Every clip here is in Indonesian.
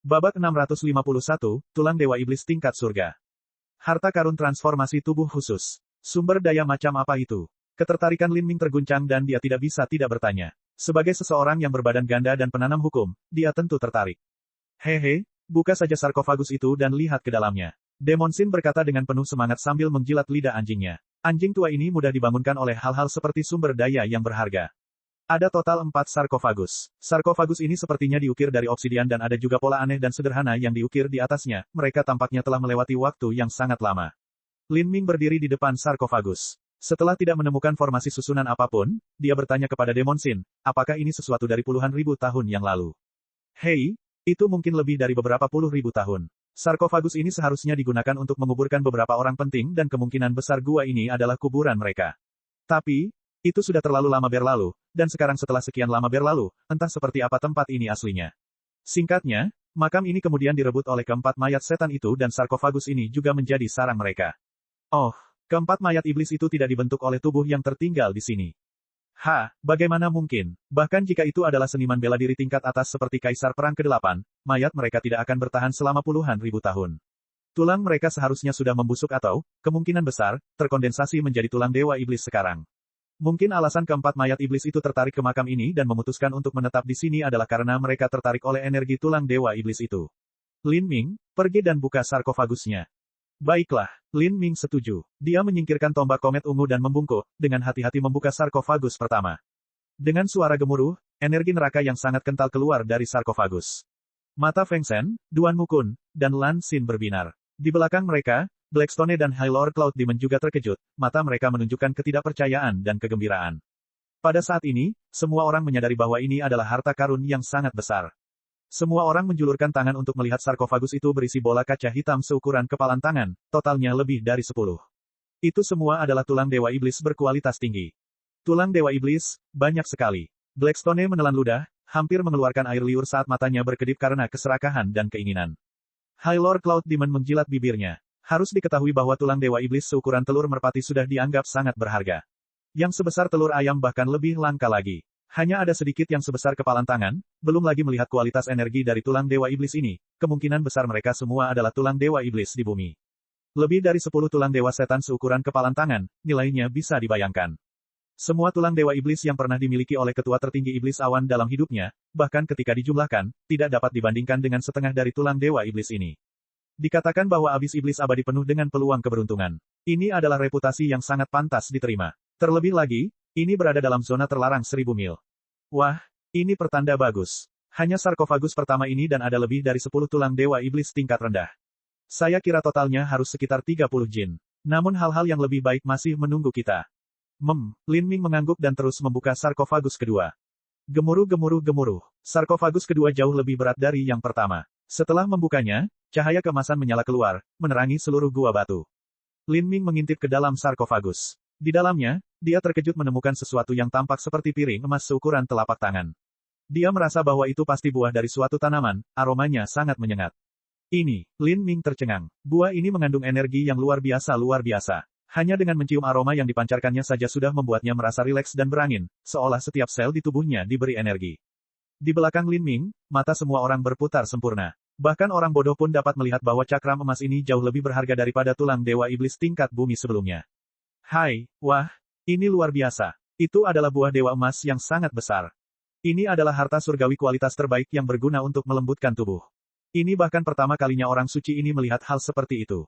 Babak 651, Tulang Dewa Iblis Tingkat Surga. Harta karun transformasi tubuh khusus. Sumber daya macam apa itu? Ketertarikan Lin Ming terguncang dan dia tidak bisa tidak bertanya. Sebagai seseorang yang berbadan ganda dan penanam hukum, dia tentu tertarik. Hehe, buka saja sarkofagus itu dan lihat ke dalamnya. Demon Sin berkata dengan penuh semangat sambil menjilat lidah anjingnya. Anjing tua ini mudah dibangunkan oleh hal-hal seperti sumber daya yang berharga. Ada total 4 sarkofagus. Sarkofagus ini sepertinya diukir dari obsidian dan ada juga pola aneh dan sederhana yang diukir di atasnya. Mereka tampaknya telah melewati waktu yang sangat lama. Lin Ming berdiri di depan sarkofagus. Setelah tidak menemukan formasi susunan apapun, dia bertanya kepada Demon Sin, apakah ini sesuatu dari puluhan ribu tahun yang lalu? Hei, itu mungkin lebih dari beberapa puluh ribu tahun. Sarkofagus ini seharusnya digunakan untuk menguburkan beberapa orang penting dan kemungkinan besar gua ini adalah kuburan mereka. Tapi, itu sudah terlalu lama berlalu, dan sekarang setelah sekian lama berlalu, entah seperti apa tempat ini aslinya. Singkatnya, makam ini kemudian direbut oleh keempat mayat setan itu dan sarkofagus ini juga menjadi sarang mereka. Oh, keempat mayat iblis itu tidak dibentuk oleh tubuh yang tertinggal di sini. Bagaimana mungkin? Bahkan jika itu adalah seniman bela diri tingkat atas seperti Kaisar Perang ke-8, mayat mereka tidak akan bertahan selama puluhan ribu tahun. Tulang mereka seharusnya sudah membusuk atau, kemungkinan besar, terkondensasi menjadi tulang dewa iblis sekarang. Mungkin alasan keempat mayat iblis itu tertarik ke makam ini dan memutuskan untuk menetap di sini adalah karena mereka tertarik oleh energi tulang dewa iblis itu. Lin Ming, pergi dan buka sarkofagusnya. Baiklah, Lin Ming setuju. Dia menyingkirkan tombak komet ungu dan membungkuk, dengan hati-hati membuka sarkofagus pertama. Dengan suara gemuruh, energi neraka yang sangat kental keluar dari sarkofagus. Mata Feng Shen, Duan Mukun, dan Lan Xin berbinar. Di belakang mereka, Blackstone dan High Lord Cloud Demon juga terkejut, mata mereka menunjukkan ketidakpercayaan dan kegembiraan. Pada saat ini, semua orang menyadari bahwa ini adalah harta karun yang sangat besar. Semua orang menjulurkan tangan untuk melihat sarkofagus itu berisi bola kaca hitam seukuran kepalan tangan, totalnya lebih dari 10. Itu semua adalah tulang dewa iblis berkualitas tinggi. Tulang dewa iblis, banyak sekali. Blackstone menelan ludah, hampir mengeluarkan air liur saat matanya berkedip karena keserakahan dan keinginan. High Lord Cloud Demon menjilat bibirnya. Harus diketahui bahwa tulang dewa iblis seukuran telur merpati sudah dianggap sangat berharga. Yang sebesar telur ayam bahkan lebih langka lagi. Hanya ada sedikit yang sebesar kepalan tangan, belum lagi melihat kualitas energi dari tulang dewa iblis ini, kemungkinan besar mereka semua adalah tulang dewa iblis di bumi. Lebih dari 10 tulang dewa setan seukuran kepalan tangan, nilainya bisa dibayangkan. Semua tulang dewa iblis yang pernah dimiliki oleh ketua tertinggi iblis awan dalam hidupnya, bahkan ketika dijumlahkan, tidak dapat dibandingkan dengan setengah dari tulang dewa iblis ini. Dikatakan bahwa abis iblis abadi penuh dengan peluang keberuntungan. Ini adalah reputasi yang sangat pantas diterima. Terlebih lagi, ini berada dalam zona terlarang 1000 mil. Wah, ini pertanda bagus. Hanya sarkofagus pertama ini dan ada lebih dari 10 tulang dewa iblis tingkat rendah. Saya kira totalnya harus sekitar 30 jin. Namun hal-hal yang lebih baik masih menunggu kita. Lin Ming mengangguk dan terus membuka sarkofagus kedua. Gemuruh. Sarkofagus kedua jauh lebih berat dari yang pertama. Setelah membukanya, cahaya keemasan menyala keluar, menerangi seluruh gua batu. Lin Ming mengintip ke dalam sarkofagus. Di dalamnya, dia terkejut menemukan sesuatu yang tampak seperti piring emas seukuran telapak tangan. Dia merasa bahwa itu pasti buah dari suatu tanaman, aromanya sangat menyengat. Ini, Lin Ming tercengang. Buah ini mengandung energi yang luar biasa. Hanya dengan mencium aroma yang dipancarkannya saja sudah membuatnya merasa rileks dan berangin, seolah setiap sel di tubuhnya diberi energi. Di belakang Lin Ming, mata semua orang berputar sempurna. Bahkan orang bodoh pun dapat melihat bahwa cakram emas ini jauh lebih berharga daripada tulang dewa iblis tingkat bumi sebelumnya. Wah, ini luar biasa. Itu adalah buah dewa emas yang sangat besar. Ini adalah harta surgawi kualitas terbaik yang berguna untuk melembutkan tubuh. Ini bahkan pertama kalinya orang suci ini melihat hal seperti itu.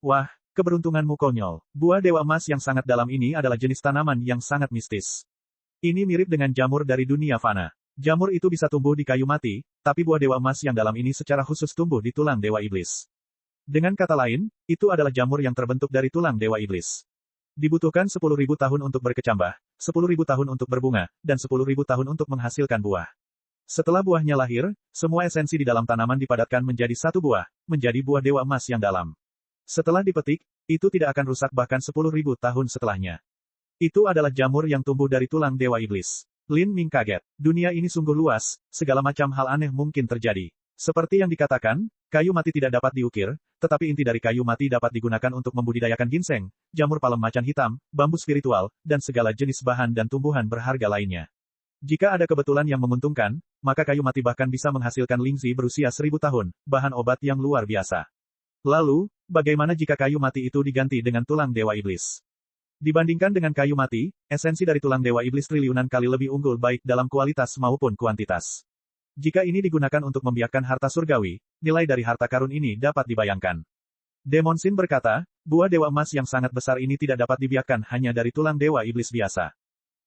Wah, keberuntunganmu konyol. Buah dewa emas yang sangat dalam ini adalah jenis tanaman yang sangat mistis. Ini mirip dengan jamur dari dunia fana. Jamur itu bisa tumbuh di kayu mati, tapi buah dewa emas yang dalam ini secara khusus tumbuh di tulang dewa iblis. Dengan kata lain, itu adalah jamur yang terbentuk dari tulang dewa iblis. Dibutuhkan 10.000 tahun untuk berkecambah, 10.000 tahun untuk berbunga, dan 10.000 tahun untuk menghasilkan buah. Setelah buahnya lahir, semua esensi di dalam tanaman dipadatkan menjadi satu buah, menjadi buah dewa emas yang dalam. Setelah dipetik, itu tidak akan rusak bahkan 10.000 tahun setelahnya. Itu adalah jamur yang tumbuh dari tulang dewa iblis. Lin Ming kaget. Dunia ini sungguh luas, segala macam hal aneh mungkin terjadi. Seperti yang dikatakan, kayu mati tidak dapat diukir, tetapi inti dari kayu mati dapat digunakan untuk membudidayakan ginseng, jamur palem macan hitam, bambu spiritual, dan segala jenis bahan dan tumbuhan berharga lainnya. Jika ada kebetulan yang menguntungkan, maka kayu mati bahkan bisa menghasilkan Lingzi berusia 1000 tahun, bahan obat yang luar biasa. Lalu, bagaimana jika kayu mati itu diganti dengan tulang Dewa Iblis? Dibandingkan dengan kayu mati, esensi dari tulang Dewa Iblis triliunan kali lebih unggul baik dalam kualitas maupun kuantitas. Jika ini digunakan untuk membiakkan harta surgawi, nilai dari harta karun ini dapat dibayangkan. Demon Sin berkata, buah dewa emas yang sangat besar ini tidak dapat dibiakkan hanya dari tulang Dewa Iblis biasa.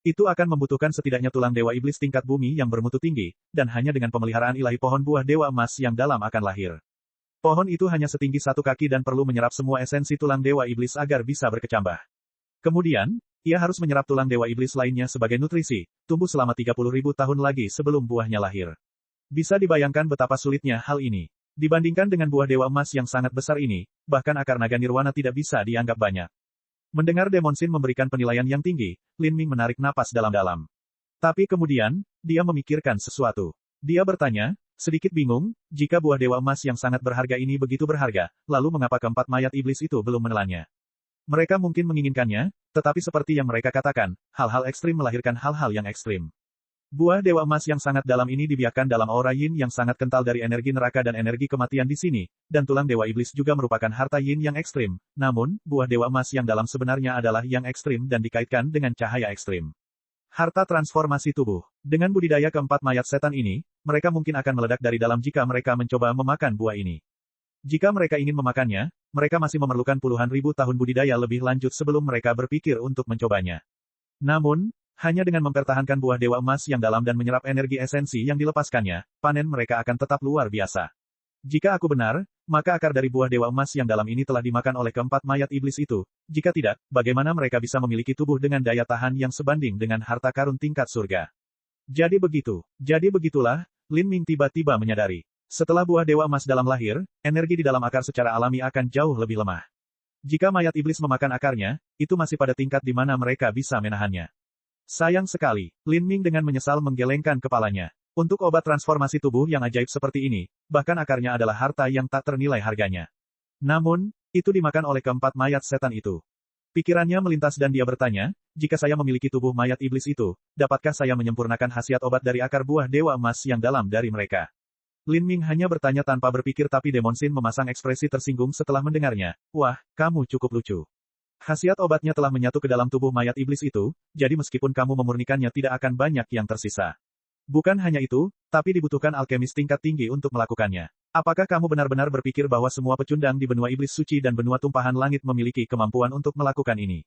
Itu akan membutuhkan setidaknya tulang Dewa Iblis tingkat bumi yang bermutu tinggi, dan hanya dengan pemeliharaan ilahi pohon buah dewa emas yang dalam akan lahir. Pohon itu hanya setinggi 1 kaki dan perlu menyerap semua esensi tulang Dewa Iblis agar bisa berkecambah. Kemudian, ia harus menyerap tulang Dewa Iblis lainnya sebagai nutrisi, tumbuh selama 30.000 tahun lagi sebelum buahnya lahir. Bisa dibayangkan betapa sulitnya hal ini. Dibandingkan dengan buah dewa emas yang sangat besar ini, bahkan akar naga nirwana tidak bisa dianggap banyak. Mendengar Demon Sin memberikan penilaian yang tinggi, Lin Ming menarik napas dalam-dalam. Tapi kemudian, dia memikirkan sesuatu. Dia bertanya, sedikit bingung, jika buah dewa emas yang sangat berharga ini begitu berharga, lalu mengapa keempat mayat iblis itu belum menelannya? Mereka mungkin menginginkannya, tetapi seperti yang mereka katakan, hal-hal ekstrim melahirkan hal-hal yang ekstrim. Buah dewa emas yang sangat dalam ini dibiarkan dalam aura yin yang sangat kental dari energi neraka dan energi kematian di sini, dan tulang dewa iblis juga merupakan harta yin yang ekstrim. Namun, buah dewa emas yang dalam sebenarnya adalah yang ekstrim dan dikaitkan dengan cahaya ekstrim. Harta transformasi tubuh. Dengan budidaya keempat mayat setan ini, mereka mungkin akan meledak dari dalam jika mereka mencoba memakan buah ini. Jika mereka ingin memakannya, mereka masih memerlukan puluhan ribu tahun budidaya lebih lanjut sebelum mereka berpikir untuk mencobanya. Namun, hanya dengan mempertahankan buah dewa emas yang dalam dan menyerap energi esensi yang dilepaskannya, panen mereka akan tetap luar biasa. Jika aku benar, maka akar dari buah dewa emas yang dalam ini telah dimakan oleh keempat mayat iblis itu. Jika tidak, bagaimana mereka bisa memiliki tubuh dengan daya tahan yang sebanding dengan harta karun tingkat surga? Jadi begitulah, Lin Ming tiba-tiba menyadari. Setelah buah dewa emas dalam lahir, energi di dalam akar secara alami akan jauh lebih lemah. Jika mayat iblis memakan akarnya, itu masih pada tingkat di mana mereka bisa menahannya. Sayang sekali, Lin Ming dengan menyesal menggelengkan kepalanya. Untuk obat transformasi tubuh yang ajaib seperti ini, bahkan akarnya adalah harta yang tak ternilai harganya. Namun, itu dimakan oleh keempat mayat setan itu. Pikirannya melintas dan dia bertanya, jika saya memiliki tubuh mayat iblis itu, dapatkah saya menyempurnakan khasiat obat dari akar buah dewa emas yang dalam dari mereka? Lin Ming hanya bertanya tanpa berpikir tapi Demon Sin memasang ekspresi tersinggung setelah mendengarnya. Wah, kamu cukup lucu. Khasiat obatnya telah menyatu ke dalam tubuh mayat iblis itu, jadi meskipun kamu memurnikannya tidak akan banyak yang tersisa. Bukan hanya itu, tapi dibutuhkan alkemis tingkat tinggi untuk melakukannya. Apakah kamu benar-benar berpikir bahwa semua pecundang di benua iblis suci dan benua tumpahan langit memiliki kemampuan untuk melakukan ini?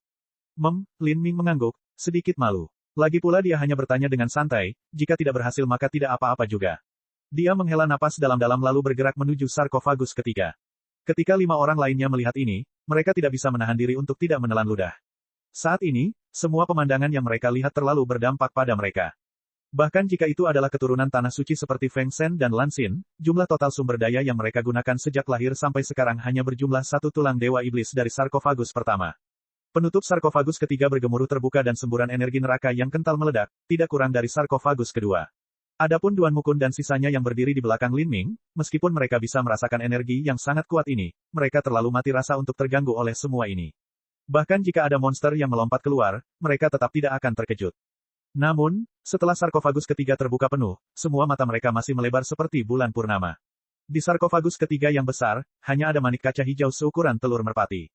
Lin Ming mengangguk, sedikit malu. Lagi pula dia hanya bertanya dengan santai, jika tidak berhasil maka tidak apa-apa juga. Dia menghela napas dalam-dalam lalu bergerak menuju sarkofagus ketiga. Ketika 5 orang lainnya melihat ini, mereka tidak bisa menahan diri untuk tidak menelan ludah. Saat ini, semua pemandangan yang mereka lihat terlalu berdampak pada mereka. Bahkan jika itu adalah keturunan tanah suci seperti Feng Shen dan Lan Xin, jumlah total sumber daya yang mereka gunakan sejak lahir sampai sekarang hanya berjumlah 1 tulang dewa iblis dari sarkofagus pertama. Penutup sarkofagus ketiga bergemuruh terbuka dan semburan energi neraka yang kental meledak, tidak kurang dari sarkofagus kedua. Adapun Duan Mukun dan sisanya yang berdiri di belakang Lin Ming, meskipun mereka bisa merasakan energi yang sangat kuat ini, mereka terlalu mati rasa untuk terganggu oleh semua ini. Bahkan jika ada monster yang melompat keluar, mereka tetap tidak akan terkejut. Namun, setelah sarkofagus ketiga terbuka penuh, semua mata mereka masih melebar seperti bulan purnama. Di sarkofagus ketiga yang besar, hanya ada manik kaca hijau seukuran telur merpati.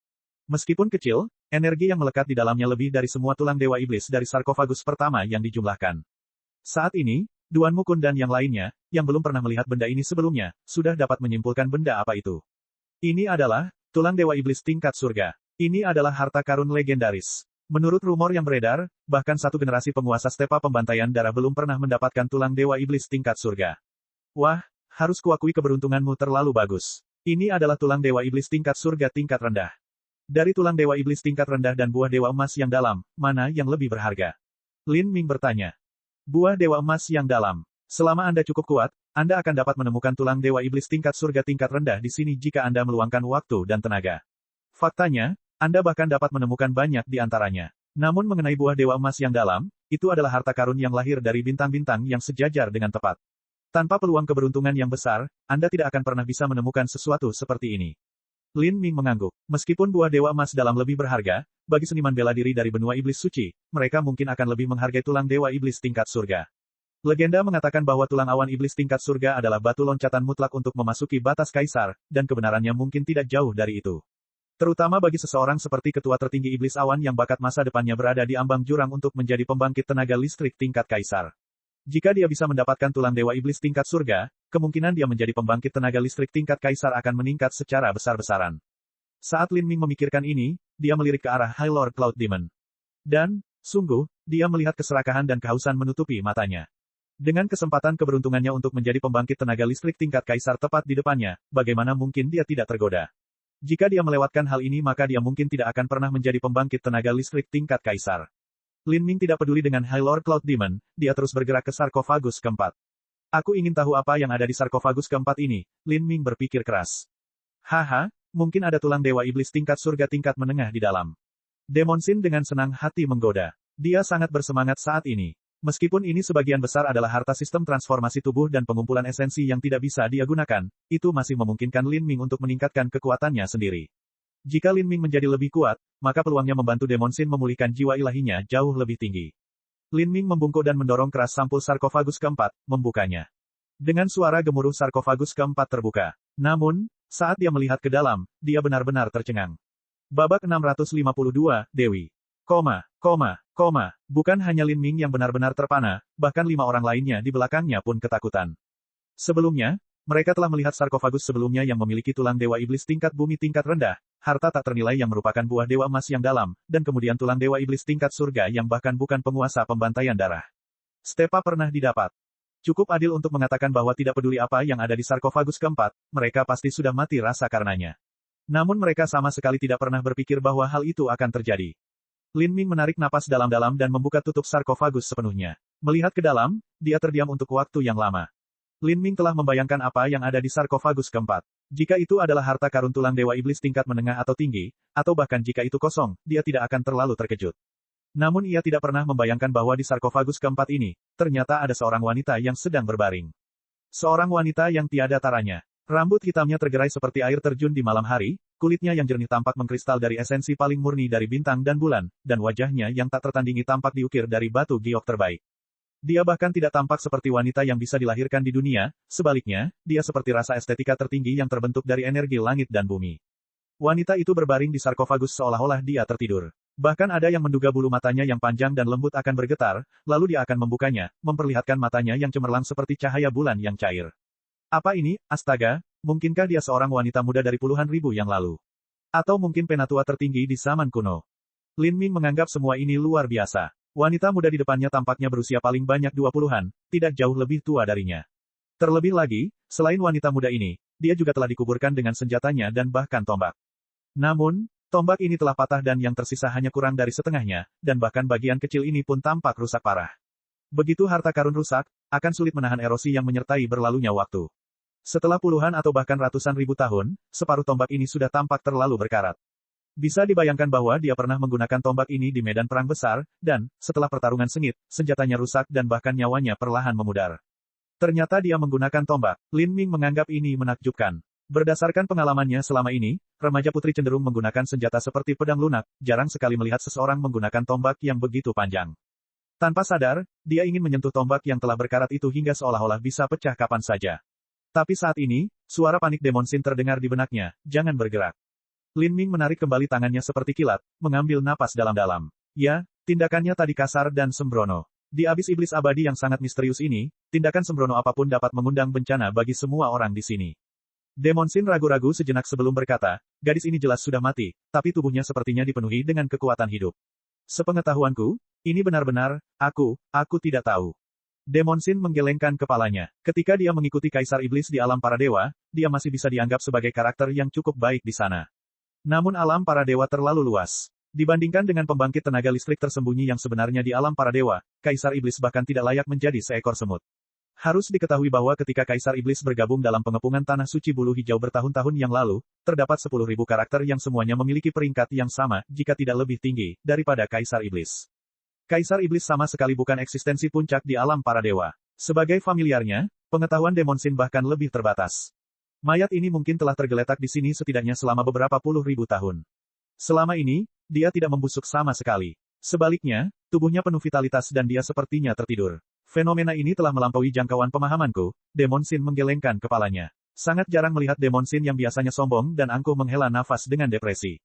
Meskipun kecil, energi yang melekat di dalamnya lebih dari semua tulang dewa iblis dari sarkofagus pertama yang dijumlahkan. Saat ini, Duan Mukun dan yang lainnya, yang belum pernah melihat benda ini sebelumnya, sudah dapat menyimpulkan benda apa itu. Ini adalah tulang dewa iblis tingkat surga. Ini adalah harta karun legendaris. Menurut rumor yang beredar, bahkan satu generasi penguasa stepa pembantaian darah belum pernah mendapatkan tulang dewa iblis tingkat surga. Wah, harus kuakui keberuntunganmu terlalu bagus. Ini adalah tulang dewa iblis tingkat surga tingkat rendah. Dari tulang dewa iblis tingkat rendah dan buah dewa emas yang dalam, mana yang lebih berharga? Lin Ming bertanya. Buah dewa emas yang dalam. Selama Anda cukup kuat, Anda akan dapat menemukan tulang dewa iblis tingkat surga tingkat rendah di sini jika Anda meluangkan waktu dan tenaga. Faktanya, Anda bahkan dapat menemukan banyak di antaranya. Namun mengenai buah dewa emas yang dalam, itu adalah harta karun yang lahir dari bintang-bintang yang sejajar dengan tepat. Tanpa peluang keberuntungan yang besar, Anda tidak akan pernah bisa menemukan sesuatu seperti ini. Lin Ming mengangguk. Meskipun buah dewa emas dalam lebih berharga, bagi seniman bela diri dari benua iblis suci, mereka mungkin akan lebih menghargai tulang dewa iblis tingkat surga. Legenda mengatakan bahwa tulang awan iblis tingkat surga adalah batu loncatan mutlak untuk memasuki batas kaisar, dan kebenarannya mungkin tidak jauh dari itu. Terutama bagi seseorang seperti ketua tertinggi iblis awan yang bakat masa depannya berada di ambang jurang untuk menjadi pembangkit tenaga listrik tingkat kaisar. Jika dia bisa mendapatkan tulang dewa iblis tingkat surga, kemungkinan dia menjadi pembangkit tenaga listrik tingkat kaisar akan meningkat secara besar-besaran. Saat Lin Ming memikirkan ini, dia melirik ke arah High Lord Cloud Demon. Dan, sungguh, dia melihat keserakahan dan kehausan menutupi matanya. Dengan kesempatan keberuntungannya untuk menjadi pembangkit tenaga listrik tingkat kaisar tepat di depannya, bagaimana mungkin dia tidak tergoda? Jika dia melewatkan hal ini maka dia mungkin tidak akan pernah menjadi pembangkit tenaga listrik tingkat kaisar. Lin Ming tidak peduli dengan High Lord Cloud Demon, dia terus bergerak ke sarkofagus keempat. Aku ingin tahu apa yang ada di sarkofagus keempat ini, Lin Ming berpikir keras. Haha, mungkin ada tulang dewa iblis tingkat surga tingkat menengah di dalam. Demon Sin dengan senang hati menggoda. Dia sangat bersemangat saat ini. Meskipun ini sebagian besar adalah harta sistem transformasi tubuh dan pengumpulan esensi yang tidak bisa dia gunakan, itu masih memungkinkan Lin Ming untuk meningkatkan kekuatannya sendiri. Jika Lin Ming menjadi lebih kuat, maka peluangnya membantu Demon Sin memulihkan jiwa ilahinya jauh lebih tinggi. Lin Ming membungkuk dan mendorong keras sampul sarkofagus keempat, membukanya. Dengan suara gemuruh sarkofagus keempat terbuka. Namun, saat dia melihat ke dalam, dia benar-benar tercengang. Babak 652, Dewi. Bukan hanya Lin Ming yang benar-benar terpana, bahkan 5 orang lainnya di belakangnya pun ketakutan. Sebelumnya, mereka telah melihat sarkofagus sebelumnya yang memiliki tulang dewa iblis tingkat bumi tingkat rendah, harta tak ternilai yang merupakan buah dewa emas yang dalam, dan kemudian tulang dewa iblis tingkat surga yang bahkan bukan penguasa pembantaian darah. Stepa pernah didapat. Cukup adil untuk mengatakan bahwa tidak peduli apa yang ada di sarkofagus keempat, mereka pasti sudah mati rasa karenanya. Namun mereka sama sekali tidak pernah berpikir bahwa hal itu akan terjadi. Lin Ming menarik napas dalam-dalam dan membuka tutup sarkofagus sepenuhnya. Melihat ke dalam, dia terdiam untuk waktu yang lama. Lin Ming telah membayangkan apa yang ada di sarkofagus keempat. Jika itu adalah harta karun tulang dewa iblis tingkat menengah atau tinggi, atau bahkan jika itu kosong, dia tidak akan terlalu terkejut. Namun ia tidak pernah membayangkan bahwa di sarkofagus keempat ini, ternyata ada seorang wanita yang sedang berbaring. Seorang wanita yang tiada taranya. Rambut hitamnya tergerai seperti air terjun di malam hari, kulitnya yang jernih tampak mengkristal dari esensi paling murni dari bintang dan bulan, dan wajahnya yang tak tertandingi tampak diukir dari batu giok terbaik. Dia bahkan tidak tampak seperti wanita yang bisa dilahirkan di dunia, sebaliknya, dia seperti rasa estetika tertinggi yang terbentuk dari energi langit dan bumi. Wanita itu berbaring di sarkofagus seolah-olah dia tertidur. Bahkan ada yang menduga bulu matanya yang panjang dan lembut akan bergetar, lalu dia akan membukanya, memperlihatkan matanya yang cemerlang seperti cahaya bulan yang cair. Apa ini, astaga, mungkinkah dia seorang wanita muda dari puluhan ribu yang lalu? Atau mungkin penatua tertinggi di zaman kuno? Lin Ming menganggap semua ini luar biasa. Wanita muda di depannya tampaknya berusia paling banyak 20-an, tidak jauh lebih tua darinya. Terlebih lagi, selain wanita muda ini, dia juga telah dikuburkan dengan senjatanya dan bahkan tombak. Namun, tombak ini telah patah dan yang tersisa hanya kurang dari setengahnya, dan bahkan bagian kecil ini pun tampak rusak parah. Begitu harta karun rusak, akan sulit menahan erosi yang menyertai berlalunya waktu. Setelah puluhan atau bahkan ratusan ribu tahun, separuh tombak ini sudah tampak terlalu berkarat. Bisa dibayangkan bahwa dia pernah menggunakan tombak ini di medan perang besar, dan, setelah pertarungan sengit, senjatanya rusak dan bahkan nyawanya perlahan memudar. Ternyata dia menggunakan tombak. Lin Ming menganggap ini menakjubkan. Berdasarkan pengalamannya selama ini, remaja putri cenderung menggunakan senjata seperti pedang lunak, jarang sekali melihat seseorang menggunakan tombak yang begitu panjang. Tanpa sadar, dia ingin menyentuh tombak yang telah berkarat itu hingga seolah-olah bisa pecah kapan saja. Tapi saat ini, suara panik Demon Sin terdengar di benaknya, jangan bergerak. Lin Ming menarik kembali tangannya seperti kilat, mengambil napas dalam-dalam. Ya, tindakannya tadi kasar dan sembrono. Di abis iblis abadi yang sangat misterius ini, tindakan sembrono apapun dapat mengundang bencana bagi semua orang di sini. Demon Sin ragu-ragu sejenak sebelum berkata, gadis ini jelas sudah mati, tapi tubuhnya sepertinya dipenuhi dengan kekuatan hidup. Sepengetahuanku, ini benar-benar, aku tidak tahu. Demon Sin menggelengkan kepalanya. Ketika dia mengikuti Kaisar Iblis di alam para dewa, dia masih bisa dianggap sebagai karakter yang cukup baik di sana. Namun alam para dewa terlalu luas. Dibandingkan dengan pembangkit tenaga listrik tersembunyi yang sebenarnya di alam para dewa, Kaisar Iblis bahkan tidak layak menjadi seekor semut. Harus diketahui bahwa ketika Kaisar Iblis bergabung dalam pengepungan Tanah Suci Bulu Hijau bertahun-tahun yang lalu, terdapat 10.000 karakter yang semuanya memiliki peringkat yang sama, jika tidak lebih tinggi, daripada Kaisar Iblis. Kaisar Iblis sama sekali bukan eksistensi puncak di alam para dewa. Sebagai familiarnya, pengetahuan Demon Sin bahkan lebih terbatas. Mayat ini mungkin telah tergeletak di sini setidaknya selama beberapa puluh ribu tahun. Selama ini, dia tidak membusuk sama sekali. Sebaliknya, tubuhnya penuh vitalitas dan dia sepertinya tertidur. Fenomena ini telah melampaui jangkauan pemahamanku, Demon Shin menggelengkan kepalanya. Sangat jarang melihat Demon Shin yang biasanya sombong dan angkuh menghela nafas dengan depresi.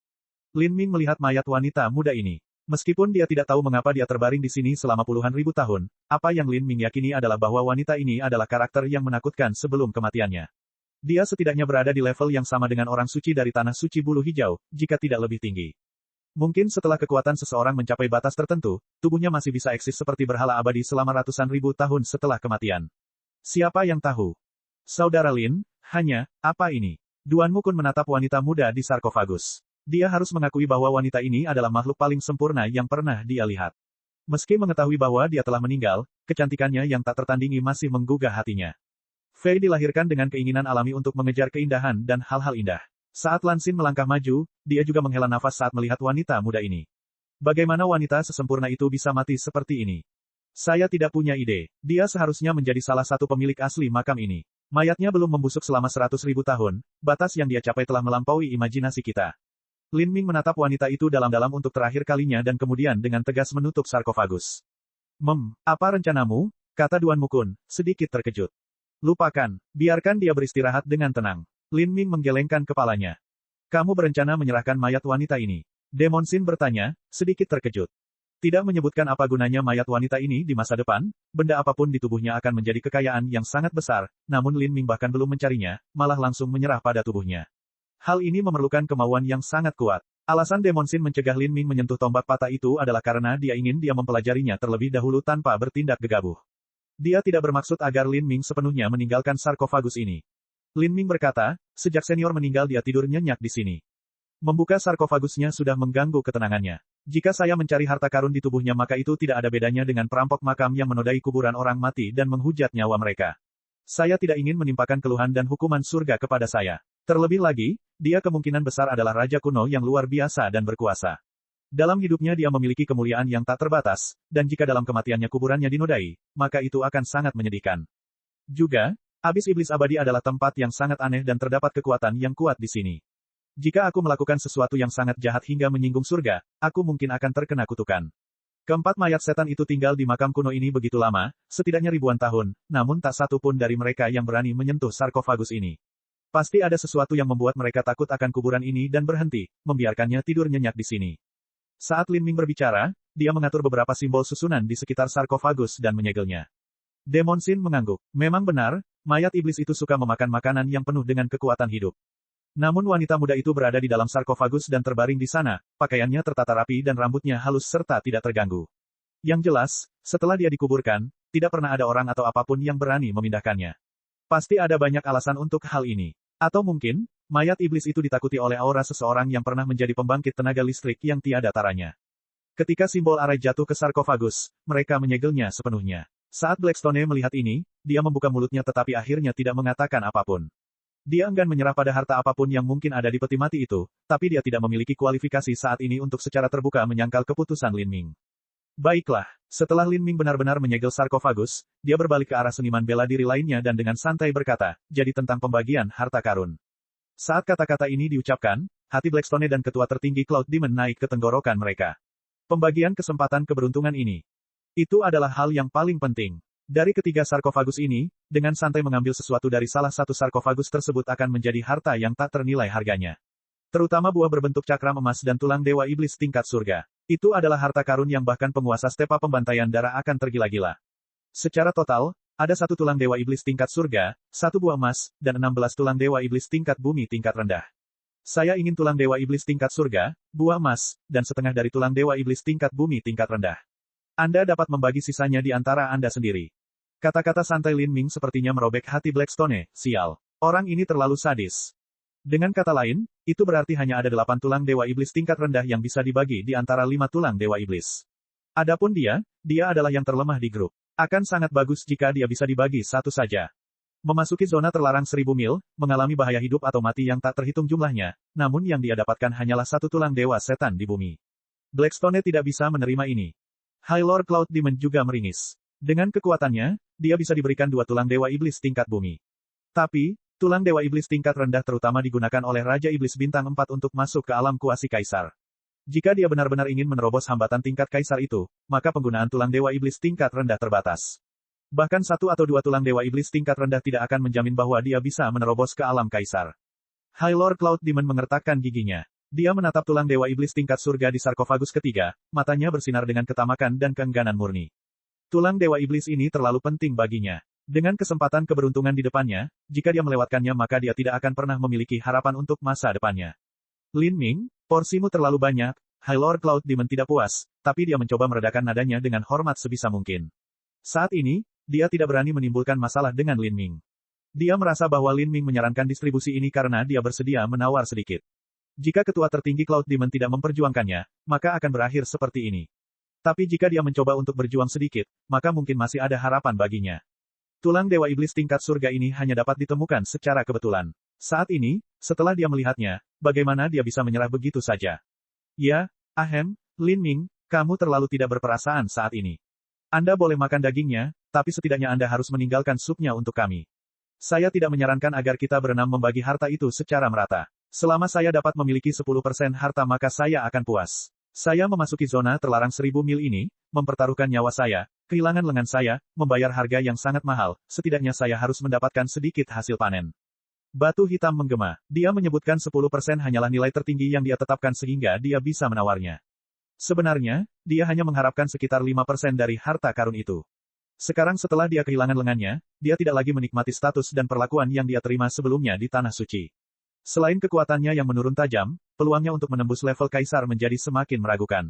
Lin Ming melihat mayat wanita muda ini. Meskipun dia tidak tahu mengapa dia terbaring di sini selama puluhan ribu tahun, apa yang Lin Ming yakini adalah bahwa wanita ini adalah karakter yang menakutkan sebelum kematiannya. Dia setidaknya berada di level yang sama dengan orang suci dari tanah suci bulu hijau, jika tidak lebih tinggi. Mungkin setelah kekuatan seseorang mencapai batas tertentu, tubuhnya masih bisa eksis seperti berhala abadi selama ratusan ribu tahun setelah kematian. Siapa yang tahu? Saudara Lin, apa ini? Duan Mukun menatap wanita muda di sarkofagus. Dia harus mengakui bahwa wanita ini adalah makhluk paling sempurna yang pernah dia lihat. Meski mengetahui bahwa dia telah meninggal, kecantikannya yang tak tertandingi masih menggugah hatinya. Fei dilahirkan dengan keinginan alami untuk mengejar keindahan dan hal-hal indah. Saat Lan Xin melangkah maju, dia juga menghela nafas saat melihat wanita muda ini. Bagaimana wanita sesempurna itu bisa mati seperti ini? Saya tidak punya ide. Dia seharusnya menjadi salah satu pemilik asli makam ini. Mayatnya belum membusuk selama 100.000 tahun, batas yang dia capai telah melampaui imajinasi kita. Lin Ming menatap wanita itu dalam-dalam untuk terakhir kalinya dan kemudian dengan tegas menutup sarkofagus. Apa rencanamu? Kata Duan Mukun, sedikit terkejut. Lupakan, biarkan dia beristirahat dengan tenang. Lin Ming menggelengkan kepalanya. Kamu berencana menyerahkan mayat wanita ini? Demon Shin bertanya, sedikit terkejut. Tidak menyebutkan apa gunanya mayat wanita ini di masa depan, benda apapun di tubuhnya akan menjadi kekayaan yang sangat besar, namun Lin Ming bahkan belum mencarinya, malah langsung menyerah pada tubuhnya. Hal ini memerlukan kemauan yang sangat kuat. Alasan Demon Shin mencegah Lin Ming menyentuh tombak patah itu adalah karena dia ingin dia mempelajarinya terlebih dahulu tanpa bertindak gegabah. Dia tidak bermaksud agar Lin Ming sepenuhnya meninggalkan sarkofagus ini. Lin Ming berkata, sejak senior meninggal dia tidur nyenyak di sini. Membuka sarkofagusnya sudah mengganggu ketenangannya. Jika saya mencari harta karun di tubuhnya maka itu tidak ada bedanya dengan perampok makam yang menodai kuburan orang mati dan menghujat nyawa mereka. Saya tidak ingin menimpakan keluhan dan hukuman surga kepada saya. Terlebih lagi, dia kemungkinan besar adalah raja kuno yang luar biasa dan berkuasa. Dalam hidupnya dia memiliki kemuliaan yang tak terbatas, dan jika dalam kematiannya kuburannya dinodai, maka itu akan sangat menyedihkan. Juga, Abis Iblis Abadi adalah tempat yang sangat aneh dan terdapat kekuatan yang kuat di sini. Jika aku melakukan sesuatu yang sangat jahat hingga menyinggung surga, aku mungkin akan terkena kutukan. Keempat mayat setan itu tinggal di makam kuno ini begitu lama, setidaknya ribuan tahun, namun tak satu pun dari mereka yang berani menyentuh sarkofagus ini. Pasti ada sesuatu yang membuat mereka takut akan kuburan ini dan berhenti, membiarkannya tidur nyenyak di sini. Saat Lin Ming berbicara, dia mengatur beberapa simbol susunan di sekitar sarkofagus dan menyegelnya. Demon Shin mengangguk. Memang benar, mayat iblis itu suka memakan makanan yang penuh dengan kekuatan hidup. Namun wanita muda itu berada di dalam sarkofagus dan terbaring di sana, pakaiannya tertata rapi dan rambutnya halus serta tidak terganggu. Yang jelas, setelah dia dikuburkan, tidak pernah ada orang atau apapun yang berani memindahkannya. Pasti ada banyak alasan untuk hal ini. Atau mungkin, mayat iblis itu ditakuti oleh aura seseorang yang pernah menjadi pembangkit tenaga listrik yang tiada taranya. Ketika simbol arai jatuh ke sarkofagus, mereka menyegelnya sepenuhnya. Saat Blackstone melihat ini, dia membuka mulutnya tetapi akhirnya tidak mengatakan apapun. Dia enggan menyerah pada harta apapun yang mungkin ada di peti mati itu, tapi dia tidak memiliki kualifikasi saat ini untuk secara terbuka menyangkal keputusan Lin Ming. Baiklah, setelah Lin Ming benar-benar menyegel sarkofagus, dia berbalik ke arah seniman bela diri lainnya dan dengan santai berkata, jadi tentang pembagian harta karun. Saat kata-kata ini diucapkan, hati Blackstone dan ketua tertinggi Cloud Demon naik ke tenggorokan mereka. Pembagian kesempatan keberuntungan ini. Itu adalah hal yang paling penting. Dari ketiga sarkofagus ini, dengan santai mengambil sesuatu dari salah satu sarkofagus tersebut akan menjadi harta yang tak ternilai harganya. Terutama buah berbentuk cakram emas dan tulang dewa iblis tingkat surga. Itu adalah harta karun yang bahkan penguasa stepa pembantaian darah akan tergila-gila. Secara total, ada satu tulang dewa iblis tingkat surga, satu buah emas, dan 16 tulang dewa iblis tingkat bumi tingkat rendah. Saya ingin tulang dewa iblis tingkat surga, buah emas, dan setengah dari tulang dewa iblis tingkat bumi tingkat rendah. Anda dapat membagi sisanya di antara Anda sendiri. Kata-kata santai Lin Ming sepertinya merobek hati Blackstone, sial. Orang ini terlalu sadis. Dengan kata lain, itu berarti hanya ada 8 tulang dewa iblis tingkat rendah yang bisa dibagi di antara 5 tulang dewa iblis. Adapun dia adalah yang terlemah di grup. Akan sangat bagus jika dia bisa dibagi satu saja. Memasuki zona terlarang 1000 mil, mengalami bahaya hidup atau mati yang tak terhitung jumlahnya, namun yang dia dapatkan hanyalah satu tulang dewa setan di bumi. Blackstone tidak bisa menerima ini. High Lord Cloud Demon juga meringis. Dengan kekuatannya, dia bisa diberikan 2 tulang dewa iblis tingkat bumi. Tapi, tulang dewa iblis tingkat rendah terutama digunakan oleh Raja Iblis Bintang 4 untuk masuk ke alam kuasi Kaisar. Jika dia benar-benar ingin menerobos hambatan tingkat Kaisar itu, maka penggunaan tulang dewa iblis tingkat rendah terbatas. Bahkan satu atau dua tulang Dewa Iblis tingkat rendah tidak akan menjamin bahwa dia bisa menerobos ke alam Kaisar. High Lord Cloud Demon mengertakkan giginya. Dia menatap tulang Dewa Iblis tingkat surga di sarkofagus ketiga, matanya bersinar dengan ketamakan dan keengganan murni. Tulang Dewa Iblis ini terlalu penting baginya. Dengan kesempatan keberuntungan di depannya, jika dia melewatkannya maka dia tidak akan pernah memiliki harapan untuk masa depannya. Lin Ming, porsimu terlalu banyak. High Lord Cloud Demon tidak puas, tapi dia mencoba meredakan nadanya dengan hormat sebisa mungkin. Saat ini, dia tidak berani menimbulkan masalah dengan Lin Ming. Dia merasa bahwa Lin Ming menyarankan distribusi ini karena dia bersedia menawar sedikit. Jika ketua tertinggi Cloud Demon tidak memperjuangkannya, maka akan berakhir seperti ini. Tapi jika dia mencoba untuk berjuang sedikit, maka mungkin masih ada harapan baginya. Tulang Dewa Iblis tingkat surga ini hanya dapat ditemukan secara kebetulan. Saat ini, setelah dia melihatnya, bagaimana dia bisa menyerah begitu saja? Ya, ahem, Lin Ming, kamu terlalu tidak berperasaan saat ini. Anda boleh makan dagingnya, tapi setidaknya Anda harus meninggalkan supnya untuk kami. Saya tidak menyarankan agar kita berenam membagi harta itu secara merata. Selama saya dapat memiliki 10% harta maka saya akan puas. Saya memasuki zona terlarang 1000 mil ini, mempertaruhkan nyawa saya, kehilangan lengan saya, membayar harga yang sangat mahal, setidaknya saya harus mendapatkan sedikit hasil panen. Batu hitam menggema. Dia menyebutkan 10% hanyalah nilai tertinggi yang dia tetapkan sehingga dia bisa menawarnya. Sebenarnya, dia hanya mengharapkan sekitar 5% dari harta karun itu. Sekarang setelah dia kehilangan lengannya, dia tidak lagi menikmati status dan perlakuan yang dia terima sebelumnya di Tanah Suci. Selain kekuatannya yang menurun tajam, peluangnya untuk menembus level Kaisar menjadi semakin meragukan.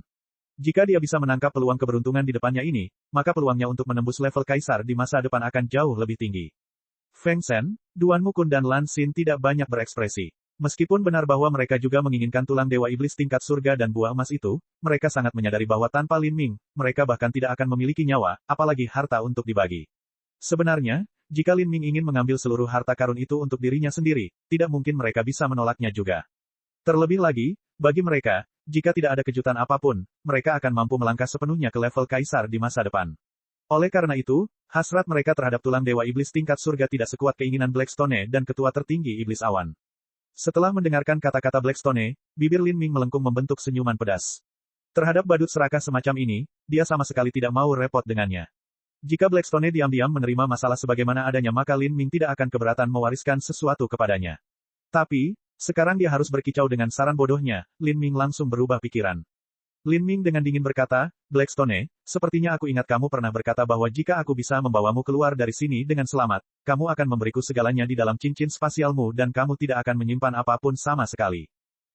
Jika dia bisa menangkap peluang keberuntungan di depannya ini, maka peluangnya untuk menembus level Kaisar di masa depan akan jauh lebih tinggi. Feng Shen, Duan Mukun dan Lan Xin tidak banyak berekspresi. Meskipun benar bahwa mereka juga menginginkan tulang Dewa Iblis tingkat surga dan buah emas itu, mereka sangat menyadari bahwa tanpa Lin Ming, mereka bahkan tidak akan memiliki nyawa, apalagi harta untuk dibagi. Sebenarnya, jika Lin Ming ingin mengambil seluruh harta karun itu untuk dirinya sendiri, tidak mungkin mereka bisa menolaknya juga. Terlebih lagi, bagi mereka, jika tidak ada kejutan apapun, mereka akan mampu melangkah sepenuhnya ke level Kaisar di masa depan. Oleh karena itu, hasrat mereka terhadap tulang Dewa Iblis tingkat surga tidak sekuat keinginan Blackstone dan ketua tertinggi Iblis Awan. Setelah mendengarkan kata-kata Blackstone, bibir Lin Ming melengkung membentuk senyuman pedas. Terhadap badut serakah semacam ini, dia sama sekali tidak mau repot dengannya. Jika Blackstone diam-diam menerima masalah sebagaimana adanya maka Lin Ming tidak akan keberatan mewariskan sesuatu kepadanya. Tapi, sekarang dia harus berkicau dengan saran bodohnya, Lin Ming langsung berubah pikiran. Lin Ming dengan dingin berkata, Blackstone, sepertinya aku ingat kamu pernah berkata bahwa jika aku bisa membawamu keluar dari sini dengan selamat, kamu akan memberiku segalanya di dalam cincin spasialmu dan kamu tidak akan menyimpan apapun sama sekali.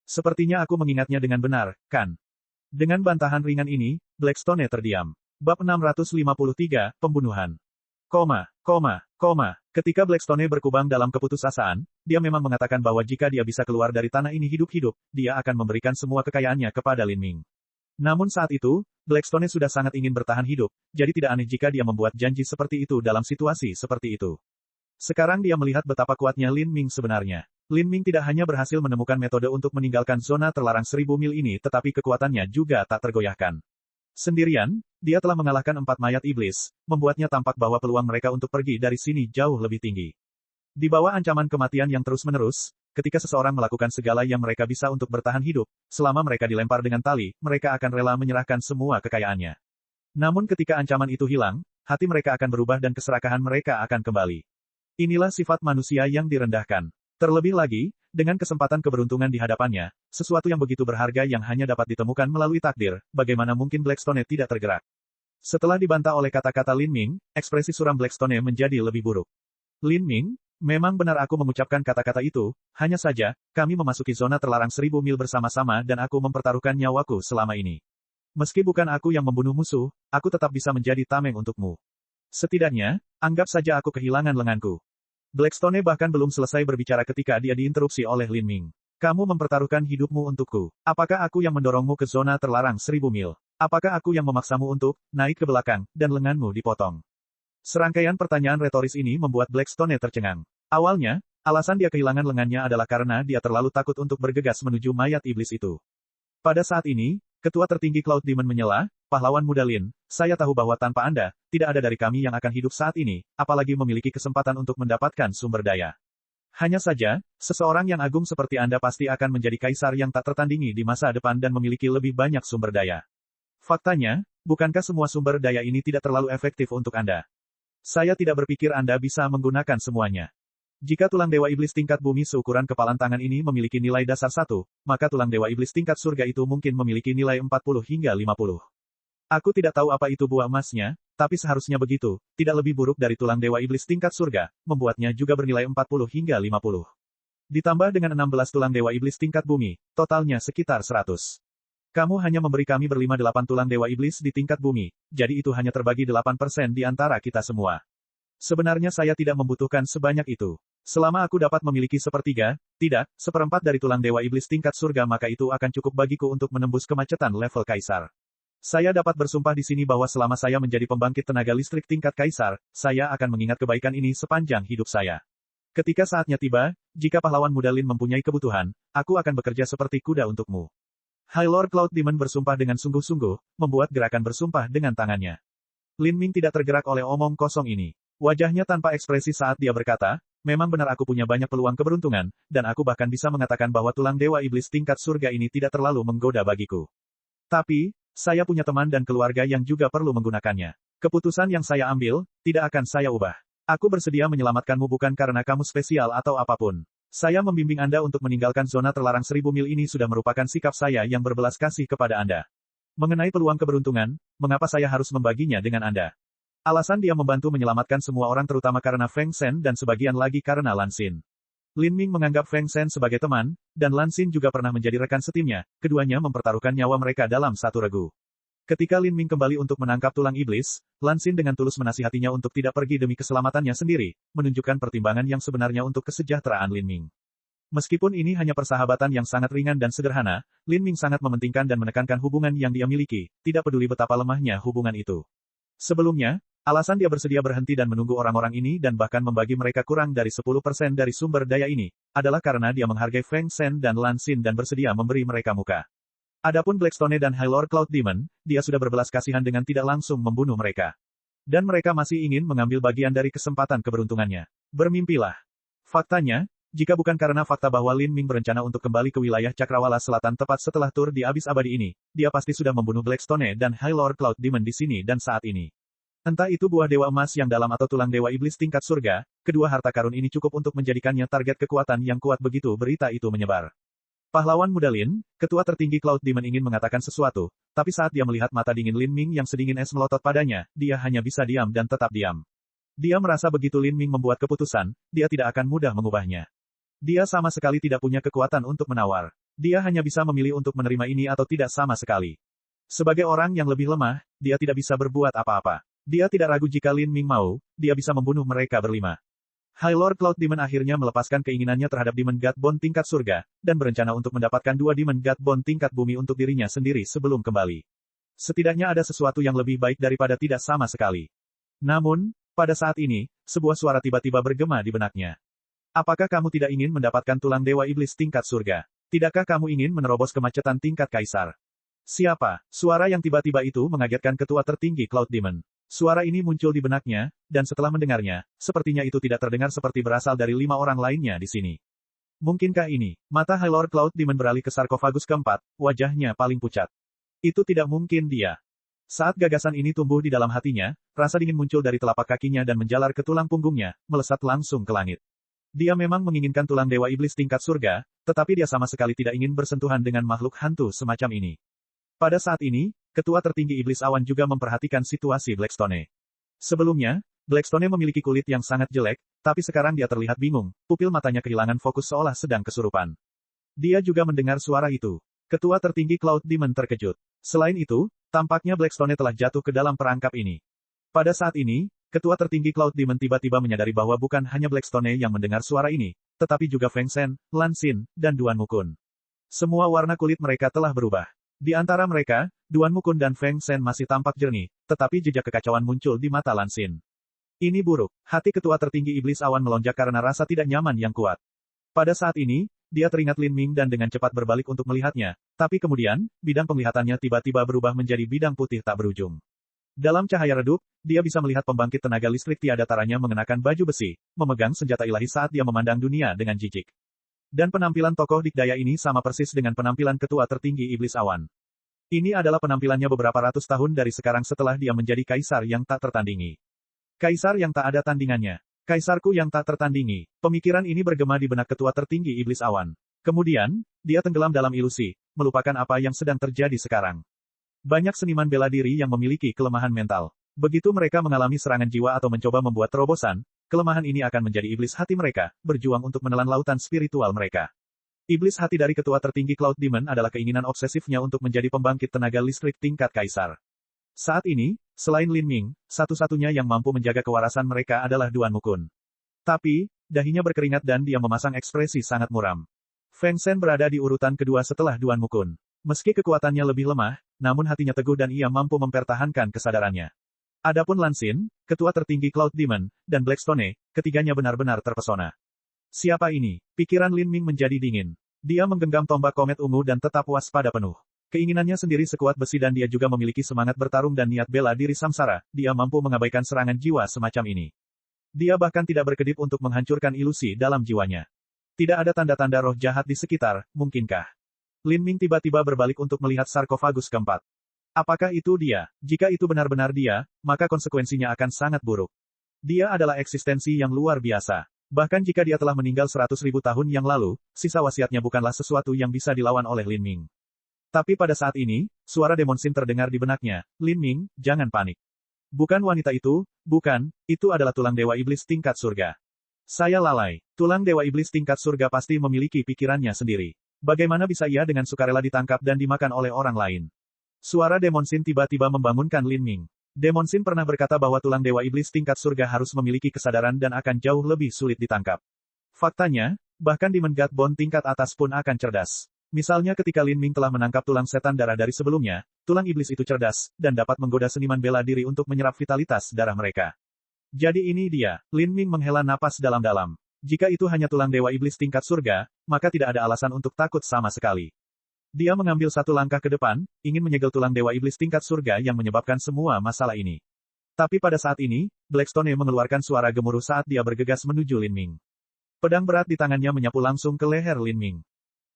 Sepertinya aku mengingatnya dengan benar, kan? Dengan bantahan ringan ini, Blackstone terdiam. Bab 653, Pembunuhan. Ketika Blackstone berkubang dalam keputusasaan, dia memang mengatakan bahwa jika dia bisa keluar dari tanah ini hidup-hidup, dia akan memberikan semua kekayaannya kepada Lin Ming. Namun saat itu, Blackstone sudah sangat ingin bertahan hidup, jadi tidak aneh jika dia membuat janji seperti itu dalam situasi seperti itu. Sekarang dia melihat betapa kuatnya Lin Ming sebenarnya. Lin Ming tidak hanya berhasil menemukan metode untuk meninggalkan zona terlarang 1000 mil ini tetapi kekuatannya juga tak tergoyahkan. Sendirian, dia telah mengalahkan 4 mayat iblis, membuatnya tampak bahwa peluang mereka untuk pergi dari sini jauh lebih tinggi. Di bawah ancaman kematian yang terus-menerus, ketika seseorang melakukan segala yang mereka bisa untuk bertahan hidup, selama mereka dilempar dengan tali, mereka akan rela menyerahkan semua kekayaannya. Namun ketika ancaman itu hilang, hati mereka akan berubah dan keserakahan mereka akan kembali. Inilah sifat manusia yang direndahkan. Terlebih lagi, dengan kesempatan keberuntungan di hadapannya, sesuatu yang begitu berharga yang hanya dapat ditemukan melalui takdir, bagaimana mungkin Blackstone tidak tergerak. Setelah dibantah oleh kata-kata Lin Ming, ekspresi suram Blackstone menjadi lebih buruk. Lin Ming, memang benar aku mengucapkan kata-kata itu, hanya saja, kami memasuki zona terlarang 1000 mil bersama-sama dan aku mempertaruhkan nyawaku selama ini. Meski bukan aku yang membunuh musuh, aku tetap bisa menjadi tameng untukmu. Setidaknya, anggap saja aku kehilangan lenganku. Blackstone bahkan belum selesai berbicara ketika dia diinterupsi oleh Lin Ming. Kamu mempertaruhkan hidupmu untukku. Apakah aku yang mendorongmu ke zona terlarang 1000 mil? Apakah aku yang memaksamu untuk naik ke belakang, dan lenganmu dipotong? Serangkaian pertanyaan retoris ini membuat Blackstone tercengang. Awalnya, alasan dia kehilangan lengannya adalah karena dia terlalu takut untuk bergegas menuju mayat iblis itu. Pada saat ini, ketua tertinggi Cloud Demon menyela, pahlawan muda Lin, saya tahu bahwa tanpa Anda, tidak ada dari kami yang akan hidup saat ini, apalagi memiliki kesempatan untuk mendapatkan sumber daya. Hanya saja, seseorang yang agung seperti Anda pasti akan menjadi kaisar yang tak tertandingi di masa depan dan memiliki lebih banyak sumber daya. Faktanya, bukankah semua sumber daya ini tidak terlalu efektif untuk Anda? Saya tidak berpikir Anda bisa menggunakan semuanya. Jika tulang Dewa Iblis tingkat bumi seukuran kepalan tangan ini memiliki nilai dasar 1, maka tulang Dewa Iblis tingkat surga itu mungkin memiliki nilai 40 hingga 50. Aku tidak tahu apa itu buah emasnya, tapi seharusnya begitu, tidak lebih buruk dari tulang Dewa Iblis tingkat surga, membuatnya juga bernilai 40 hingga 50. Ditambah dengan 16 tulang Dewa Iblis tingkat bumi, totalnya sekitar 100. Kamu hanya memberi kami berlima 8 tulang Dewa Iblis di tingkat bumi, jadi itu hanya terbagi 8% di antara kita semua. Sebenarnya saya tidak membutuhkan sebanyak itu. Selama aku dapat memiliki sepertiga, tidak, seperempat dari tulang Dewa Iblis tingkat surga maka itu akan cukup bagiku untuk menembus kemacetan level Kaisar. Saya dapat bersumpah di sini bahwa selama saya menjadi pembangkit tenaga listrik tingkat Kaisar, saya akan mengingat kebaikan ini sepanjang hidup saya. Ketika saatnya tiba, jika pahlawan muda Lin mempunyai kebutuhan, aku akan bekerja seperti kuda untukmu. High Lord Cloud Demon bersumpah dengan sungguh-sungguh, membuat gerakan bersumpah dengan tangannya. Lin Ming tidak tergerak oleh omong kosong ini. Wajahnya tanpa ekspresi saat dia berkata, memang benar aku punya banyak peluang keberuntungan, dan aku bahkan bisa mengatakan bahwa tulang Dewa Iblis tingkat surga ini tidak terlalu menggoda bagiku. Tapi, saya punya teman dan keluarga yang juga perlu menggunakannya. Keputusan yang saya ambil, tidak akan saya ubah. Aku bersedia menyelamatkanmu bukan karena kamu spesial atau apapun. Saya membimbing Anda untuk meninggalkan zona terlarang 1000 mil ini sudah merupakan sikap saya yang berbelas kasih kepada Anda. Mengenai peluang keberuntungan, mengapa saya harus membaginya dengan Anda? Alasan dia membantu menyelamatkan semua orang terutama karena Feng Shen dan sebagian lagi karena Lan Xin. Lin Ming menganggap Feng Shen sebagai teman, dan Lan Xin juga pernah menjadi rekan setimnya, keduanya mempertaruhkan nyawa mereka dalam satu regu. Ketika Lin Ming kembali untuk menangkap tulang iblis, Lan Xin dengan tulus menasihatinya untuk tidak pergi demi keselamatannya sendiri, menunjukkan pertimbangan yang sebenarnya untuk kesejahteraan Lin Ming. Meskipun ini hanya persahabatan yang sangat ringan dan sederhana, Lin Ming sangat mementingkan dan menekankan hubungan yang dia miliki, tidak peduli betapa lemahnya hubungan itu. Sebelumnya, alasan dia bersedia berhenti dan menunggu orang-orang ini dan bahkan membagi mereka kurang dari 10% dari sumber daya ini, adalah karena dia menghargai Feng Shen dan Lan Xin dan bersedia memberi mereka muka. Adapun Blackstone dan High Lord Cloud Demon, dia sudah berbelas kasihan dengan tidak langsung membunuh mereka. Dan mereka masih ingin mengambil bagian dari kesempatan keberuntungannya. Bermimpilah. Faktanya, jika bukan karena fakta bahwa Lin Ming berencana untuk kembali ke wilayah Cakrawala Selatan tepat setelah tur di Abis Abadi ini, dia pasti sudah membunuh Blackstone dan High Lord Cloud Demon di sini dan saat ini. Entah itu buah dewa emas yang dalam atau tulang dewa iblis tingkat surga, kedua harta karun ini cukup untuk menjadikannya target kekuatan yang kuat begitu berita itu menyebar. Pahlawan muda Lin, ketua tertinggi Cloud Demon ingin mengatakan sesuatu, tapi saat dia melihat mata dingin Lin Ming yang sedingin es melotot padanya, dia hanya bisa diam dan tetap diam. Dia merasa begitu Lin Ming membuat keputusan, dia tidak akan mudah mengubahnya. Dia sama sekali tidak punya kekuatan untuk menawar. Dia hanya bisa memilih untuk menerima ini atau tidak sama sekali. Sebagai orang yang lebih lemah, dia tidak bisa berbuat apa-apa. Dia tidak ragu jika Lin Ming mau, dia bisa membunuh mereka berlima. High Lord Cloud Demon akhirnya melepaskan keinginannya terhadap Demon God Bone tingkat surga, dan berencana untuk mendapatkan 2 Demon God Bone tingkat bumi untuk dirinya sendiri sebelum kembali. Setidaknya ada sesuatu yang lebih baik daripada tidak sama sekali. Namun, pada saat ini, sebuah suara tiba-tiba bergema di benaknya. Apakah kamu tidak ingin mendapatkan tulang dewa iblis tingkat surga? Tidakkah kamu ingin menerobos kemacetan tingkat kaisar? Siapa? Suara yang tiba-tiba itu mengagetkan ketua tertinggi Cloud Demon. Suara ini muncul di benaknya, dan setelah mendengarnya, sepertinya itu tidak terdengar seperti berasal dari 5 orang lainnya di sini. Mungkinkah ini? Mata High Lord Cloud Demon beralih ke sarkofagus keempat, wajahnya paling pucat. Itu tidak mungkin dia. Saat gagasan ini tumbuh di dalam hatinya, rasa dingin muncul dari telapak kakinya dan menjalar ke tulang punggungnya, melesat langsung ke langit. Dia memang menginginkan tulang dewa iblis tingkat surga, tetapi dia sama sekali tidak ingin bersentuhan dengan makhluk hantu semacam ini. Pada saat ini, ketua tertinggi iblis awan juga memperhatikan situasi Blackstone. Sebelumnya, Blackstone memiliki kulit yang sangat jelek, tapi sekarang dia terlihat bingung, pupil matanya kehilangan fokus seolah sedang kesurupan. Dia juga mendengar suara itu. Ketua tertinggi Cloud Demon terkejut. Selain itu, tampaknya Blackstone telah jatuh ke dalam perangkap ini. Pada saat ini, ketua tertinggi Cloud Demon tiba-tiba menyadari bahwa bukan hanya Blackstone yang mendengar suara ini, tetapi juga Feng Shen, Lan Xin, dan Duan Mukun. Semua warna kulit mereka telah berubah. Di antara mereka, Duan Mukun dan Feng Shen masih tampak jernih, tetapi jejak kekacauan muncul di mata Lan Xin. Ini buruk. Hati ketua tertinggi iblis awan melonjak karena rasa tidak nyaman yang kuat. Pada saat ini, dia teringat Lin Ming dan dengan cepat berbalik untuk melihatnya, tapi kemudian, bidang penglihatannya tiba-tiba berubah menjadi bidang putih tak berujung. Dalam cahaya redup, dia bisa melihat pembangkit tenaga listrik tiada taranya mengenakan baju besi, memegang senjata ilahi saat dia memandang dunia dengan jijik. Dan penampilan tokoh dikdaya ini sama persis dengan penampilan ketua tertinggi iblis awan. Ini adalah penampilannya beberapa ratus tahun dari sekarang setelah dia menjadi kaisar yang tak tertandingi. Kaisar yang tak ada tandingannya. Kaisarku yang tak tertandingi. Pemikiran ini bergema di benak ketua tertinggi iblis awan. Kemudian, dia tenggelam dalam ilusi, melupakan apa yang sedang terjadi sekarang. Banyak seniman bela diri yang memiliki kelemahan mental. Begitu mereka mengalami serangan jiwa atau mencoba membuat terobosan, kelemahan ini akan menjadi iblis hati mereka, berjuang untuk menelan lautan spiritual mereka. Iblis hati dari ketua tertinggi Cloud Demon adalah keinginan obsesifnya untuk menjadi pembangkit tenaga listrik tingkat kaisar. Saat ini, selain Lin Ming, satu-satunya yang mampu menjaga kewarasan mereka adalah Duan Mukun. Tapi, dahinya berkeringat dan dia memasang ekspresi sangat muram. Feng Shen berada di urutan kedua setelah Duan Mukun. Meski kekuatannya lebih lemah, namun hatinya teguh dan ia mampu mempertahankan kesadarannya. Adapun Lan Xin, ketua tertinggi Cloud Demon, dan Blackstone, ketiganya benar-benar terpesona. Siapa ini? Pikiran Lin Ming menjadi dingin. Dia menggenggam tombak komet ungu dan tetap waspada penuh. Keinginannya sendiri sekuat besi dan dia juga memiliki semangat bertarung dan niat bela diri samsara, dia mampu mengabaikan serangan jiwa semacam ini. Dia bahkan tidak berkedip untuk menghancurkan ilusi dalam jiwanya. Tidak ada tanda-tanda roh jahat di sekitar, mungkinkah? Lin Ming tiba-tiba berbalik untuk melihat sarkofagus keempat. Apakah itu dia? Jika itu benar-benar dia, maka konsekuensinya akan sangat buruk. Dia adalah eksistensi yang luar biasa. Bahkan jika dia telah meninggal 100.000 tahun yang lalu, sisa wasiatnya bukanlah sesuatu yang bisa dilawan oleh Lin Ming. Tapi pada saat ini, suara Demon Sin terdengar di benaknya. Lin Ming, jangan panik. Bukan wanita itu, bukan, itu adalah tulang dewa iblis tingkat surga. Saya lalai. Tulang dewa iblis tingkat surga pasti memiliki pikirannya sendiri. Bagaimana bisa ia dengan sukarela ditangkap dan dimakan oleh orang lain? Suara Demon Sin tiba-tiba membangunkan Lin Ming. Demon Sin pernah berkata bahwa tulang dewa iblis tingkat surga harus memiliki kesadaran dan akan jauh lebih sulit ditangkap. Faktanya, bahkan Demon God Bone tingkat atas pun akan cerdas. Misalnya ketika Lin Ming telah menangkap tulang setan darah dari sebelumnya, tulang iblis itu cerdas, dan dapat menggoda seniman bela diri untuk menyerap vitalitas darah mereka. Jadi ini dia, Lin Ming menghela napas dalam-dalam. Jika itu hanya tulang dewa iblis tingkat surga, maka tidak ada alasan untuk takut sama sekali. Dia mengambil satu langkah ke depan, ingin menyegel tulang dewa iblis tingkat surga yang menyebabkan semua masalah ini. Tapi pada saat ini, Blackstone mengeluarkan suara gemuruh saat dia bergegas menuju Lin Ming. Pedang berat di tangannya menyapu langsung ke leher Lin Ming.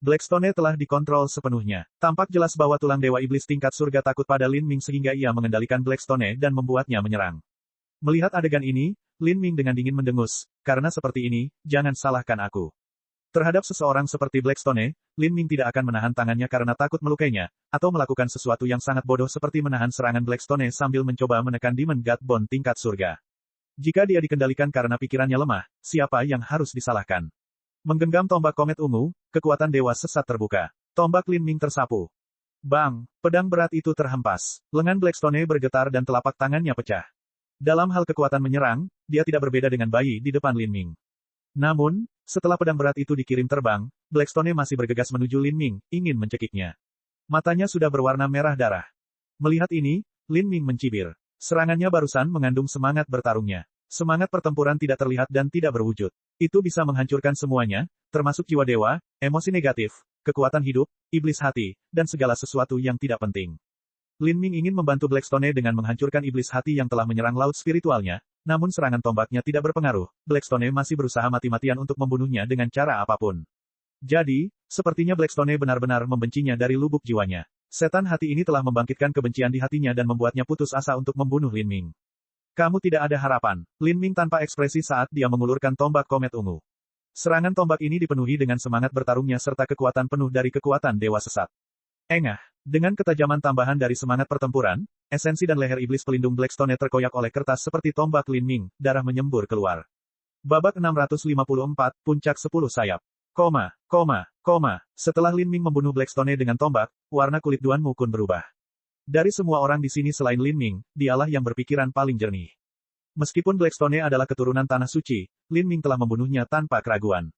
Blackstone telah dikontrol sepenuhnya. Tampak jelas bahwa tulang dewa iblis tingkat surga takut pada Lin Ming sehingga ia mengendalikan Blackstone dan membuatnya menyerang. Melihat adegan ini, Lin Ming dengan dingin mendengus, karena seperti ini, jangan salahkan aku. Terhadap seseorang seperti Blackstone, Lin Ming tidak akan menahan tangannya karena takut melukainya, atau melakukan sesuatu yang sangat bodoh seperti menahan serangan Blackstone sambil mencoba menekan Demon God Bone tingkat surga. Jika dia dikendalikan karena pikirannya lemah, siapa yang harus disalahkan? Menggenggam tombak komet ungu, kekuatan dewa sesat terbuka. Tombak Lin Ming tersapu. Bang! Pedang berat itu terhempas. Lengan Blackstone bergetar dan telapak tangannya pecah. Dalam hal kekuatan menyerang, dia tidak berbeda dengan bayi di depan Lin Ming. Namun, setelah pedang berat itu dikirim terbang, Blackstone masih bergegas menuju Lin Ming, ingin mencekiknya. Matanya sudah berwarna merah darah. Melihat ini, Lin Ming mencibir. Serangannya barusan mengandung semangat bertarungnya. Semangat pertempuran tidak terlihat dan tidak berwujud. Itu bisa menghancurkan semuanya, termasuk jiwa dewa, emosi negatif, kekuatan hidup, iblis hati, dan segala sesuatu yang tidak penting. Lin Ming ingin membantu Blackstone dengan menghancurkan iblis hati yang telah menyerang laut spiritualnya, namun serangan tombaknya tidak berpengaruh. Blackstone masih berusaha mati-matian untuk membunuhnya dengan cara apapun. Jadi, sepertinya Blackstone benar-benar membencinya dari lubuk jiwanya. Setan hati ini telah membangkitkan kebencian di hatinya dan membuatnya putus asa untuk membunuh Lin Ming. Kamu tidak ada harapan. Lin Ming tanpa ekspresi saat dia mengulurkan tombak komet ungu. Serangan tombak ini dipenuhi dengan semangat bertarungnya serta kekuatan penuh dari kekuatan dewa sesat. Engah. Dengan ketajaman tambahan dari semangat pertempuran, esensi dan leher iblis pelindung Blackstone terkoyak oleh kertas seperti tombak Lin Ming, darah menyembur keluar. Babak 654, puncak 10 sayap. Setelah Lin Ming membunuh Blackstone dengan tombak, warna kulit Duan Mukun berubah. Dari semua orang di sini selain Lin Ming, dialah yang berpikiran paling jernih. Meskipun Blackstone adalah keturunan tanah suci, Lin Ming telah membunuhnya tanpa keraguan.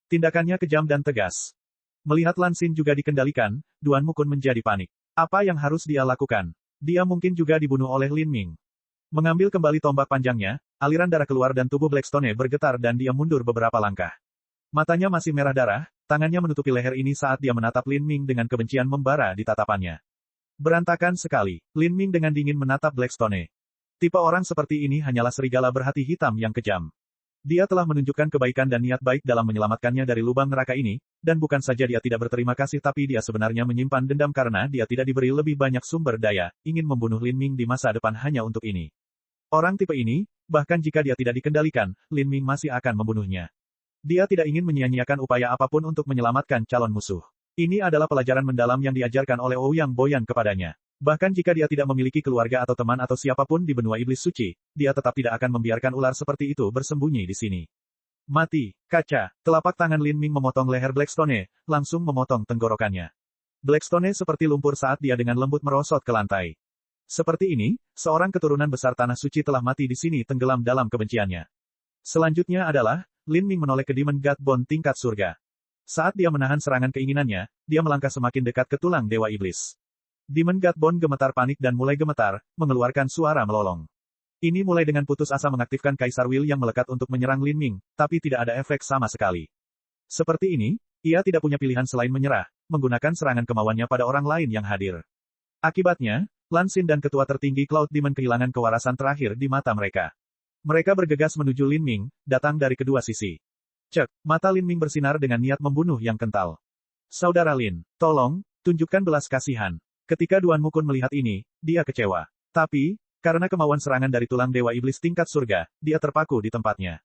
Tindakannya kejam dan tegas. Melihat Lan Xin juga dikendalikan, Duan Mukun menjadi panik. Apa yang harus dia lakukan? Dia mungkin juga dibunuh oleh Lin Ming. Mengambil kembali tombak panjangnya, aliran darah keluar dan tubuh Blackstone bergetar dan dia mundur beberapa langkah. Matanya masih merah darah, tangannya menutupi leher ini saat dia menatap Lin Ming dengan kebencian membara di tatapannya. Berantakan sekali, Lin Ming dengan dingin menatap Blackstone. Tipe orang seperti ini hanyalah serigala berhati hitam yang kejam. Dia telah menunjukkan kebaikan dan niat baik dalam menyelamatkannya dari lubang neraka ini, dan bukan saja dia tidak berterima kasih tapi dia sebenarnya menyimpan dendam karena dia tidak diberi lebih banyak sumber daya, ingin membunuh Lin Ming di masa depan hanya untuk ini. Orang tipe ini, bahkan jika dia tidak dikendalikan, Lin Ming masih akan membunuhnya. Dia tidak ingin menyia-nyiakan upaya apapun untuk menyelamatkan calon musuh. Ini adalah pelajaran mendalam yang diajarkan oleh Ouyang Boyan kepadanya. Bahkan jika dia tidak memiliki keluarga atau teman atau siapapun di benua iblis suci, dia tetap tidak akan membiarkan ular seperti itu bersembunyi di sini. Mati, kaca, telapak tangan Lin Ming memotong leher Blackstone, langsung memotong tenggorokannya. Blackstone seperti lumpur saat dia dengan lembut merosot ke lantai. Seperti ini, seorang keturunan besar tanah suci telah mati di sini tenggelam dalam kebenciannya. Selanjutnya adalah, Lin Ming menoleh ke Demon God Bone tingkat surga. Saat dia menahan serangan keinginannya, dia melangkah semakin dekat ke tulang Dewa Iblis. Demon God Bone gemetar panik dan mulai gemetar, mengeluarkan suara melolong. Ini mulai dengan putus asa mengaktifkan Kaisar Will yang melekat untuk menyerang Lin Ming, tapi tidak ada efek sama sekali. Seperti ini, ia tidak punya pilihan selain menyerah, menggunakan serangan kemauannya pada orang lain yang hadir. Akibatnya, Lan Xin dan ketua tertinggi Cloud Demon kehilangan kewarasan terakhir di mata mereka. Mereka bergegas menuju Lin Ming, datang dari kedua sisi. Cek, mata Lin Ming bersinar dengan niat membunuh yang kental. Saudara Lin, tolong, tunjukkan belas kasihan. Ketika Duan Mukun melihat ini, dia kecewa. Tapi, karena kemauan serangan dari tulang Dewa Iblis tingkat surga, dia terpaku di tempatnya.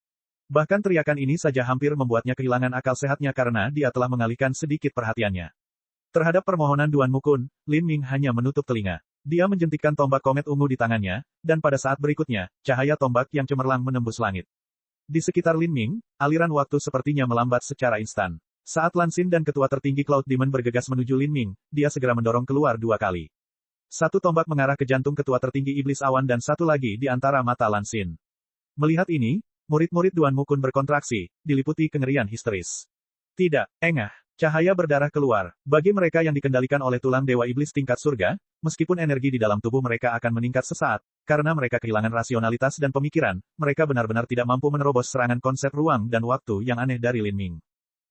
Bahkan teriakan ini saja hampir membuatnya kehilangan akal sehatnya karena dia telah mengalihkan sedikit perhatiannya. Terhadap permohonan Duan Mukun, Lin Ming hanya menutup telinga. Dia menjentikkan tombak komet ungu di tangannya, dan pada saat berikutnya, cahaya tombak yang cemerlang menembus langit. Di sekitar Lin Ming, aliran waktu sepertinya melambat secara instan. Saat Lan Xin dan ketua tertinggi Cloud Demon bergegas menuju Lin Ming, dia segera mendorong keluar 2 kali. Satu tombak mengarah ke jantung ketua tertinggi Iblis Awan dan satu lagi di antara mata Lan Xin. Melihat ini, murid-murid Duan Mukun berkontraksi, diliputi kengerian histeris. Tidak, engah. Cahaya berdarah keluar. Bagi mereka yang dikendalikan oleh tulang Dewa Iblis tingkat surga, meskipun energi di dalam tubuh mereka akan meningkat sesaat, karena mereka kehilangan rasionalitas dan pemikiran, mereka benar-benar tidak mampu menerobos serangan konsep ruang dan waktu yang aneh dari Lin Ming.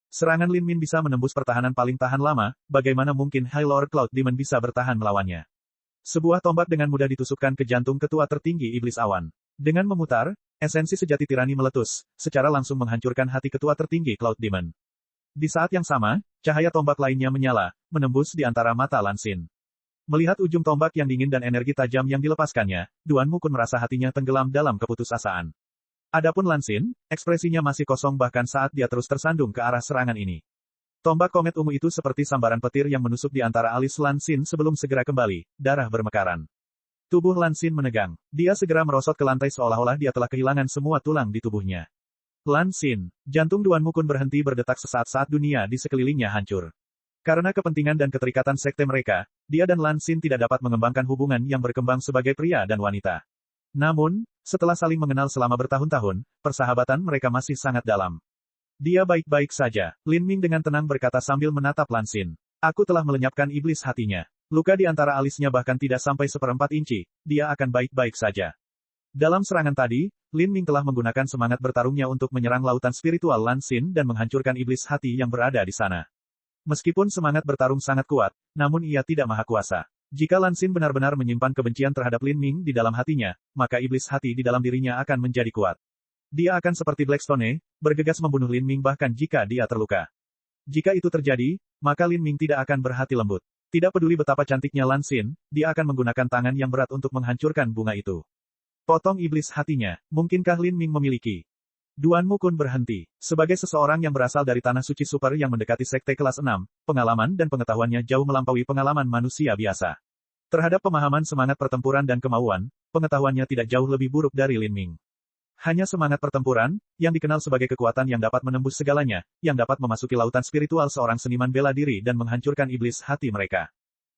Serangan Lin Ming bisa menembus pertahanan paling tahan lama, bagaimana mungkin High Lord Cloud Demon bisa bertahan melawannya? Sebuah tombak dengan mudah ditusukkan ke jantung ketua tertinggi Iblis Awan. Dengan memutar, esensi sejati tirani meletus, secara langsung menghancurkan hati ketua tertinggi Cloud Demon. Di saat yang sama, cahaya tombak lainnya menyala, menembus di antara mata Lan Xin. Melihat ujung tombak yang dingin dan energi tajam yang dilepaskannya, Duan Mukun merasa hatinya tenggelam dalam keputusasaan. Adapun Lan Xin, ekspresinya masih kosong bahkan saat dia terus tersandung ke arah serangan ini. Tombak komet ungu itu seperti sambaran petir yang menusuk di antara alis Lan Xin sebelum segera kembali, darah bermekaran. Tubuh Lan Xin menegang. Dia segera merosot ke lantai seolah-olah dia telah kehilangan semua tulang di tubuhnya. Lan Xin, jantung Duan Mukun berhenti berdetak sesaat saat dunia di sekelilingnya hancur. Karena kepentingan dan keterikatan sekte mereka, dia dan Lan Xin tidak dapat mengembangkan hubungan yang berkembang sebagai pria dan wanita. Namun, setelah saling mengenal selama bertahun-tahun, persahabatan mereka masih sangat dalam. Dia baik-baik saja, Lin Ming dengan tenang berkata sambil menatap Lan Xin. Aku telah melenyapkan iblis hatinya. Luka di antara alisnya bahkan tidak sampai 1/4 inci, dia akan baik-baik saja. Dalam serangan tadi, Lin Ming telah menggunakan semangat bertarungnya untuk menyerang lautan spiritual Lan Xin dan menghancurkan iblis hati yang berada di sana. Meskipun semangat bertarung sangat kuat, namun ia tidak maha kuasa. Jika Lan Xin benar-benar menyimpan kebencian terhadap Lin Ming di dalam hatinya, maka iblis hati di dalam dirinya akan menjadi kuat. Dia akan seperti Blackstone, bergegas membunuh Lin Ming bahkan jika dia terluka. Jika itu terjadi, maka Lin Ming tidak akan berhati lembut. Tidak peduli betapa cantiknya Lan Xin, dia akan menggunakan tangan yang berat untuk menghancurkan bunga itu. Potong iblis hatinya, mungkinkah Lin Ming memiliki? Duan Mukun berhenti. Sebagai seseorang yang berasal dari tanah suci super yang mendekati sekte kelas 6, pengalaman dan pengetahuannya jauh melampaui pengalaman manusia biasa. Terhadap pemahaman semangat pertempuran dan kemauan, pengetahuannya tidak jauh lebih buruk dari Lin Ming. Hanya semangat pertempuran, yang dikenal sebagai kekuatan yang dapat menembus segalanya, yang dapat memasuki lautan spiritual seorang seniman bela diri dan menghancurkan iblis hati mereka.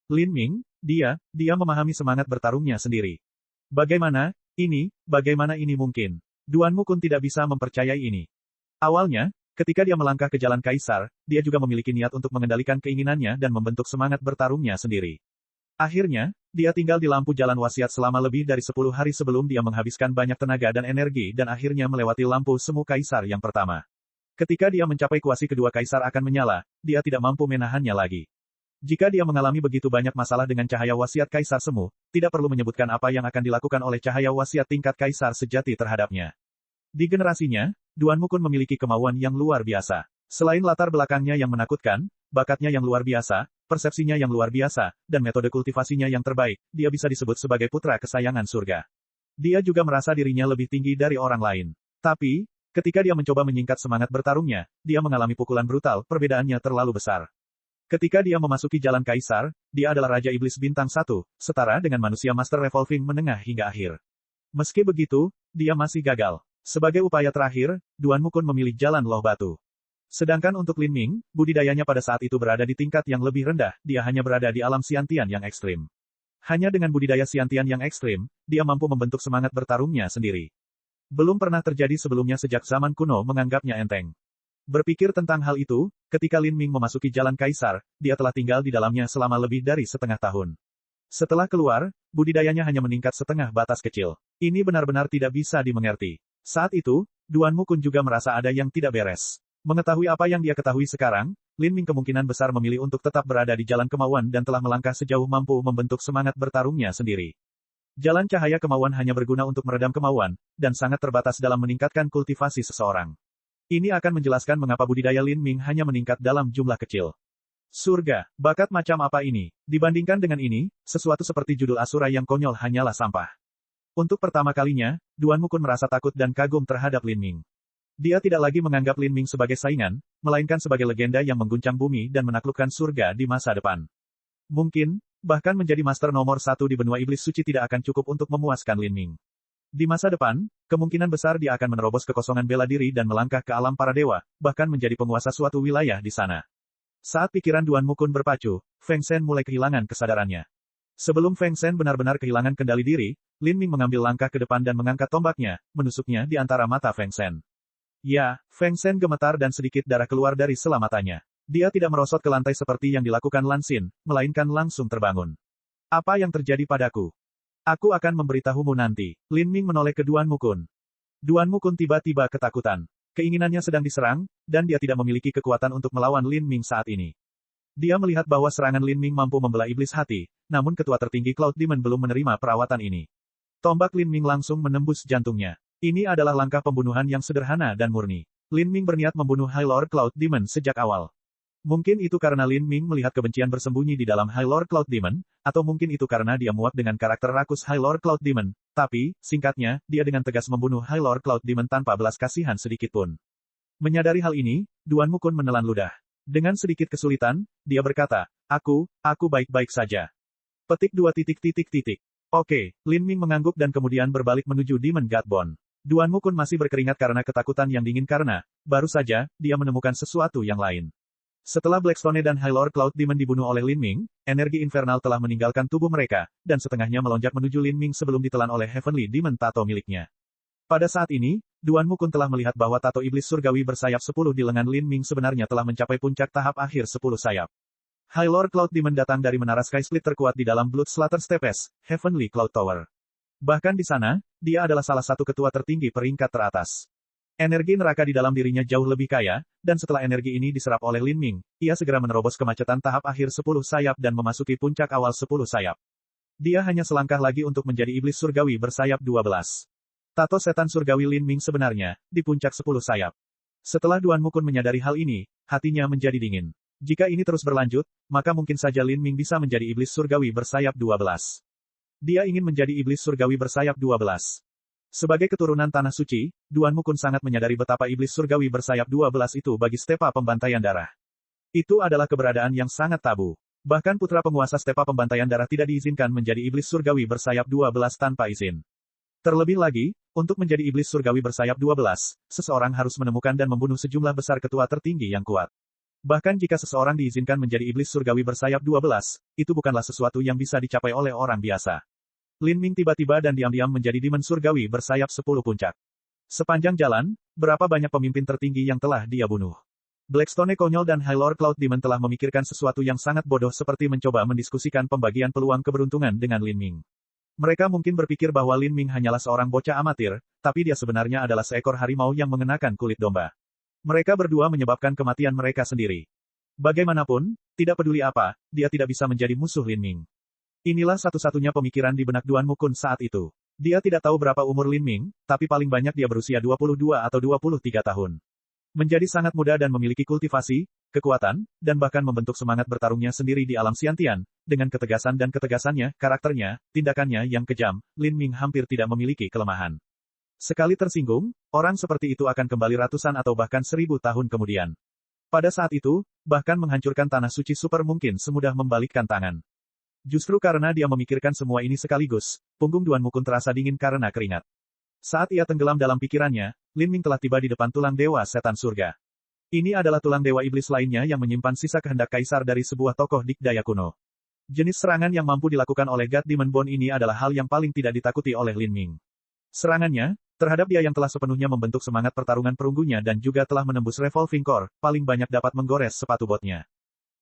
Lin Ming, dia memahami semangat bertarungnya sendiri. Bagaimana ini mungkin? Duan Mukun tidak bisa mempercayai ini. Awalnya, ketika dia melangkah ke jalan Kaisar, dia juga memiliki niat untuk mengendalikan keinginannya dan membentuk semangat bertarungnya sendiri. Akhirnya, dia tinggal di lampu jalan wasiat selama lebih dari 10 hari sebelum dia menghabiskan banyak tenaga dan energi dan akhirnya melewati lampu semu Kaisar yang pertama. Ketika dia mencapai kuasi kedua Kaisar akan menyala, dia tidak mampu menahannya lagi. Jika dia mengalami begitu banyak masalah dengan cahaya wasiat Kaisar Semu, tidak perlu menyebutkan apa yang akan dilakukan oleh cahaya wasiat tingkat Kaisar sejati terhadapnya. Di generasinya, Duan Mukun memiliki kemauan yang luar biasa. Selain latar belakangnya yang menakutkan, bakatnya yang luar biasa, persepsinya yang luar biasa, dan metode kultivasinya yang terbaik, dia bisa disebut sebagai putra kesayangan surga. Dia juga merasa dirinya lebih tinggi dari orang lain. Tapi, ketika dia mencoba menyingkat semangat bertarungnya, dia mengalami pukulan brutal, perbedaannya terlalu besar. Ketika dia memasuki Jalan Kaisar, dia adalah Raja Iblis Bintang 1, setara dengan manusia Master Revolving menengah hingga akhir. Meski begitu, dia masih gagal. Sebagai upaya terakhir, Duan Mukun memilih Jalan Loh Batu. Sedangkan untuk Lin Ming, budidayanya pada saat itu berada di tingkat yang lebih rendah, dia hanya berada di alam Xiantian yang ekstrim. Hanya dengan budidaya Xiantian yang ekstrim, dia mampu membentuk semangat bertarungnya sendiri. Belum pernah terjadi sebelumnya sejak zaman kuno menganggapnya enteng. Berpikir tentang hal itu, ketika Lin Ming memasuki Jalan Kaisar, dia telah tinggal di dalamnya selama lebih dari setengah tahun. Setelah keluar, budidayanya hanya meningkat setengah batas kecil. Ini benar-benar tidak bisa dimengerti. Saat itu, Duan Mukun juga merasa ada yang tidak beres. Mengetahui apa yang dia ketahui sekarang, Lin Ming kemungkinan besar memilih untuk tetap berada di jalan kemauan dan telah melangkah sejauh mampu membentuk semangat bertarungnya sendiri. Jalan cahaya kemauan hanya berguna untuk meredam kemauan, dan sangat terbatas dalam meningkatkan kultivasi seseorang. Ini akan menjelaskan mengapa budidaya Lin Ming hanya meningkat dalam jumlah kecil. Surga, bakat macam apa ini? Dibandingkan dengan ini, sesuatu seperti judul Asura yang konyol hanyalah sampah. Untuk pertama kalinya, Duan Mukun merasa takut dan kagum terhadap Lin Ming. Dia tidak lagi menganggap Lin Ming sebagai saingan, melainkan sebagai legenda yang mengguncang bumi dan menaklukkan surga di masa depan. Mungkin, bahkan menjadi master nomor 1 di benua iblis suci tidak akan cukup untuk memuaskan Lin Ming. Di masa depan, kemungkinan besar dia akan menerobos kekosongan bela diri dan melangkah ke alam para dewa, bahkan menjadi penguasa suatu wilayah di sana. Saat pikiran Duan Mukun berpacu, Feng Shen mulai kehilangan kesadarannya. Sebelum Feng Shen benar-benar kehilangan kendali diri, Lin Ming mengambil langkah ke depan dan mengangkat tombaknya, menusuknya di antara mata Feng Shen. Ya, Feng Shen gemetar dan sedikit darah keluar dari sela matanya. Dia tidak merosot ke lantai seperti yang dilakukan Lan Xin, melainkan langsung terbangun. Apa yang terjadi padaku? Aku akan memberitahumu nanti. Lin Ming menoleh ke Duan Mukun. Duan Mukun tiba-tiba ketakutan. Keinginannya sedang diserang, dan dia tidak memiliki kekuatan untuk melawan Lin Ming saat ini. Dia melihat bahwa serangan Lin Ming mampu membelah iblis hati, namun ketua tertinggi Cloud Demon belum menerima perawatan ini. Tombak Lin Ming langsung menembus jantungnya. Ini adalah langkah pembunuhan yang sederhana dan murni. Lin Ming berniat membunuh High Lord Cloud Demon sejak awal. Mungkin itu karena Lin Ming melihat kebencian bersembunyi di dalam High Lord Cloud Demon, atau mungkin itu karena dia muak dengan karakter rakus High Lord Cloud Demon. Tapi, singkatnya, dia dengan tegas membunuh High Lord Cloud Demon tanpa belas kasihan sedikitpun. Menyadari hal ini, Duan Mukun menelan ludah. Dengan sedikit kesulitan, dia berkata, aku baik-baik saja. Petik 2 titik. Oke, Lin Ming mengangguk dan kemudian berbalik menuju Demon God Bone. Duan Mukun masih berkeringat karena ketakutan yang dingin karena, baru saja, dia menemukan sesuatu yang lain. Setelah Blackstone dan High Lord Cloud Demon dibunuh oleh Lin Ming, energi infernal telah meninggalkan tubuh mereka, dan setengahnya melonjak menuju Lin Ming sebelum ditelan oleh Heavenly Demon Tato miliknya. Pada saat ini, Duan Mukun telah melihat bahwa tato iblis surgawi bersayap 10 di lengan Lin Ming sebenarnya telah mencapai puncak tahap akhir 10 sayap. High Lord Cloud Demon datang dari menara Sky Split terkuat di dalam Blood Slaughter Steppes, Heavenly Cloud Tower. Bahkan di sana, dia adalah salah satu ketua tertinggi peringkat teratas. Energi neraka di dalam dirinya jauh lebih kaya, dan setelah energi ini diserap oleh Lin Ming, ia segera menerobos kemacetan tahap akhir 10 sayap dan memasuki puncak awal 10 sayap. Dia hanya selangkah lagi untuk menjadi iblis surgawi bersayap 12. Tato setan surgawi Lin Ming sebenarnya, di puncak 10 sayap. Setelah Duan Mukun menyadari hal ini, hatinya menjadi dingin. Jika ini terus berlanjut, maka mungkin saja Lin Ming bisa menjadi iblis surgawi bersayap 12. Dia ingin menjadi iblis surgawi bersayap 12. Sebagai keturunan Tanah Suci, Duan Mukun sangat menyadari betapa iblis surgawi bersayap 12 itu bagi Stepa Pembantaian Darah. Itu adalah keberadaan yang sangat tabu. Bahkan putra penguasa Stepa Pembantaian Darah tidak diizinkan menjadi iblis surgawi bersayap 12 tanpa izin. Terlebih lagi, untuk menjadi iblis surgawi bersayap 12, seseorang harus menemukan dan membunuh sejumlah besar ketua tertinggi yang kuat. Bahkan jika seseorang diizinkan menjadi iblis surgawi bersayap 12, itu bukanlah sesuatu yang bisa dicapai oleh orang biasa. Lin Ming tiba-tiba dan diam-diam menjadi demon surgawi bersayap 10 puncak. Sepanjang jalan, berapa banyak pemimpin tertinggi yang telah dia bunuh. Blackstone konyol dan High Lord Cloud Demon telah memikirkan sesuatu yang sangat bodoh seperti mencoba mendiskusikan pembagian peluang keberuntungan dengan Lin Ming. Mereka mungkin berpikir bahwa Lin Ming hanyalah seorang bocah amatir, tapi dia sebenarnya adalah seekor harimau yang mengenakan kulit domba. Mereka berdua menyebabkan kematian mereka sendiri. Bagaimanapun, tidak peduli apa, dia tidak bisa menjadi musuh Lin Ming. Inilah satu-satunya pemikiran di benak Duan Mukun saat itu. Dia tidak tahu berapa umur Lin Ming, tapi paling banyak dia berusia 22 atau 23 tahun. Menjadi sangat muda dan memiliki kultivasi, kekuatan, dan bahkan membentuk semangat bertarungnya sendiri di alam Xiantian. Dengan ketegasan dan ketegasannya, karakternya, tindakannya yang kejam, Lin Ming hampir tidak memiliki kelemahan. Sekali tersinggung, orang seperti itu akan kembali ratusan atau bahkan 1000 tahun kemudian. Pada saat itu, bahkan menghancurkan tanah suci super mungkin semudah membalikkan tangan. Justru karena dia memikirkan semua ini sekaligus, punggung Duan Mukun terasa dingin karena keringat. Saat ia tenggelam dalam pikirannya, Lin Ming telah tiba di depan tulang dewa setan surga. Ini adalah tulang dewa iblis lainnya yang menyimpan sisa kehendak kaisar dari sebuah tokoh dikdaya kuno. Jenis serangan yang mampu dilakukan oleh God Demon Bone ini adalah hal yang paling tidak ditakuti oleh Lin Ming. Serangannya, terhadap dia yang telah sepenuhnya membentuk semangat pertarungan perunggunya dan juga telah menembus revolving core, paling banyak dapat menggores sepatu botnya.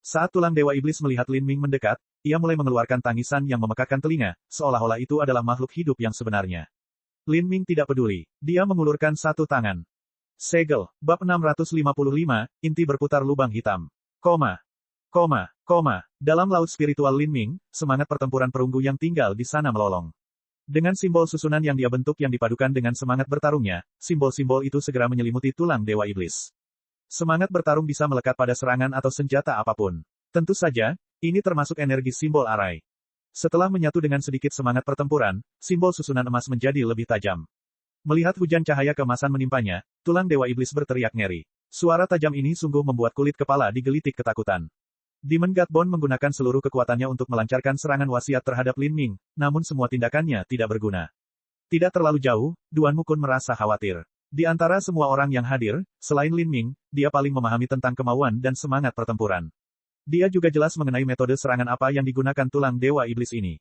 Saat tulang dewa iblis melihat Lin Ming mendekat, ia mulai mengeluarkan tangisan yang memekakkan telinga, seolah-olah itu adalah makhluk hidup yang sebenarnya. Lin Ming tidak peduli. Dia mengulurkan satu tangan. Segel, bab 655, inti berputar lubang hitam. Dalam laut spiritual Lin Ming, semangat pertempuran perunggu yang tinggal di sana melolong. Dengan simbol susunan yang dia bentuk yang dipadukan dengan semangat bertarungnya, simbol-simbol itu segera menyelimuti tulang dewa iblis. Semangat bertarung bisa melekat pada serangan atau senjata apapun. Tentu saja, ini termasuk energi simbol arai. Setelah menyatu dengan sedikit semangat pertempuran, simbol susunan emas menjadi lebih tajam. Melihat hujan cahaya keemasan menimpanya, tulang dewa iblis berteriak ngeri. Suara tajam ini sungguh membuat kulit kepala digelitik ketakutan. Demon God Bone menggunakan seluruh kekuatannya untuk melancarkan serangan wasiat terhadap Lin Ming, namun semua tindakannya tidak berguna. Tidak terlalu jauh, Duan Mukun merasa khawatir. Di antara semua orang yang hadir, selain Lin Ming, dia paling memahami tentang kemauan dan semangat pertempuran. Dia juga jelas mengenai metode serangan apa yang digunakan tulang dewa iblis ini.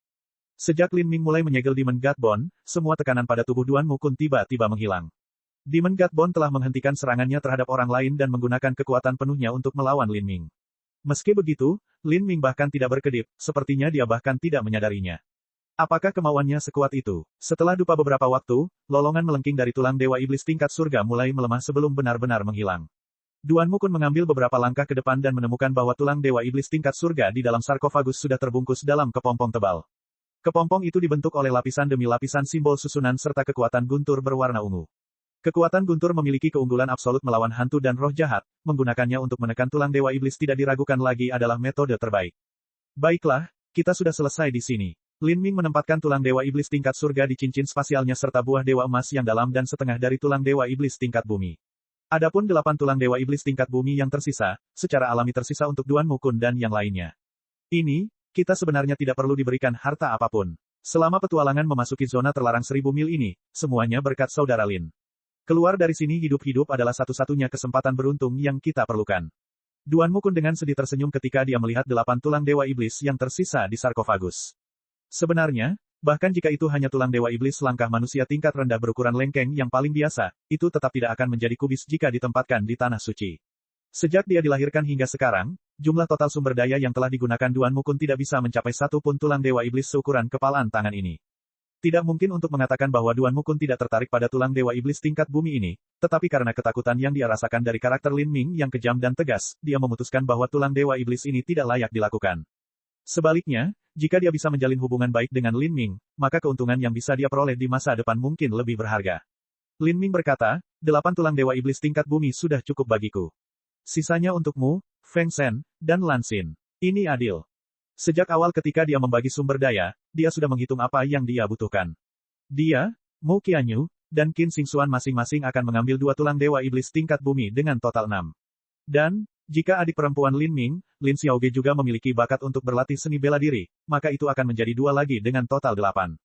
Sejak Lin Ming mulai menyegel Demon God Bone, semua tekanan pada tubuh Duan Mukun tiba-tiba menghilang. Demon God Bone telah menghentikan serangannya terhadap orang lain dan menggunakan kekuatan penuhnya untuk melawan Lin Ming. Meski begitu, Lin Ming bahkan tidak berkedip, sepertinya dia bahkan tidak menyadarinya. Apakah kemauannya sekuat itu? Setelah dupa beberapa waktu, lolongan melengking dari tulang dewa iblis tingkat surga mulai melemah sebelum benar-benar menghilang. Duan Mukun mengambil beberapa langkah ke depan dan menemukan bahwa tulang dewa iblis tingkat surga di dalam sarkofagus sudah terbungkus dalam kepompong tebal. Kepompong itu dibentuk oleh lapisan demi lapisan simbol susunan serta kekuatan guntur berwarna ungu. Kekuatan guntur memiliki keunggulan absolut melawan hantu dan roh jahat, menggunakannya untuk menekan tulang dewa iblis tidak diragukan lagi adalah metode terbaik. Baiklah, kita sudah selesai di sini. Lin Ming menempatkan tulang dewa iblis tingkat surga di cincin spasialnya serta buah dewa emas yang dalam dan setengah dari tulang dewa iblis tingkat bumi. Adapun 8 tulang dewa iblis tingkat bumi yang tersisa, secara alami tersisa untuk Duan Mukun dan yang lainnya. Ini, kita sebenarnya tidak perlu diberikan harta apapun. Selama petualangan memasuki zona terlarang 1000 mil ini, semuanya berkat saudara Lin. Keluar dari sini hidup-hidup adalah satu-satunya kesempatan beruntung yang kita perlukan. Duan Mukun dengan sedih tersenyum ketika dia melihat 8 tulang dewa iblis yang tersisa di sarkofagus. Sebenarnya, bahkan jika itu hanya tulang dewa iblis langkah manusia tingkat rendah berukuran lengkeng yang paling biasa, itu tetap tidak akan menjadi kubis jika ditempatkan di tanah suci. Sejak dia dilahirkan hingga sekarang, jumlah total sumber daya yang telah digunakan Duan Mukun tidak bisa mencapai satu pun tulang dewa iblis seukuran kepalan tangan ini. Tidak mungkin untuk mengatakan bahwa Duan Mukun tidak tertarik pada tulang dewa iblis tingkat bumi ini, tetapi karena ketakutan yang dia rasakan dari karakter Lin Ming yang kejam dan tegas, dia memutuskan bahwa tulang dewa iblis ini tidak layak dilakukan. Sebaliknya, jika dia bisa menjalin hubungan baik dengan Lin Ming, maka keuntungan yang bisa dia peroleh di masa depan mungkin lebih berharga. Lin Ming berkata, 8 tulang dewa iblis tingkat bumi sudah cukup bagiku. Sisanya untukmu, Feng Shen, dan Lan Xin. Ini adil. Sejak awal ketika dia membagi sumber daya, dia sudah menghitung apa yang dia butuhkan. Dia, Mu Qianyu, dan Qin Xingxuan masing-masing akan mengambil 2 tulang dewa iblis tingkat bumi dengan total 6. Dan, jika adik perempuan Lin Ming, Lin Xiaoge juga memiliki bakat untuk berlatih seni bela diri, maka itu akan menjadi 2 lagi dengan total 8.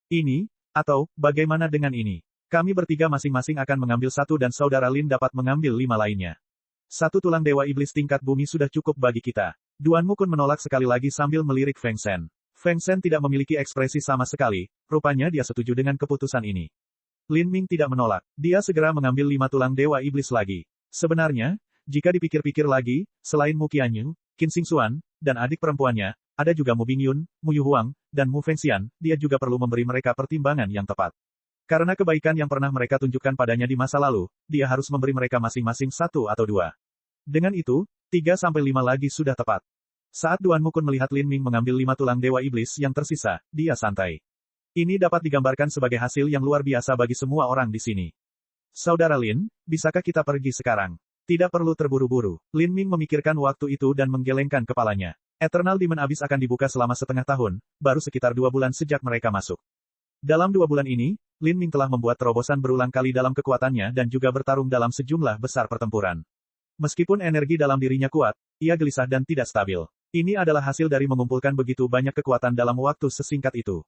Ini, atau, bagaimana dengan ini? Kami bertiga masing-masing akan mengambil 1 dan saudara Lin dapat mengambil 5 lainnya. 1 tulang dewa iblis tingkat bumi sudah cukup bagi kita. Duan Mukun menolak sekali lagi sambil melirik Feng Shen. Feng Shen tidak memiliki ekspresi sama sekali, rupanya dia setuju dengan keputusan ini. Lin Ming tidak menolak, dia segera mengambil 5 tulang dewa iblis lagi. Sebenarnya, jika dipikir-pikir lagi, selain Mu Qianyu, Qin Xingxuan, dan adik perempuannya, ada juga Mu Bingyun, Mu Yuhuang, dan Mu Fengxian, dia juga perlu memberi mereka pertimbangan yang tepat. Karena kebaikan yang pernah mereka tunjukkan padanya di masa lalu, dia harus memberi mereka masing-masing 1 atau 2. Dengan itu, 3-5 lagi sudah tepat. Saat Duan Mukun melihat Lin Ming mengambil 5 tulang dewa iblis yang tersisa, dia santai. Ini dapat digambarkan sebagai hasil yang luar biasa bagi semua orang di sini. Saudara Lin, bisakah kita pergi sekarang? Tidak perlu terburu-buru. Lin Ming memikirkan waktu itu dan menggelengkan kepalanya. Eternal Demon Abyss akan dibuka selama setengah tahun, baru sekitar 2 bulan sejak mereka masuk. Dalam 2 bulan ini, Lin Ming telah membuat terobosan berulang kali dalam kekuatannya dan juga bertarung dalam sejumlah besar pertempuran. Meskipun energi dalam dirinya kuat, ia gelisah dan tidak stabil. Ini adalah hasil dari mengumpulkan begitu banyak kekuatan dalam waktu sesingkat itu.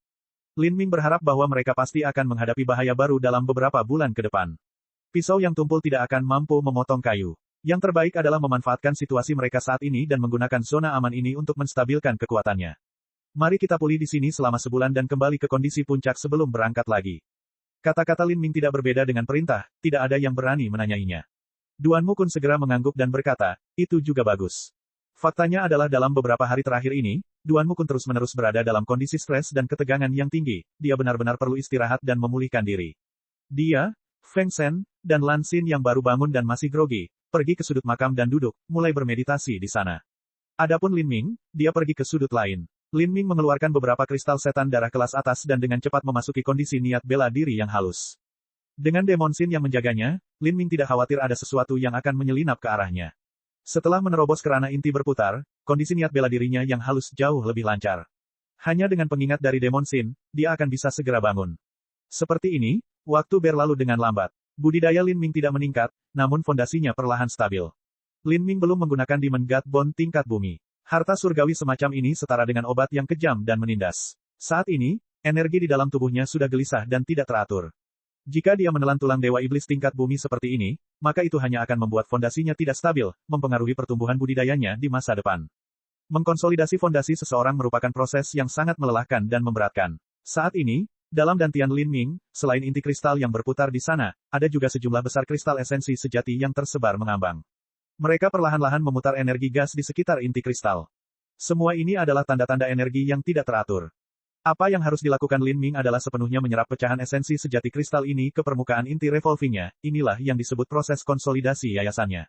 Lin Ming berharap bahwa mereka pasti akan menghadapi bahaya baru dalam beberapa bulan ke depan. Pisau yang tumpul tidak akan mampu memotong kayu. Yang terbaik adalah memanfaatkan situasi mereka saat ini dan menggunakan zona aman ini untuk menstabilkan kekuatannya. Mari kita pulih di sini selama sebulan dan kembali ke kondisi puncak sebelum berangkat lagi. Kata-kata Lin Ming tidak berbeda dengan perintah, tidak ada yang berani menanyainya. Duan Mukun segera mengangguk dan berkata, itu juga bagus. Faktanya adalah dalam beberapa hari terakhir ini, Duan Mukun terus-menerus berada dalam kondisi stres dan ketegangan yang tinggi, dia benar-benar perlu istirahat dan memulihkan diri. Dia, Feng Shen, dan Lan Xin yang baru bangun dan masih grogi, pergi ke sudut makam dan duduk, mulai bermeditasi di sana. Adapun Lin Ming, dia pergi ke sudut lain. Lin Ming mengeluarkan beberapa kristal setan darah kelas atas dan dengan cepat memasuki kondisi niat bela diri yang halus. Dengan Demon Sin yang menjaganya, Lin Ming tidak khawatir ada sesuatu yang akan menyelinap ke arahnya. Setelah menerobos kerana inti berputar, kondisi niat bela dirinya yang halus jauh lebih lancar. Hanya dengan pengingat dari Demon Sin, dia akan bisa segera bangun. Seperti ini, waktu berlalu dengan lambat. Budidaya Lin Ming tidak meningkat, namun fondasinya perlahan stabil. Lin Ming belum menggunakan Demon God Bond tingkat bumi. Harta surgawi semacam ini setara dengan obat yang kejam dan menindas. Saat ini, energi di dalam tubuhnya sudah gelisah dan tidak teratur. Jika dia menelan tulang dewa iblis tingkat bumi seperti ini, maka itu hanya akan membuat fondasinya tidak stabil, mempengaruhi pertumbuhan budidayanya di masa depan. Mengkonsolidasi fondasi seseorang merupakan proses yang sangat melelahkan dan memberatkan. Saat ini, dalam dantian Lin Ming, selain inti kristal yang berputar di sana, ada juga sejumlah besar kristal esensi sejati yang tersebar mengambang. Mereka perlahan-lahan memutar energi gas di sekitar inti kristal. Semua ini adalah tanda-tanda energi yang tidak teratur. Apa yang harus dilakukan Lin Ming adalah sepenuhnya menyerap pecahan esensi sejati kristal ini ke permukaan inti revolvingnya, inilah yang disebut proses konsolidasi yayasannya.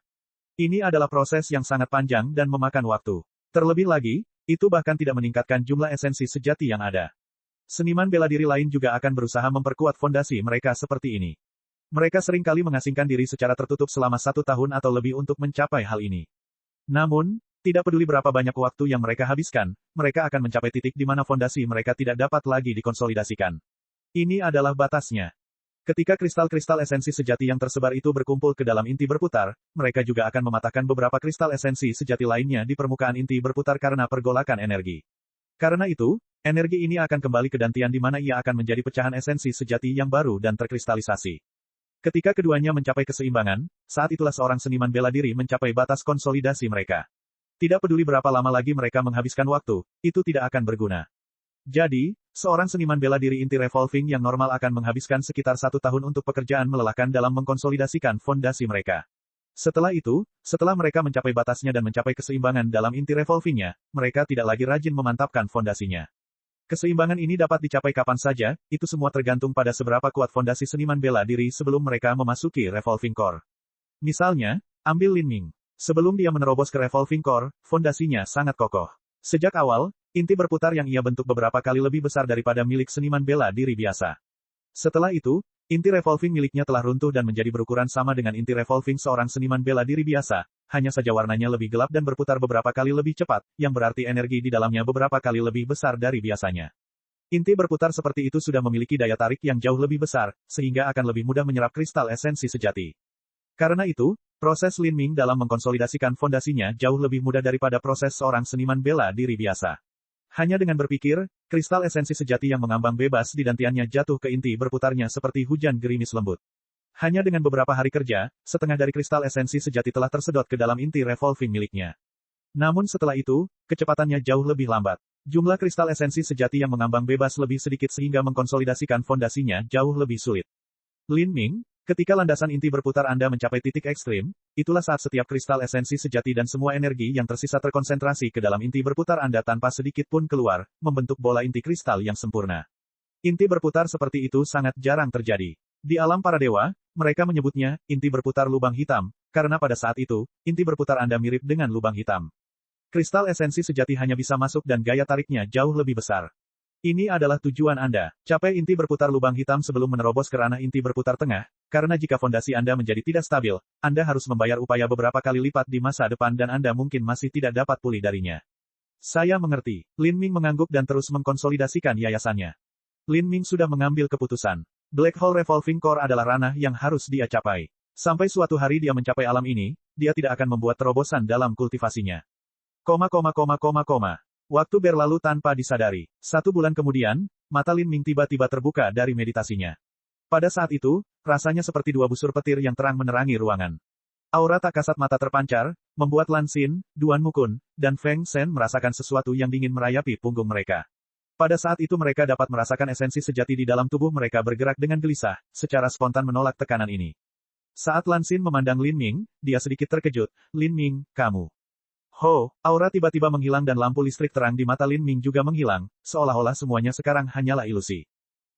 Ini adalah proses yang sangat panjang dan memakan waktu. Terlebih lagi, itu bahkan tidak meningkatkan jumlah esensi sejati yang ada. Seniman bela diri lain juga akan berusaha memperkuat fondasi mereka seperti ini. Mereka seringkali mengasingkan diri secara tertutup selama 1 tahun atau lebih untuk mencapai hal ini. Namun, tidak peduli berapa banyak waktu yang mereka habiskan, mereka akan mencapai titik di mana fondasi mereka tidak dapat lagi dikonsolidasikan. Ini adalah batasnya. Ketika kristal-kristal esensi sejati yang tersebar itu berkumpul ke dalam inti berputar, mereka juga akan mematahkan beberapa kristal esensi sejati lainnya di permukaan inti berputar karena pergolakan energi. Karena itu, energi ini akan kembali ke dantian di mana ia akan menjadi pecahan esensi sejati yang baru dan terkristalisasi. Ketika keduanya mencapai keseimbangan, saat itulah seorang seniman bela diri mencapai batas konsolidasi mereka. Tidak peduli berapa lama lagi mereka menghabiskan waktu, itu tidak akan berguna. Jadi, seorang seniman bela diri inti revolving yang normal akan menghabiskan sekitar 1 tahun untuk pekerjaan melelahkan dalam mengkonsolidasikan fondasi mereka. Setelah itu, setelah mereka mencapai batasnya dan mencapai keseimbangan dalam inti revolvingnya, mereka tidak lagi rajin memantapkan fondasinya. Keseimbangan ini dapat dicapai kapan saja, itu semua tergantung pada seberapa kuat fondasi seniman bela diri sebelum mereka memasuki revolving core. Misalnya, ambil Lin Ming. Sebelum dia menerobos ke revolving core, fondasinya sangat kokoh. Sejak awal, inti berputar yang ia bentuk beberapa kali lebih besar daripada milik seniman bela diri biasa. Setelah itu, inti revolving miliknya telah runtuh dan menjadi berukuran sama dengan inti revolving seorang seniman bela diri biasa, hanya saja warnanya lebih gelap dan berputar beberapa kali lebih cepat, yang berarti energi di dalamnya beberapa kali lebih besar dari biasanya. Inti berputar seperti itu sudah memiliki daya tarik yang jauh lebih besar, sehingga akan lebih mudah menyerap kristal esensi sejati. Karena itu, proses Lin Ming dalam mengkonsolidasikan fondasinya jauh lebih mudah daripada proses seorang seniman bela diri biasa. Hanya dengan berpikir, kristal esensi sejati yang mengambang bebas di dantiannya jatuh ke inti berputarnya seperti hujan gerimis lembut. Hanya dengan beberapa hari kerja, setengah dari kristal esensi sejati telah tersedot ke dalam inti revolving miliknya. Namun setelah itu, kecepatannya jauh lebih lambat. Jumlah kristal esensi sejati yang mengambang bebas lebih sedikit sehingga mengkonsolidasikan fondasinya jauh lebih sulit. Lin Ming, ketika landasan inti berputar Anda mencapai titik ekstrim, itulah saat setiap kristal esensi sejati dan semua energi yang tersisa terkonsentrasi ke dalam inti berputar Anda tanpa sedikit pun keluar, membentuk bola inti kristal yang sempurna. Inti berputar seperti itu sangat jarang terjadi. Di alam para dewa, mereka menyebutnya, inti berputar lubang hitam, karena pada saat itu, inti berputar Anda mirip dengan lubang hitam. Kristal esensi sejati hanya bisa masuk dan gaya tariknya jauh lebih besar. Ini adalah tujuan Anda. Capai inti berputar lubang hitam sebelum menerobos ke ranah inti berputar tengah, karena jika fondasi Anda menjadi tidak stabil, Anda harus membayar upaya beberapa kali lipat di masa depan dan Anda mungkin masih tidak dapat pulih darinya. Saya mengerti. Lin Ming mengangguk dan terus mengkonsolidasikan yayasannya. Lin Ming sudah mengambil keputusan. Black Hole Revolving Core adalah ranah yang harus dia capai. Sampai suatu hari dia mencapai alam ini, dia tidak akan membuat terobosan dalam kultivasinya. Waktu berlalu tanpa disadari. 1 bulan kemudian, mata Lin Ming tiba-tiba terbuka dari meditasinya. Pada saat itu, rasanya seperti 2 busur petir yang terang menerangi ruangan. Aura tak kasat mata terpancar, membuat Lan Xin, Duan Mukun, dan Feng Shen merasakan sesuatu yang dingin merayapi punggung mereka. Pada saat itu mereka dapat merasakan esensi sejati di dalam tubuh mereka bergerak dengan gelisah, secara spontan menolak tekanan ini. Saat Lan Xin memandang Lin Ming, dia sedikit terkejut. Lin Ming, kamu. Ho, aura tiba-tiba menghilang dan lampu listrik terang di mata Lin Ming juga menghilang, seolah-olah semuanya sekarang hanyalah ilusi.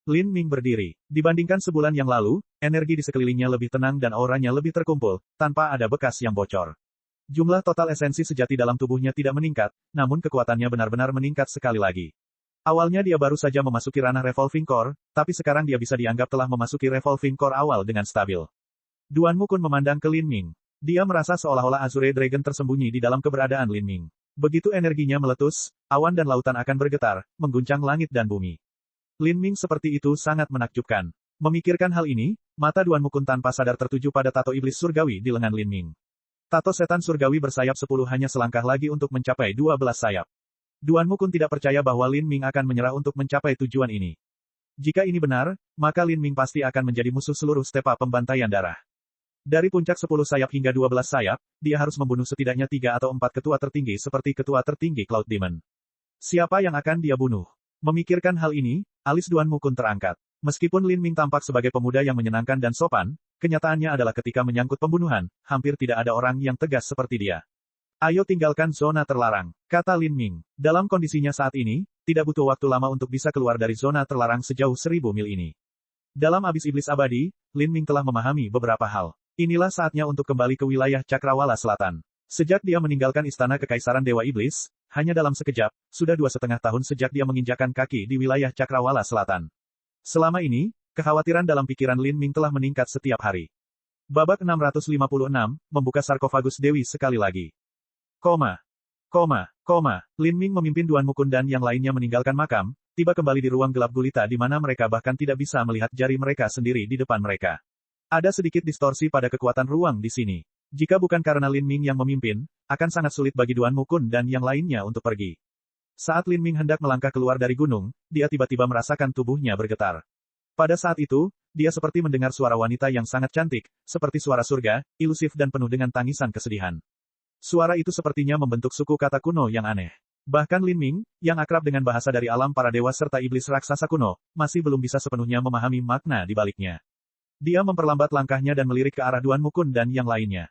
Lin Ming berdiri. Dibandingkan sebulan yang lalu, energi di sekelilingnya lebih tenang dan auranya lebih terkumpul, tanpa ada bekas yang bocor. Jumlah total esensi sejati dalam tubuhnya tidak meningkat, namun kekuatannya benar-benar meningkat sekali lagi. Awalnya dia baru saja memasuki ranah Revolving Core, tapi sekarang dia bisa dianggap telah memasuki Revolving Core awal dengan stabil. Duan Mukun memandang ke Lin Ming. Dia merasa seolah-olah Azure Dragon tersembunyi di dalam keberadaan Lin Ming. Begitu energinya meletus, awan dan lautan akan bergetar, mengguncang langit dan bumi. Lin Ming seperti itu sangat menakjubkan. Memikirkan hal ini, mata Duan Mukun tanpa sadar tertuju pada tato iblis surgawi di lengan Lin Ming. Tato setan surgawi bersayap 10 hanya selangkah lagi untuk mencapai 12 sayap. Duan Mukun tidak percaya bahwa Lin Ming akan menyerah untuk mencapai tujuan ini. Jika ini benar, maka Lin Ming pasti akan menjadi musuh seluruh stepa pembantaian darah. Dari puncak 10 sayap hingga 12 sayap, dia harus membunuh setidaknya 3 atau 4 ketua tertinggi seperti ketua tertinggi Cloud Demon. Siapa yang akan dia bunuh? Memikirkan hal ini, alis Duan Mukun terangkat. Meskipun Lin Ming tampak sebagai pemuda yang menyenangkan dan sopan, kenyataannya adalah ketika menyangkut pembunuhan, hampir tidak ada orang yang tegas seperti dia. Ayo tinggalkan zona terlarang, kata Lin Ming. Dalam kondisinya saat ini, tidak butuh waktu lama untuk bisa keluar dari zona terlarang sejauh 1000 mil ini. Dalam abis iblis abadi, Lin Ming telah memahami beberapa hal. Inilah saatnya untuk kembali ke wilayah Cakrawala Selatan. Sejak dia meninggalkan istana Kekaisaran Dewa Iblis, hanya dalam sekejap, sudah 2,5 tahun sejak dia menginjakan kaki di wilayah Cakrawala Selatan. Selama ini, kekhawatiran dalam pikiran Lin Ming telah meningkat setiap hari. Babak 656, membuka sarkofagus Dewi sekali lagi. Lin Ming memimpin Duan Mukun dan yang lainnya meninggalkan makam, tiba kembali di ruang gelap gulita di mana mereka bahkan tidak bisa melihat jari mereka sendiri di depan mereka. Ada sedikit distorsi pada kekuatan ruang di sini. Jika bukan karena Lin Ming yang memimpin, akan sangat sulit bagi Duan Mukun dan yang lainnya untuk pergi. Saat Lin Ming hendak melangkah keluar dari gunung, dia tiba-tiba merasakan tubuhnya bergetar. Pada saat itu, dia seperti mendengar suara wanita yang sangat cantik, seperti suara surga, ilusif dan penuh dengan tangisan kesedihan. Suara itu sepertinya membentuk suku kata kuno yang aneh. Bahkan Lin Ming, yang akrab dengan bahasa dari alam para dewa serta iblis raksasa kuno, masih belum bisa sepenuhnya memahami makna di baliknya. Dia memperlambat langkahnya dan melirik ke arah Duan Mukun dan yang lainnya.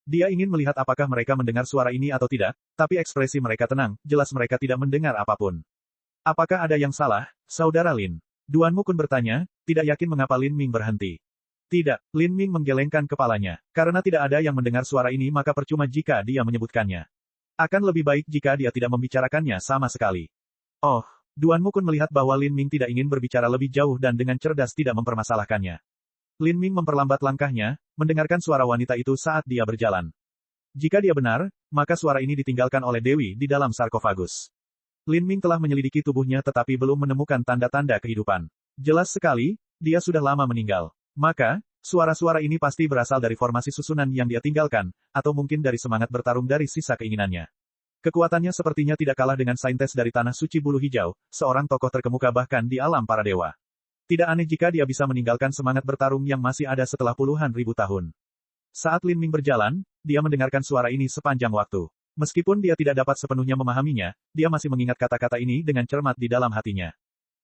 Dia ingin melihat apakah mereka mendengar suara ini atau tidak, tapi ekspresi mereka tenang, jelas mereka tidak mendengar apapun. Apakah ada yang salah, Saudara Lin? Duan Mukun bertanya, tidak yakin mengapa Lin Ming berhenti. Tidak, Lin Ming menggelengkan kepalanya. Karena tidak ada yang mendengar suara ini maka percuma jika dia menyebutkannya. Akan lebih baik jika dia tidak membicarakannya sama sekali. Oh, Duan Mukun melihat bahwa Lin Ming tidak ingin berbicara lebih jauh dan dengan cerdas tidak mempermasalahkannya. Lin Ming memperlambat langkahnya, mendengarkan suara wanita itu saat dia berjalan. Jika dia benar, maka suara ini ditinggalkan oleh Dewi di dalam sarkofagus. Lin Ming telah menyelidiki tubuhnya tetapi belum menemukan tanda-tanda kehidupan. Jelas sekali, dia sudah lama meninggal. Maka, suara-suara ini pasti berasal dari formasi susunan yang dia tinggalkan, atau mungkin dari semangat bertarung dari sisa keinginannya. Kekuatannya sepertinya tidak kalah dengan saintes dari Tanah Suci Bulu Hijau, seorang tokoh terkemuka bahkan di alam para dewa. Tidak aneh jika dia bisa meninggalkan semangat bertarung yang masih ada setelah puluhan ribu tahun. Saat Lin Ming berjalan, dia mendengarkan suara ini sepanjang waktu. Meskipun dia tidak dapat sepenuhnya memahaminya, dia masih mengingat kata-kata ini dengan cermat di dalam hatinya.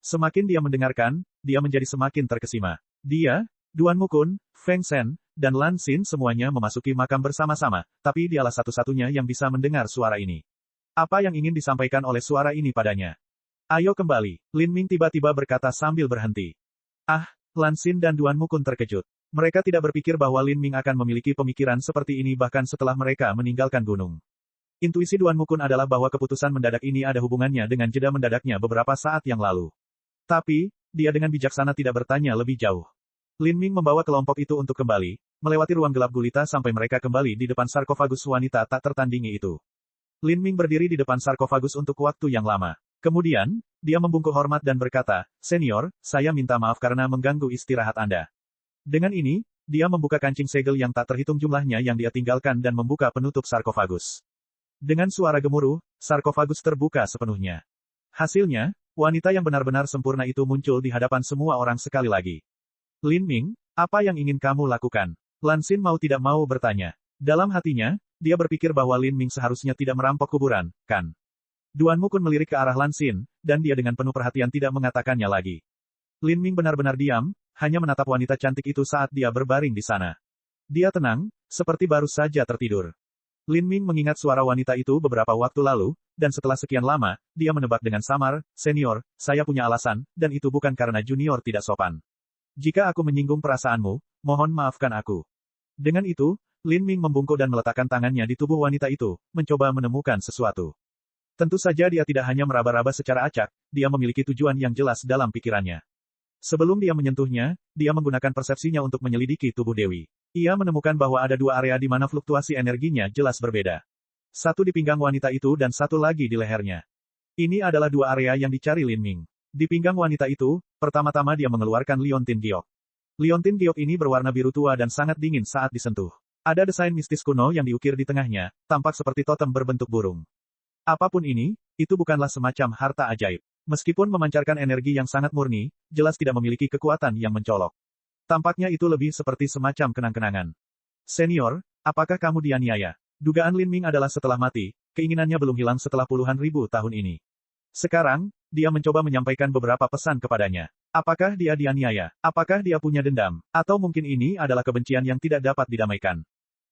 Semakin dia mendengarkan, dia menjadi semakin terkesima. Dia, Duan Mukun, Feng Shen, dan Lan Xin semuanya memasuki makam bersama-sama, tapi dialah satu-satunya yang bisa mendengar suara ini. Apa yang ingin disampaikan oleh suara ini padanya? Ayo kembali, Lin Ming tiba-tiba berkata sambil berhenti. Ah, Lan Xin dan Duan Mukun terkejut. Mereka tidak berpikir bahwa Lin Ming akan memiliki pemikiran seperti ini bahkan setelah mereka meninggalkan gunung. Intuisi Duan Mukun adalah bahwa keputusan mendadak ini ada hubungannya dengan jeda mendadaknya beberapa saat yang lalu. Tapi, dia dengan bijaksana tidak bertanya lebih jauh. Lin Ming membawa kelompok itu untuk kembali, melewati ruang gelap gulita sampai mereka kembali di depan sarkofagus wanita tak tertandingi itu. Lin Ming berdiri di depan sarkofagus untuk waktu yang lama. Kemudian, dia membungkuk hormat dan berkata, "Senior, saya minta maaf karena mengganggu istirahat Anda." Dengan ini, dia membuka kancing segel yang tak terhitung jumlahnya yang dia tinggalkan dan membuka penutup sarkofagus. Dengan suara gemuruh, sarkofagus terbuka sepenuhnya. Hasilnya, wanita yang benar-benar sempurna itu muncul di hadapan semua orang sekali lagi. "Lin Ming, apa yang ingin kamu lakukan?" Lan Xin mau tidak mau bertanya. Dalam hatinya, dia berpikir bahwa Lin Ming seharusnya tidak merampok kuburan, kan? Duan Mukun melirik ke arah Lan Xin, dan dia dengan penuh perhatian tidak mengatakannya lagi. Lin Ming benar-benar diam, hanya menatap wanita cantik itu saat dia berbaring di sana. Dia tenang, seperti baru saja tertidur. Lin Ming mengingat suara wanita itu beberapa waktu lalu, dan setelah sekian lama, dia menebak dengan samar, "Senior, saya punya alasan, dan itu bukan karena junior tidak sopan. Jika aku menyinggung perasaanmu, mohon maafkan aku." Dengan itu, Lin Ming membungkuk dan meletakkan tangannya di tubuh wanita itu, mencoba menemukan sesuatu. Tentu saja dia tidak hanya meraba-raba secara acak, dia memiliki tujuan yang jelas dalam pikirannya. Sebelum dia menyentuhnya, dia menggunakan persepsinya untuk menyelidiki tubuh Dewi. Ia menemukan bahwa ada dua area di mana fluktuasi energinya jelas berbeda. Satu di pinggang wanita itu dan satu lagi di lehernya. Ini adalah dua area yang dicari Lin Ming. Di pinggang wanita itu, pertama-tama dia mengeluarkan liontin giok. Liontin giok ini berwarna biru tua dan sangat dingin saat disentuh. Ada desain mistis kuno yang diukir di tengahnya, tampak seperti totem berbentuk burung. Apapun ini, itu bukanlah semacam harta ajaib. Meskipun memancarkan energi yang sangat murni, jelas tidak memiliki kekuatan yang mencolok. Tampaknya itu lebih seperti semacam kenang-kenangan. "Senior, apakah kamu dianiaya?" Dugaan Lin Ming adalah setelah mati, keinginannya belum hilang setelah puluhan ribu tahun ini. Sekarang, dia mencoba menyampaikan beberapa pesan kepadanya. Apakah dia dianiaya? Apakah dia punya dendam? Atau mungkin ini adalah kebencian yang tidak dapat didamaikan?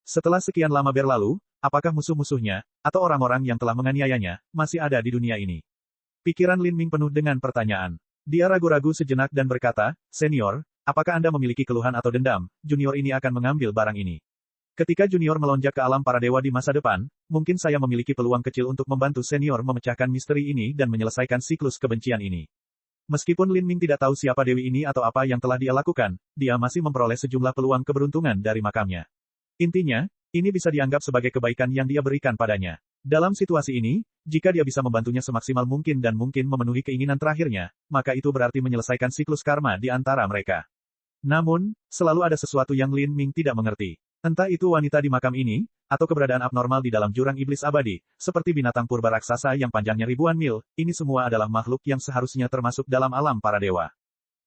Setelah sekian lama berlalu, apakah musuh-musuhnya, atau orang-orang yang telah menganiayanya, masih ada di dunia ini? Pikiran Lin Ming penuh dengan pertanyaan. Dia ragu-ragu sejenak dan berkata, "Senior, apakah Anda memiliki keluhan atau dendam? Junior ini akan mengambil barang ini. Ketika junior melonjak ke alam para dewa di masa depan, mungkin saya memiliki peluang kecil untuk membantu senior memecahkan misteri ini dan menyelesaikan siklus kebencian ini." Meskipun Lin Ming tidak tahu siapa dewi ini atau apa yang telah dia lakukan, dia masih memperoleh sejumlah peluang keberuntungan dari makamnya. Intinya, ini bisa dianggap sebagai kebaikan yang dia berikan padanya. Dalam situasi ini, jika dia bisa membantunya semaksimal mungkin dan mungkin memenuhi keinginan terakhirnya, maka itu berarti menyelesaikan siklus karma di antara mereka. Namun, selalu ada sesuatu yang Lin Ming tidak mengerti. Entah itu wanita di makam ini, atau keberadaan abnormal di dalam jurang iblis abadi, seperti binatang purba raksasa yang panjangnya ribuan mil, ini semua adalah makhluk yang seharusnya termasuk dalam alam para dewa.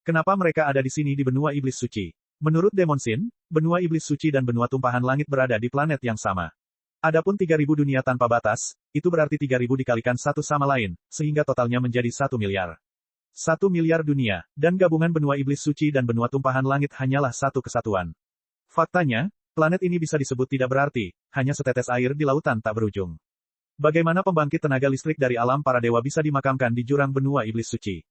Kenapa mereka ada di sini di benua iblis suci? Menurut Demon Sin, benua iblis suci dan benua tumpahan langit berada di planet yang sama. Adapun 3.000 dunia tanpa batas, itu berarti 3.000 dikalikan satu sama lain, sehingga totalnya menjadi 1 miliar. 1 miliar dunia, dan gabungan benua iblis suci dan benua tumpahan langit hanyalah satu kesatuan. Faktanya, planet ini bisa disebut tidak berarti, hanya setetes air di lautan tak berujung. Bagaimana pembangkit tenaga listrik dari alam para dewa bisa dimakamkan di jurang benua iblis suci?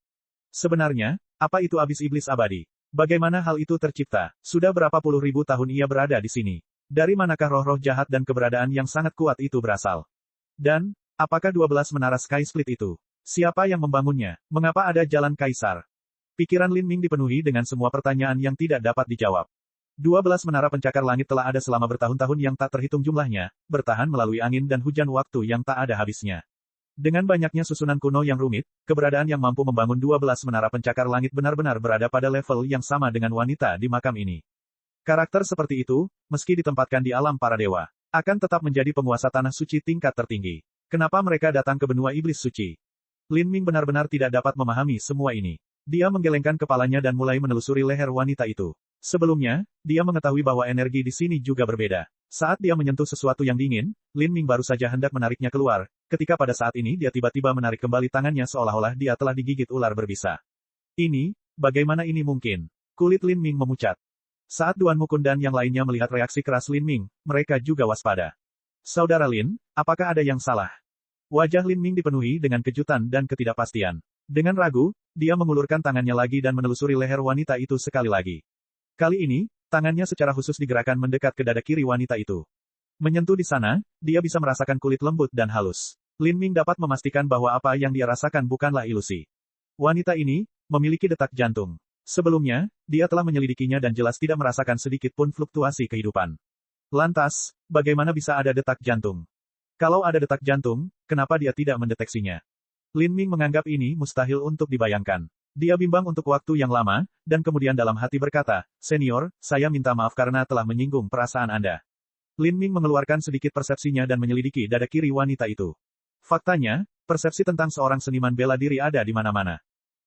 Sebenarnya, apa itu abis iblis abadi? Bagaimana hal itu tercipta? Sudah berapa puluh ribu tahun ia berada di sini? Dari manakah roh-roh jahat dan keberadaan yang sangat kuat itu berasal? Dan, apakah 12 menara Sky Split itu? Siapa yang membangunnya? Mengapa ada jalan kaisar? Pikiran Lin Ming dipenuhi dengan semua pertanyaan yang tidak dapat dijawab. 12 menara pencakar langit telah ada selama bertahun-tahun yang tak terhitung jumlahnya, bertahan melalui angin dan hujan waktu yang tak ada habisnya. Dengan banyaknya susunan kuno yang rumit, keberadaan yang mampu membangun 12 menara pencakar langit benar-benar berada pada level yang sama dengan wanita di makam ini. Karakter seperti itu, meski ditempatkan di alam para dewa, akan tetap menjadi penguasa tanah suci tingkat tertinggi. Kenapa mereka datang ke benua iblis suci? Lin Ming benar-benar tidak dapat memahami semua ini. Dia menggelengkan kepalanya dan mulai menelusuri leher wanita itu. Sebelumnya, dia mengetahui bahwa energi di sini juga berbeda. Saat dia menyentuh sesuatu yang dingin, Lin Ming baru saja hendak menariknya keluar, ketika pada saat ini dia tiba-tiba menarik kembali tangannya seolah-olah dia telah digigit ular berbisa. Ini, bagaimana ini mungkin? Kulit Lin Ming memucat. Saat Duan Mukun dan yang lainnya melihat reaksi keras Lin Ming, mereka juga waspada. "Saudara Lin, apakah ada yang salah?" Wajah Lin Ming dipenuhi dengan kejutan dan ketidakpastian. Dengan ragu, dia mengulurkan tangannya lagi dan menelusuri leher wanita itu sekali lagi. Kali ini, tangannya secara khusus digerakkan mendekat ke dada kiri wanita itu. Menyentuh di sana, dia bisa merasakan kulit lembut dan halus. Lin Ming dapat memastikan bahwa apa yang dia rasakan bukanlah ilusi. Wanita ini memiliki detak jantung. Sebelumnya, dia telah menyelidikinya dan jelas tidak merasakan sedikit pun fluktuasi kehidupan. Lantas, bagaimana bisa ada detak jantung? Kalau ada detak jantung, kenapa dia tidak mendeteksinya? Lin Ming menganggap ini mustahil untuk dibayangkan. Dia bimbang untuk waktu yang lama, dan kemudian dalam hati berkata, "Senior, saya minta maaf karena telah menyinggung perasaan Anda." Lin Ming mengeluarkan sedikit persepsinya dan menyelidiki dada kiri wanita itu. Faktanya, persepsi tentang seorang seniman bela diri ada di mana-mana.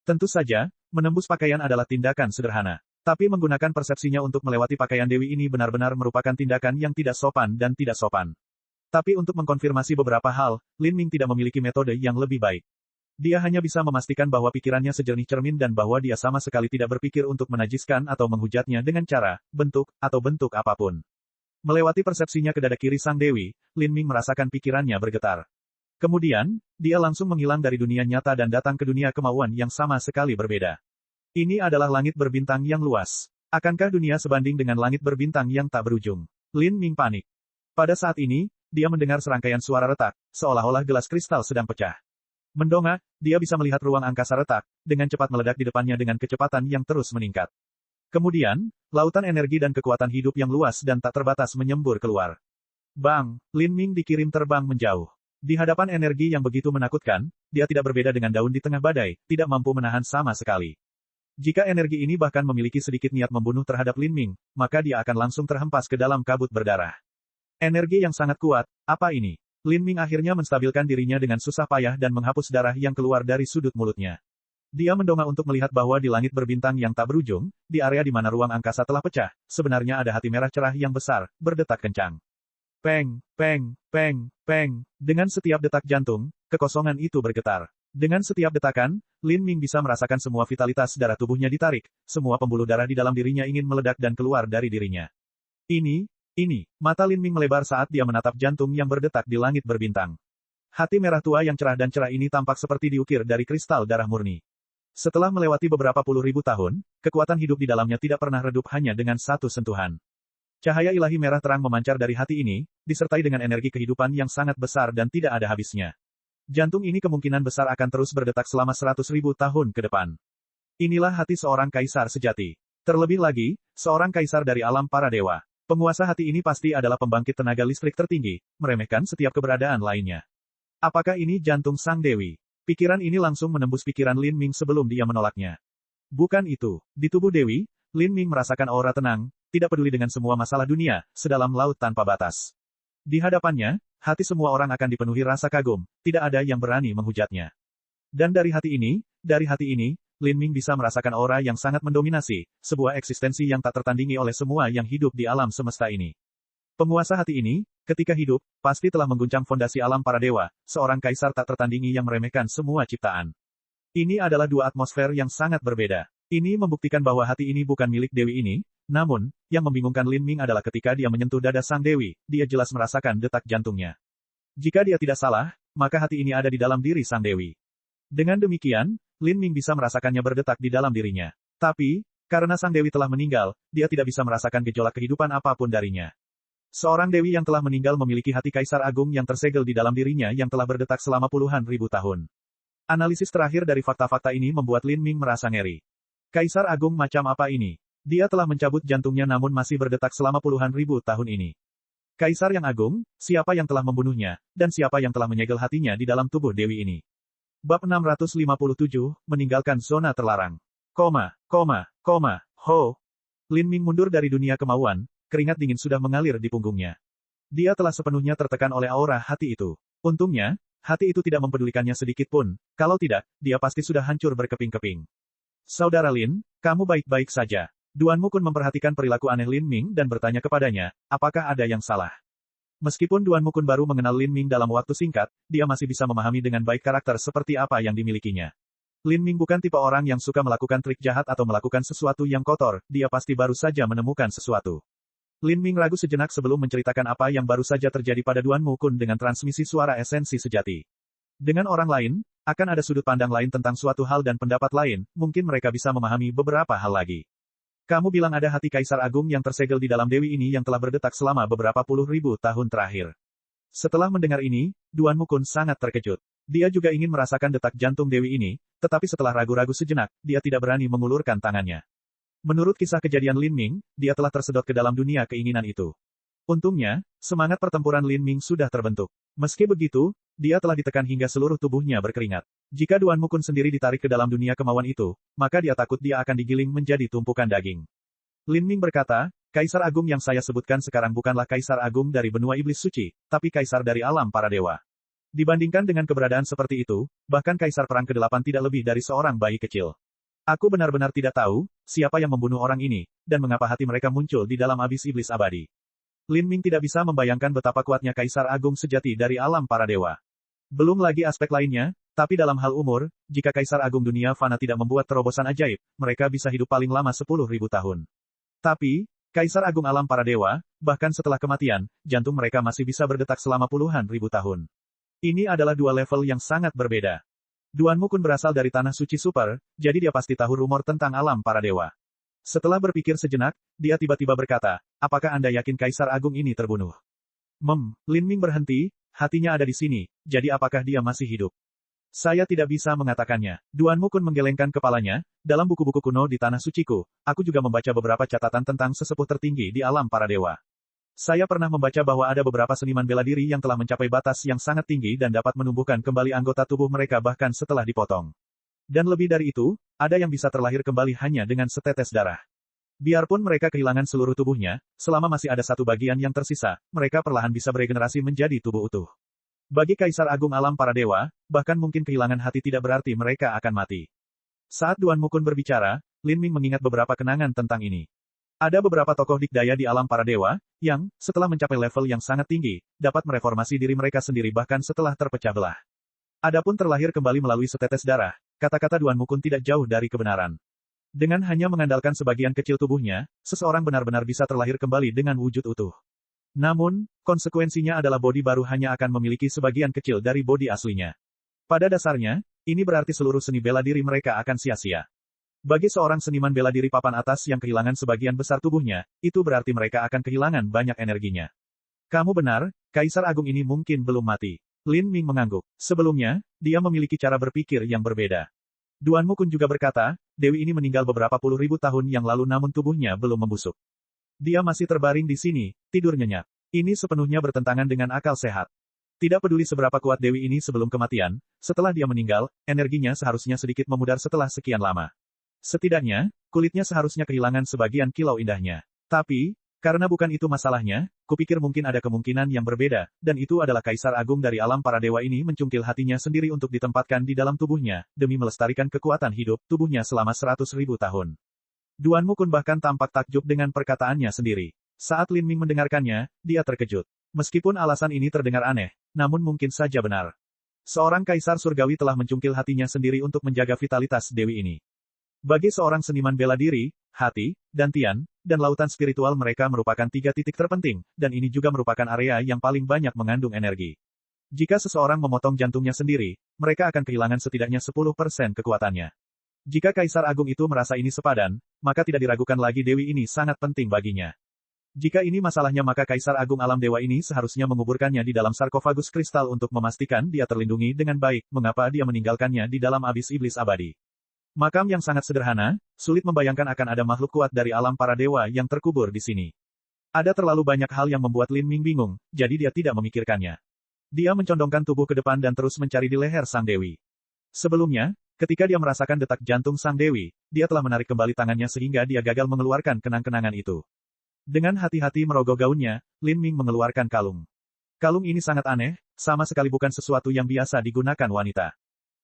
Tentu saja, menembus pakaian adalah tindakan sederhana. Tapi menggunakan persepsinya untuk melewati pakaian Dewi ini benar-benar merupakan tindakan yang tidak sopan dan tidak sopan. Tapi untuk mengkonfirmasi beberapa hal, Lin Ming tidak memiliki metode yang lebih baik. Dia hanya bisa memastikan bahwa pikirannya sejernih cermin dan bahwa dia sama sekali tidak berpikir untuk menajiskan atau menghujatnya dengan cara, bentuk, atau bentuk apapun. Melewati persepsinya ke dada kiri sang Dewi, Lin Ming merasakan pikirannya bergetar. Kemudian, dia langsung menghilang dari dunia nyata dan datang ke dunia kemauan yang sama sekali berbeda. Ini adalah langit berbintang yang luas. Akankah dunia sebanding dengan langit berbintang yang tak berujung? Lin Ming panik. Pada saat ini, dia mendengar serangkaian suara retak, seolah-olah gelas kristal sedang pecah. Mendongak, dia bisa melihat ruang angkasa retak, dengan cepat meledak di depannya dengan kecepatan yang terus meningkat. Kemudian, lautan energi dan kekuatan hidup yang luas dan tak terbatas menyembur keluar. Bang, Lin Ming dikirim terbang menjauh. Di hadapan energi yang begitu menakutkan, dia tidak berbeda dengan daun di tengah badai, tidak mampu menahan sama sekali. Jika energi ini bahkan memiliki sedikit niat membunuh terhadap Lin Ming, maka dia akan langsung terhempas ke dalam kabut berdarah. Energi yang sangat kuat, apa ini? Lin Ming akhirnya menstabilkan dirinya dengan susah payah dan menghapus darah yang keluar dari sudut mulutnya. Dia mendongak untuk melihat bahwa di langit berbintang yang tak berujung, di area di mana ruang angkasa telah pecah, sebenarnya ada hati merah cerah yang besar, berdetak kencang. Peng, peng, peng, peng. Dengan setiap detak jantung, kekosongan itu bergetar. Dengan setiap detakan, Lin Ming bisa merasakan semua vitalitas darah tubuhnya ditarik, semua pembuluh darah di dalam dirinya ingin meledak dan keluar dari dirinya. Ini, mata Lin Ming melebar saat dia menatap jantung yang berdetak di langit berbintang. Hati merah tua yang cerah dan cerah ini tampak seperti diukir dari kristal darah murni. Setelah melewati beberapa puluh ribu tahun, kekuatan hidup di dalamnya tidak pernah redup hanya dengan satu sentuhan. Cahaya ilahi merah terang memancar dari hati ini, disertai dengan energi kehidupan yang sangat besar dan tidak ada habisnya. Jantung ini kemungkinan besar akan terus berdetak selama 100.000 tahun ke depan. Inilah hati seorang kaisar sejati. Terlebih lagi, seorang kaisar dari alam para dewa. Penguasa hati ini pasti adalah pembangkit tenaga listrik tertinggi, meremehkan setiap keberadaan lainnya. Apakah ini jantung sang dewi? Pikiran ini langsung menembus pikiran Lin Ming sebelum dia menolaknya. Bukan itu. Di tubuh Dewi, Lin Ming merasakan aura tenang, tidak peduli dengan semua masalah dunia, sedalam laut tanpa batas. Di hadapannya, hati semua orang akan dipenuhi rasa kagum, tidak ada yang berani menghujatnya. Dan dari hati ini, Lin Ming bisa merasakan aura yang sangat mendominasi, sebuah eksistensi yang tak tertandingi oleh semua yang hidup di alam semesta ini. Penguasa hati ini, ketika hidup, pasti telah mengguncang fondasi alam para dewa, seorang kaisar tak tertandingi yang meremehkan semua ciptaan. Ini adalah dua atmosfer yang sangat berbeda. Ini membuktikan bahwa hati ini bukan milik Dewi ini, namun, yang membingungkan Lin Ming adalah ketika dia menyentuh dada sang Dewi, dia jelas merasakan detak jantungnya. Jika dia tidak salah, maka hati ini ada di dalam diri sang Dewi. Dengan demikian, Lin Ming bisa merasakannya berdetak di dalam dirinya. Tapi, karena sang Dewi telah meninggal, dia tidak bisa merasakan gejolak kehidupan apapun darinya. Seorang Dewi yang telah meninggal memiliki hati kaisar agung yang tersegel di dalam dirinya yang telah berdetak selama puluhan ribu tahun. Analisis terakhir dari fakta-fakta ini membuat Lin Ming merasa ngeri. Kaisar agung macam apa ini? Dia telah mencabut jantungnya namun masih berdetak selama puluhan ribu tahun ini. Kaisar yang agung, siapa yang telah membunuhnya, dan siapa yang telah menyegel hatinya di dalam tubuh Dewi ini? Bab 657, meninggalkan zona terlarang. Ho. Lin Ming mundur dari dunia kemauan, keringat dingin sudah mengalir di punggungnya. Dia telah sepenuhnya tertekan oleh aura hati itu. Untungnya, hati itu tidak mempedulikannya sedikit pun, kalau tidak, dia pasti sudah hancur berkeping-keping. Saudara Lin, kamu baik-baik saja. Duan Mukun memperhatikan perilaku aneh Lin Ming dan bertanya kepadanya, apakah ada yang salah? Meskipun Duan Mukun baru mengenal Lin Ming dalam waktu singkat, dia masih bisa memahami dengan baik karakter seperti apa yang dimilikinya. Lin Ming bukan tipe orang yang suka melakukan trik jahat atau melakukan sesuatu yang kotor, dia pasti baru saja menemukan sesuatu. Lin Ming ragu sejenak sebelum menceritakan apa yang baru saja terjadi pada Duan Mukun dengan transmisi suara esensi sejati. Dengan orang lain, akan ada sudut pandang lain tentang suatu hal dan pendapat lain, mungkin mereka bisa memahami beberapa hal lagi. Kamu bilang ada hati Kaisar Agung yang tersegel di dalam dewi ini yang telah berdetak selama beberapa puluh ribu tahun terakhir. Setelah mendengar ini, Duan Mukun sangat terkejut. Dia juga ingin merasakan detak jantung dewi ini, tetapi setelah ragu-ragu sejenak, dia tidak berani mengulurkan tangannya. Menurut kisah kejadian Lin Ming, dia telah tersedot ke dalam dunia keinginan itu. Untungnya, semangat pertempuran Lin Ming sudah terbentuk. Meski begitu, dia telah ditekan hingga seluruh tubuhnya berkeringat. Jika Duan Mukun sendiri ditarik ke dalam dunia kemauan itu, maka dia takut dia akan digiling menjadi tumpukan daging. Lin Ming berkata, Kaisar Agung yang saya sebutkan sekarang bukanlah Kaisar Agung dari benua iblis suci, tapi Kaisar dari alam para dewa. Dibandingkan dengan keberadaan seperti itu, bahkan Kaisar Perang ke-8 tidak lebih dari seorang bayi kecil. Aku benar-benar tidak tahu, siapa yang membunuh orang ini, dan mengapa hati mereka muncul di dalam abis iblis abadi. Lin Ming tidak bisa membayangkan betapa kuatnya Kaisar Agung sejati dari alam para dewa. Belum lagi aspek lainnya, tapi dalam hal umur, jika Kaisar Agung dunia fana tidak membuat terobosan ajaib, mereka bisa hidup paling lama 10.000 tahun. Tapi, Kaisar Agung alam para dewa, bahkan setelah kematian, jantung mereka masih bisa berdetak selama puluhan ribu tahun. Ini adalah dua level yang sangat berbeda. Duan Mukun berasal dari tanah suci super, jadi dia pasti tahu rumor tentang alam para dewa. Setelah berpikir sejenak, dia tiba-tiba berkata, apakah Anda yakin Kaisar Agung ini terbunuh? Lin Ming berhenti, hatinya ada di sini, jadi apakah dia masih hidup? Saya tidak bisa mengatakannya. Duan Mukun menggelengkan kepalanya, dalam buku-buku kuno di Tanah Suciku, aku juga membaca beberapa catatan tentang sesepuh tertinggi di alam para dewa. Saya pernah membaca bahwa ada beberapa seniman bela diri yang telah mencapai batas yang sangat tinggi dan dapat menumbuhkan kembali anggota tubuh mereka bahkan setelah dipotong. Dan lebih dari itu, ada yang bisa terlahir kembali hanya dengan setetes darah. Biarpun mereka kehilangan seluruh tubuhnya, selama masih ada satu bagian yang tersisa, mereka perlahan bisa beregenerasi menjadi tubuh utuh. Bagi Kaisar Agung alam para dewa, bahkan mungkin kehilangan hati tidak berarti mereka akan mati. Saat Duan Mukun berbicara, Lin Ming mengingat beberapa kenangan tentang ini. Ada beberapa tokoh dikdaya di alam para dewa, yang, setelah mencapai level yang sangat tinggi, dapat mereformasi diri mereka sendiri bahkan setelah terpecah belah. Adapun terlahir kembali melalui setetes darah, kata-kata Duan Mukun tidak jauh dari kebenaran. Dengan hanya mengandalkan sebagian kecil tubuhnya, seseorang benar-benar bisa terlahir kembali dengan wujud utuh. Namun, konsekuensinya adalah bodi baru hanya akan memiliki sebagian kecil dari bodi aslinya. Pada dasarnya, ini berarti seluruh seni bela diri mereka akan sia-sia. Bagi seorang seniman bela diri papan atas yang kehilangan sebagian besar tubuhnya, itu berarti mereka akan kehilangan banyak energinya. Kamu benar, Kaisar Agung ini mungkin belum mati. Lin Ming mengangguk. Sebelumnya, dia memiliki cara berpikir yang berbeda. Duan Mukun juga berkata, Dewi ini meninggal beberapa puluh ribu tahun yang lalu namun tubuhnya belum membusuk. Dia masih terbaring di sini, tidur nyenyak. Ini sepenuhnya bertentangan dengan akal sehat. Tidak peduli seberapa kuat Dewi ini sebelum kematian, setelah dia meninggal, energinya seharusnya sedikit memudar setelah sekian lama. Setidaknya, kulitnya seharusnya kehilangan sebagian kilau indahnya. Tapi, karena bukan itu masalahnya, kupikir mungkin ada kemungkinan yang berbeda, dan itu adalah Kaisar Agung dari alam para dewa ini mencungkil hatinya sendiri untuk ditempatkan di dalam tubuhnya, demi melestarikan kekuatan hidup tubuhnya selama 100.000 tahun. Duan Mukun bahkan tampak takjub dengan perkataannya sendiri. Saat Lin Ming mendengarkannya, dia terkejut. Meskipun alasan ini terdengar aneh, namun mungkin saja benar. Seorang Kaisar Surgawi telah mencungkil hatinya sendiri untuk menjaga vitalitas Dewi ini. Bagi seorang seniman bela diri, hati, dan tian, dan lautan spiritual mereka merupakan 3 titik terpenting, dan ini juga merupakan area yang paling banyak mengandung energi. Jika seseorang memotong jantungnya sendiri, mereka akan kehilangan setidaknya 10% kekuatannya. Jika Kaisar Agung itu merasa ini sepadan, maka tidak diragukan lagi Dewi ini sangat penting baginya. Jika ini masalahnya maka Kaisar Agung alam dewa ini seharusnya menguburkannya di dalam sarkofagus kristal untuk memastikan dia terlindungi dengan baik, mengapa dia meninggalkannya di dalam abis iblis abadi. Makam yang sangat sederhana, sulit membayangkan akan ada makhluk kuat dari alam para dewa yang terkubur di sini. Ada terlalu banyak hal yang membuat Lin Ming bingung, jadi dia tidak memikirkannya. Dia mencondongkan tubuh ke depan dan terus mencari di leher Sang Dewi. Sebelumnya, ketika dia merasakan detak jantung Sang Dewi, dia telah menarik kembali tangannya sehingga dia gagal mengeluarkan kenang-kenangan itu. Dengan hati-hati merogoh gaunnya, Lin Ming mengeluarkan kalung. Kalung ini sangat aneh, sama sekali bukan sesuatu yang biasa digunakan wanita.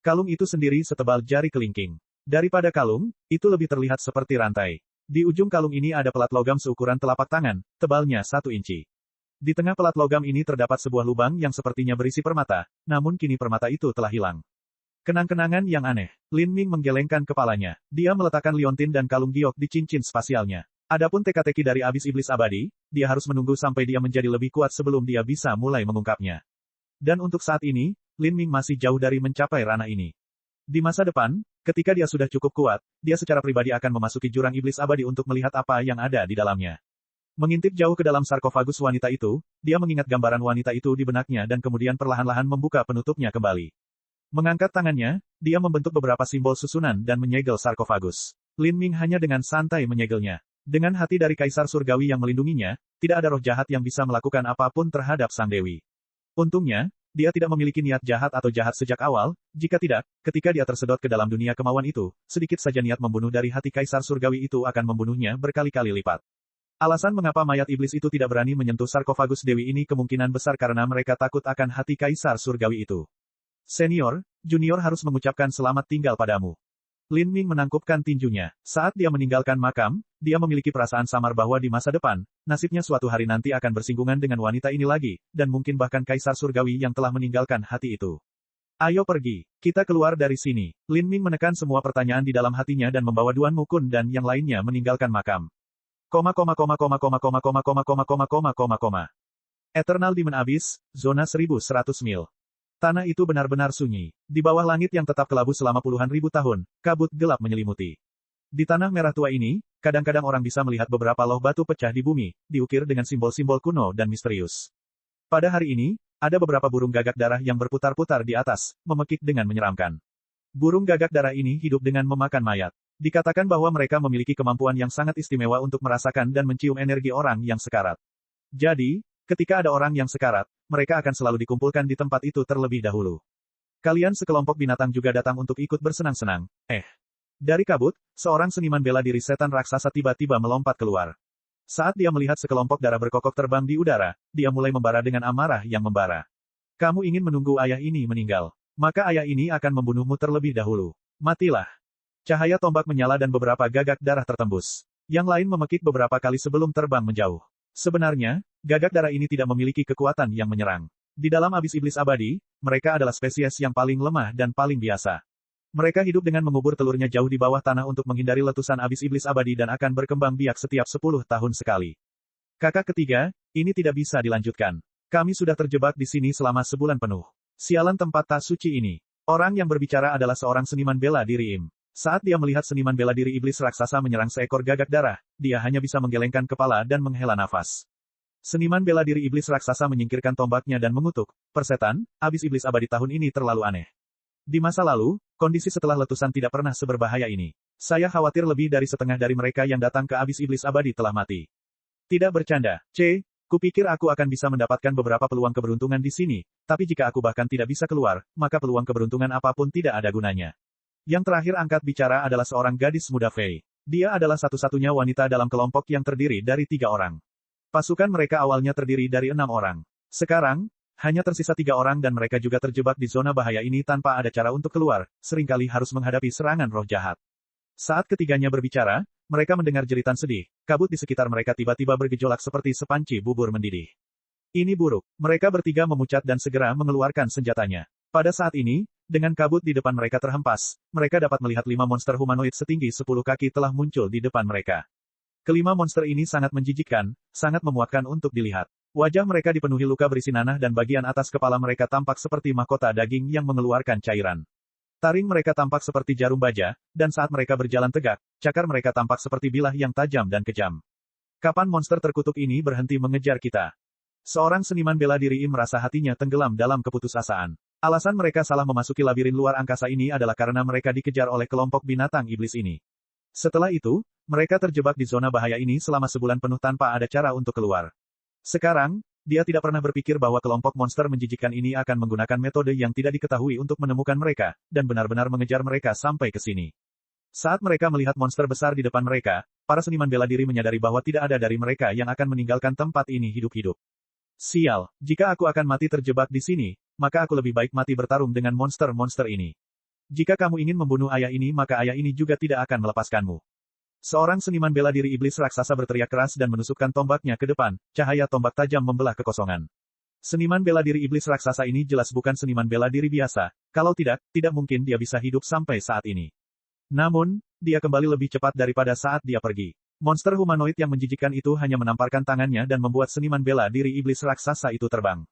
Kalung itu sendiri setebal jari kelingking. Daripada kalung, itu lebih terlihat seperti rantai. Di ujung kalung ini ada pelat logam seukuran telapak tangan, tebalnya 1 inci. Di tengah pelat logam ini terdapat sebuah lubang yang sepertinya berisi permata, namun kini permata itu telah hilang. Kenang-kenangan yang aneh. Lin Ming menggelengkan kepalanya. Dia meletakkan liontin dan kalung giok di cincin spasialnya. Adapun teka-teki dari abis iblis abadi, dia harus menunggu sampai dia menjadi lebih kuat sebelum dia bisa mulai mengungkapnya. Dan untuk saat ini, Lin Ming masih jauh dari mencapai ranah ini. Di masa depan, Ketika dia sudah cukup kuat, dia secara pribadi akan memasuki jurang iblis abadi untuk melihat apa yang ada di dalamnya. Mengintip jauh ke dalam sarkofagus wanita itu, dia mengingat gambaran wanita itu di benaknya dan kemudian perlahan-lahan membuka penutupnya kembali. Mengangkat tangannya, dia membentuk beberapa simbol susunan dan menyegel sarkofagus. Lin Ming hanya dengan santai menyegelnya. Dengan hati dari Kaisar Surgawi yang melindunginya, tidak ada roh jahat yang bisa melakukan apapun terhadap Sang Dewi. Untungnya, dia tidak memiliki niat jahat atau jahat sejak awal, jika tidak, ketika dia tersedot ke dalam dunia kemauan itu, sedikit saja niat membunuh dari hati Kaisar Surgawi itu akan membunuhnya berkali-kali lipat. Alasan mengapa mayat iblis itu tidak berani menyentuh sarkofagus Dewi ini kemungkinan besar karena mereka takut akan hati Kaisar Surgawi itu. Senior, junior harus mengucapkan selamat tinggal padamu. Lin Ming menangkupkan tinjunya. Saat dia meninggalkan makam, dia memiliki perasaan samar bahwa di masa depan, nasibnya suatu hari nanti akan bersinggungan dengan wanita ini lagi, dan mungkin bahkan Kaisar Surgawi yang telah meninggalkan hati itu. Ayo pergi, kita keluar dari sini. Lin Ming menekan semua pertanyaan di dalam hatinya dan membawa Duan Mukun dan yang lainnya meninggalkan makam. Eternal Demon Abyss, zona 1100 mil. Tanah itu benar-benar sunyi. Di bawah langit yang tetap kelabu selama puluhan ribu tahun, kabut gelap menyelimuti. Di tanah merah tua ini, kadang-kadang orang bisa melihat beberapa loh batu pecah di bumi, diukir dengan simbol-simbol kuno dan misterius. Pada hari ini, ada beberapa burung gagak darah yang berputar-putar di atas, memekik dengan menyeramkan. Burung gagak darah ini hidup dengan memakan mayat. Dikatakan bahwa mereka memiliki kemampuan yang sangat istimewa untuk merasakan dan mencium energi orang yang sekarat. Jadi, ketika ada orang yang sekarat, mereka akan selalu dikumpulkan di tempat itu terlebih dahulu. Kalian sekelompok binatang juga datang untuk ikut bersenang-senang. Dari kabut, seorang seniman bela diri setan raksasa tiba-tiba melompat keluar. Saat dia melihat sekelompok darah berkokok terbang di udara, dia mulai membara dengan amarah yang membara. Kamu ingin menunggu ayah ini meninggal. Maka ayah ini akan membunuhmu terlebih dahulu. Matilah. Cahaya tombak menyala dan beberapa gagak darah tertembus. Yang lain memekik beberapa kali sebelum terbang menjauh. Sebenarnya, gagak darah ini tidak memiliki kekuatan yang menyerang. Di dalam abis iblis abadi, mereka adalah spesies yang paling lemah dan paling biasa. Mereka hidup dengan mengubur telurnya jauh di bawah tanah untuk menghindari letusan abis iblis abadi dan akan berkembang biak setiap 10 tahun sekali. Kakak ketiga, ini tidak bisa dilanjutkan. Kami sudah terjebak di sini selama sebulan penuh. Sialan tempat tak suci ini. Orang yang berbicara adalah seorang seniman bela diri Im. Saat dia melihat seniman bela diri iblis raksasa menyerang seekor gagak darah, dia hanya bisa menggelengkan kepala dan menghela nafas. Seniman bela diri iblis raksasa menyingkirkan tombaknya dan mengutuk, "Persetan, abis iblis abadi tahun ini terlalu aneh. Di masa lalu, kondisi setelah letusan tidak pernah seberbahaya ini. Saya khawatir lebih dari setengah dari mereka yang datang ke abis iblis abadi telah mati." Tidak bercanda, kupikir aku akan bisa mendapatkan beberapa peluang keberuntungan di sini, tapi jika aku bahkan tidak bisa keluar, maka peluang keberuntungan apapun tidak ada gunanya. Yang terakhir angkat bicara adalah seorang gadis muda Fei. Dia adalah satu-satunya wanita dalam kelompok yang terdiri dari 3 orang. Pasukan mereka awalnya terdiri dari 6 orang. Sekarang, hanya tersisa 3 orang dan mereka juga terjebak di zona bahaya ini tanpa ada cara untuk keluar, seringkali harus menghadapi serangan roh jahat. Saat ketiganya berbicara, mereka mendengar jeritan sedih, kabut di sekitar mereka tiba-tiba bergejolak seperti sepanci bubur mendidih. Ini buruk. Mereka bertiga memucat dan segera mengeluarkan senjatanya. Pada saat ini, dengan kabut di depan mereka terhempas, mereka dapat melihat 5 monster humanoid setinggi 10 kaki telah muncul di depan mereka. Kelima monster ini sangat menjijikkan, sangat memuakkan untuk dilihat. Wajah mereka dipenuhi luka berisi nanah dan bagian atas kepala mereka tampak seperti mahkota daging yang mengeluarkan cairan. Taring mereka tampak seperti jarum baja, dan saat mereka berjalan tegak, cakar mereka tampak seperti bilah yang tajam dan kejam. Kapan monster terkutuk ini berhenti mengejar kita? Seorang seniman bela diri merasa hatinya tenggelam dalam keputusasaan. Alasan mereka salah memasuki labirin luar angkasa ini adalah karena mereka dikejar oleh kelompok binatang iblis ini. Setelah itu, mereka terjebak di zona bahaya ini selama sebulan penuh tanpa ada cara untuk keluar. Sekarang, dia tidak pernah berpikir bahwa kelompok monster menjijikkan ini akan menggunakan metode yang tidak diketahui untuk menemukan mereka, dan benar-benar mengejar mereka sampai ke sini. Saat mereka melihat monster besar di depan mereka, para seniman bela diri menyadari bahwa tidak ada dari mereka yang akan meninggalkan tempat ini hidup-hidup. Sial, jika aku akan mati terjebak di sini, maka aku lebih baik mati bertarung dengan monster-monster ini. Jika kamu ingin membunuh ayah ini maka ayah ini juga tidak akan melepaskanmu. Seorang seniman bela diri iblis raksasa berteriak keras dan menusukkan tombaknya ke depan, cahaya tombak tajam membelah kekosongan. Seniman bela diri iblis raksasa ini jelas bukan seniman bela diri biasa, kalau tidak, tidak mungkin dia bisa hidup sampai saat ini. Namun, dia kembali lebih cepat daripada saat dia pergi. Monster humanoid yang menjijikkan itu hanya menamparkan tangannya dan membuat seniman bela diri iblis raksasa itu terbang.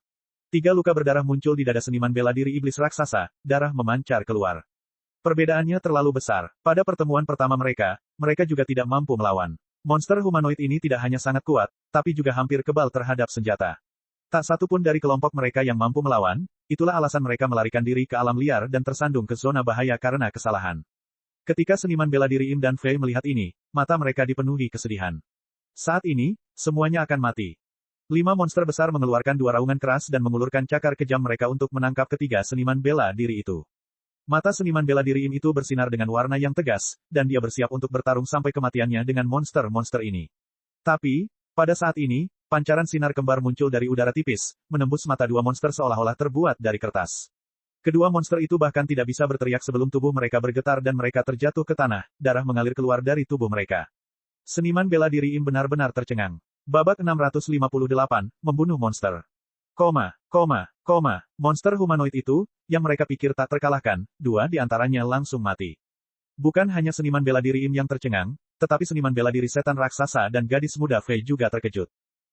3 luka berdarah muncul di dada seniman bela diri iblis raksasa, darah memancar keluar. Perbedaannya terlalu besar. Pada pertemuan pertama mereka juga tidak mampu melawan. Monster humanoid ini tidak hanya sangat kuat, tapi juga hampir kebal terhadap senjata. Tak satu pun dari kelompok mereka yang mampu melawan, itulah alasan mereka melarikan diri ke alam liar dan tersandung ke zona bahaya karena kesalahan. Ketika seniman bela diri Im dan Fei melihat ini, mata mereka dipenuhi kesedihan. Saat ini, semuanya akan mati. 5 monster besar mengeluarkan 2 raungan keras dan mengulurkan cakar kejam mereka untuk menangkap ketiga seniman bela diri itu. Mata seniman bela diri Im itu bersinar dengan warna yang tegas, dan dia bersiap untuk bertarung sampai kematiannya dengan monster-monster ini. Tapi, pada saat ini, pancaran sinar kembar muncul dari udara tipis, menembus mata 2 monster seolah-olah terbuat dari kertas. Kedua monster itu bahkan tidak bisa berteriak sebelum tubuh mereka bergetar dan mereka terjatuh ke tanah, darah mengalir keluar dari tubuh mereka. Seniman bela diri Im benar-benar tercengang. Babak 658, membunuh monster. Monster humanoid itu, yang mereka pikir tak terkalahkan, 2 di antaranya langsung mati. Bukan hanya seniman bela diri Im yang tercengang, tetapi seniman bela diri setan raksasa dan gadis muda Fei juga terkejut.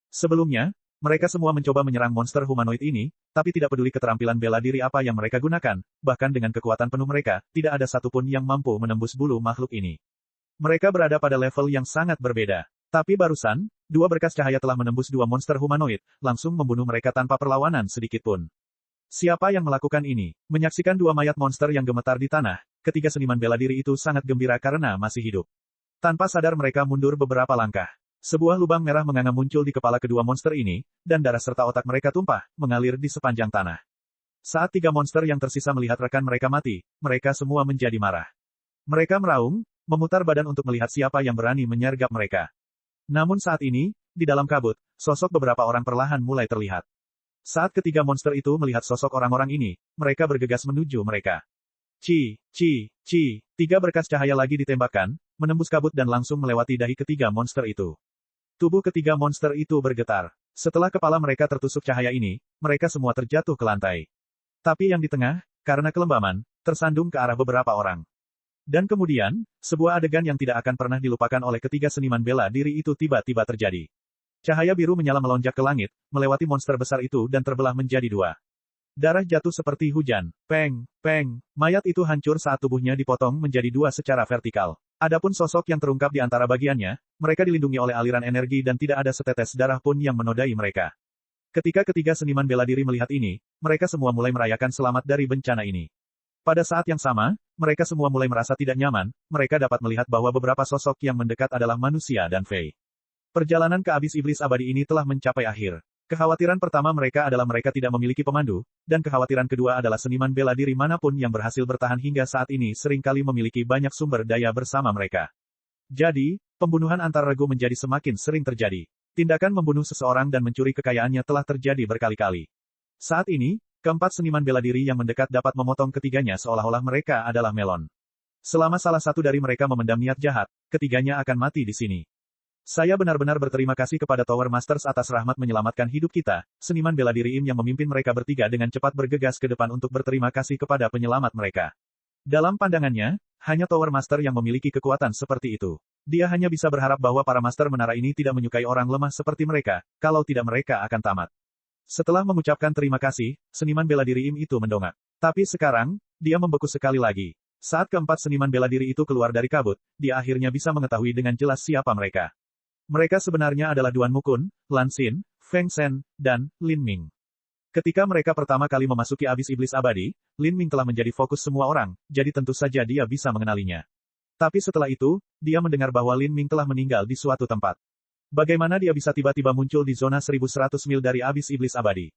Sebelumnya, mereka semua mencoba menyerang monster humanoid ini, tapi tidak peduli keterampilan bela diri apa yang mereka gunakan, bahkan dengan kekuatan penuh mereka, tidak ada satupun yang mampu menembus bulu makhluk ini. Mereka berada pada level yang sangat berbeda. Tapi barusan, 2 berkas cahaya telah menembus 2 monster humanoid, langsung membunuh mereka tanpa perlawanan sedikitpun. Siapa yang melakukan ini? Menyaksikan 2 mayat monster yang gemetar di tanah, ketiga seniman bela diri itu sangat gembira karena masih hidup. Tanpa sadar mereka mundur beberapa langkah. Sebuah lubang merah menganga muncul di kepala kedua monster ini, dan darah serta otak mereka tumpah, mengalir di sepanjang tanah. Saat 3 monster yang tersisa melihat rekan mereka mati, mereka semua menjadi marah. Mereka meraung, memutar badan untuk melihat siapa yang berani menyergap mereka. Namun saat ini, di dalam kabut, sosok beberapa orang perlahan mulai terlihat. Saat ketiga monster itu melihat sosok orang-orang ini, mereka bergegas menuju mereka. 3 berkas cahaya lagi ditembakkan, menembus kabut dan langsung melewati dahi ketiga monster itu. Tubuh ketiga monster itu bergetar. Setelah kepala mereka tertusuk cahaya ini, mereka semua terjatuh ke lantai. Tapi yang di tengah, karena kelembaman, tersandung ke arah beberapa orang. Dan kemudian, sebuah adegan yang tidak akan pernah dilupakan oleh ketiga seniman bela diri itu tiba-tiba terjadi. Cahaya biru menyala melonjak ke langit, melewati monster besar itu dan terbelah menjadi 2. Darah jatuh seperti hujan. Peng. Mayat itu hancur saat tubuhnya dipotong menjadi 2 secara vertikal. Adapun sosok yang terungkap di antara bagiannya, mereka dilindungi oleh aliran energi dan tidak ada setetes darah pun yang menodai mereka. Ketika ketiga seniman bela diri melihat ini, mereka semua mulai merayakan selamat dari bencana ini. Pada saat yang sama, mereka semua mulai merasa tidak nyaman, mereka dapat melihat bahwa beberapa sosok yang mendekat adalah manusia dan Fei. Perjalanan ke abis iblis abadi ini telah mencapai akhir. Kekhawatiran pertama mereka adalah mereka tidak memiliki pemandu, dan kekhawatiran kedua adalah seniman bela diri manapun yang berhasil bertahan hingga saat ini seringkali memiliki banyak sumber daya bersama mereka. Jadi, pembunuhan antar regu menjadi semakin sering terjadi. Tindakan membunuh seseorang dan mencuri kekayaannya telah terjadi berkali-kali. Saat ini, keempat seniman bela diri yang mendekat dapat memotong ketiganya seolah-olah mereka adalah melon. Selama salah satu dari mereka memendam niat jahat, ketiganya akan mati di sini. Saya benar-benar berterima kasih kepada Tower Masters atas rahmat menyelamatkan hidup kita, seniman bela diri Im yang memimpin mereka bertiga dengan cepat bergegas ke depan untuk berterima kasih kepada penyelamat mereka. Dalam pandangannya, hanya Tower Master yang memiliki kekuatan seperti itu. Dia hanya bisa berharap bahwa para Master Menara ini tidak menyukai orang lemah seperti mereka, kalau tidak mereka akan tamat. Setelah mengucapkan terima kasih, seniman bela diri Im itu mendongak. Tapi sekarang, dia membeku sekali lagi. Saat keempat seniman bela diri itu keluar dari kabut, dia akhirnya bisa mengetahui dengan jelas siapa mereka. Mereka sebenarnya adalah Duan Mukun, Lan Xin, Feng Shen, dan Lin Ming. Ketika mereka pertama kali memasuki abis iblis abadi, Lin Ming telah menjadi fokus semua orang, jadi tentu saja dia bisa mengenalinya. Tapi setelah itu, dia mendengar bahwa Lin Ming telah meninggal di suatu tempat. Bagaimana dia bisa tiba-tiba muncul di zona 1100 mil dari abis iblis abadi?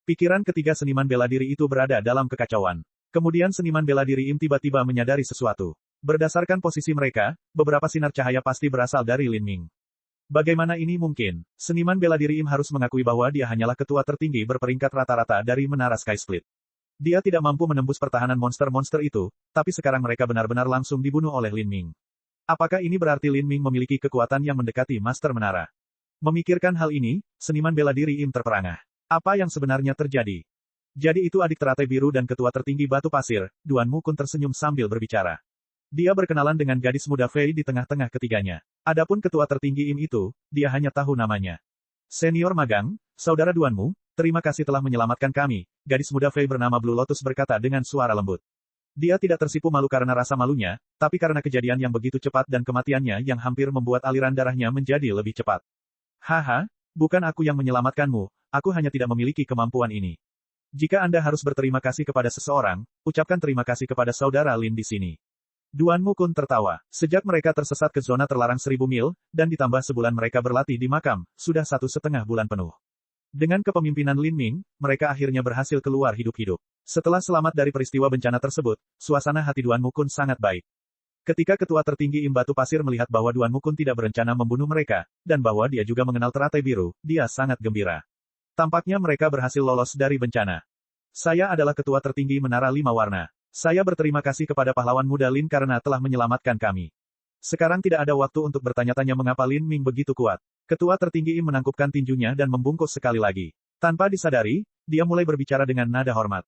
Pikiran ketiga seniman bela diri itu berada dalam kekacauan. Kemudian seniman bela diri Im tiba-tiba menyadari sesuatu. Berdasarkan posisi mereka, beberapa sinar cahaya pasti berasal dari Lin Ming. Bagaimana ini mungkin? Seniman bela diri Im harus mengakui bahwa dia hanyalah ketua tertinggi berperingkat rata-rata dari Menara Sky Split. Dia tidak mampu menembus pertahanan monster-monster itu, tapi sekarang mereka benar-benar langsung dibunuh oleh Lin Ming. Apakah ini berarti Lin Ming memiliki kekuatan yang mendekati Master Menara? Memikirkan hal ini, seniman bela diri Im terperangah. Apa yang sebenarnya terjadi? Jadi itu adik teratai biru dan ketua tertinggi batu pasir, Duan Mukun tersenyum sambil berbicara. Dia berkenalan dengan gadis muda Fei di tengah-tengah ketiganya. Adapun ketua tertinggi Im itu, dia hanya tahu namanya. Senior magang, saudara Duanmu, terima kasih telah menyelamatkan kami, gadis muda Fei bernama Blue Lotus berkata dengan suara lembut. Dia tidak tersipu malu karena rasa malunya, tapi karena kejadian yang begitu cepat dan kematiannya yang hampir membuat aliran darahnya menjadi lebih cepat. Haha, bukan aku yang menyelamatkanmu, aku hanya tidak memiliki kemampuan ini. Jika Anda harus berterima kasih kepada seseorang, ucapkan terima kasih kepada saudara Lin di sini. Duan Mukun tertawa. Sejak mereka tersesat ke zona terlarang 1000 mil, dan ditambah sebulan mereka berlatih di makam, sudah 1,5 bulan penuh. Dengan kepemimpinan Lin Ming, mereka akhirnya berhasil keluar hidup-hidup. Setelah selamat dari peristiwa bencana tersebut, suasana hati Duan Mukun sangat baik. Ketika ketua tertinggi Im Batu Pasir melihat bahwa Duan Mukun tidak berencana membunuh mereka, dan bahwa dia juga mengenal teratai biru, dia sangat gembira. Tampaknya mereka berhasil lolos dari bencana. Saya adalah ketua tertinggi Menara Lima Warna. Saya berterima kasih kepada pahlawan muda Lin karena telah menyelamatkan kami. Sekarang tidak ada waktu untuk bertanya-tanya mengapa Lin Ming begitu kuat. Ketua tertinggi Im menangkupkan tinjunya dan membungkuk sekali lagi. Tanpa disadari, dia mulai berbicara dengan nada hormat.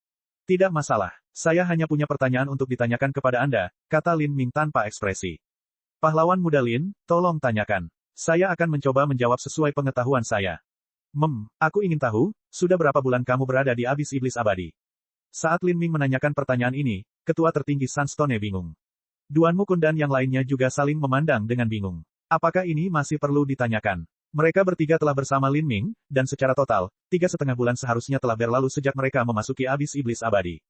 Tidak masalah. Saya hanya punya pertanyaan untuk ditanyakan kepada Anda, kata Lin Ming tanpa ekspresi. Pahlawan muda Lin, tolong tanyakan. Saya akan mencoba menjawab sesuai pengetahuan saya. Aku ingin tahu, sudah berapa bulan kamu berada di Abis Iblis Abadi? Saat Lin Ming menanyakan pertanyaan ini, ketua tertinggi Sunstone bingung. Duan Mukun dan yang lainnya juga saling memandang dengan bingung. Apakah ini masih perlu ditanyakan? Mereka bertiga telah bersama Lin Ming, dan secara total, 3,5 bulan seharusnya telah berlalu sejak mereka memasuki Abis Iblis Abadi.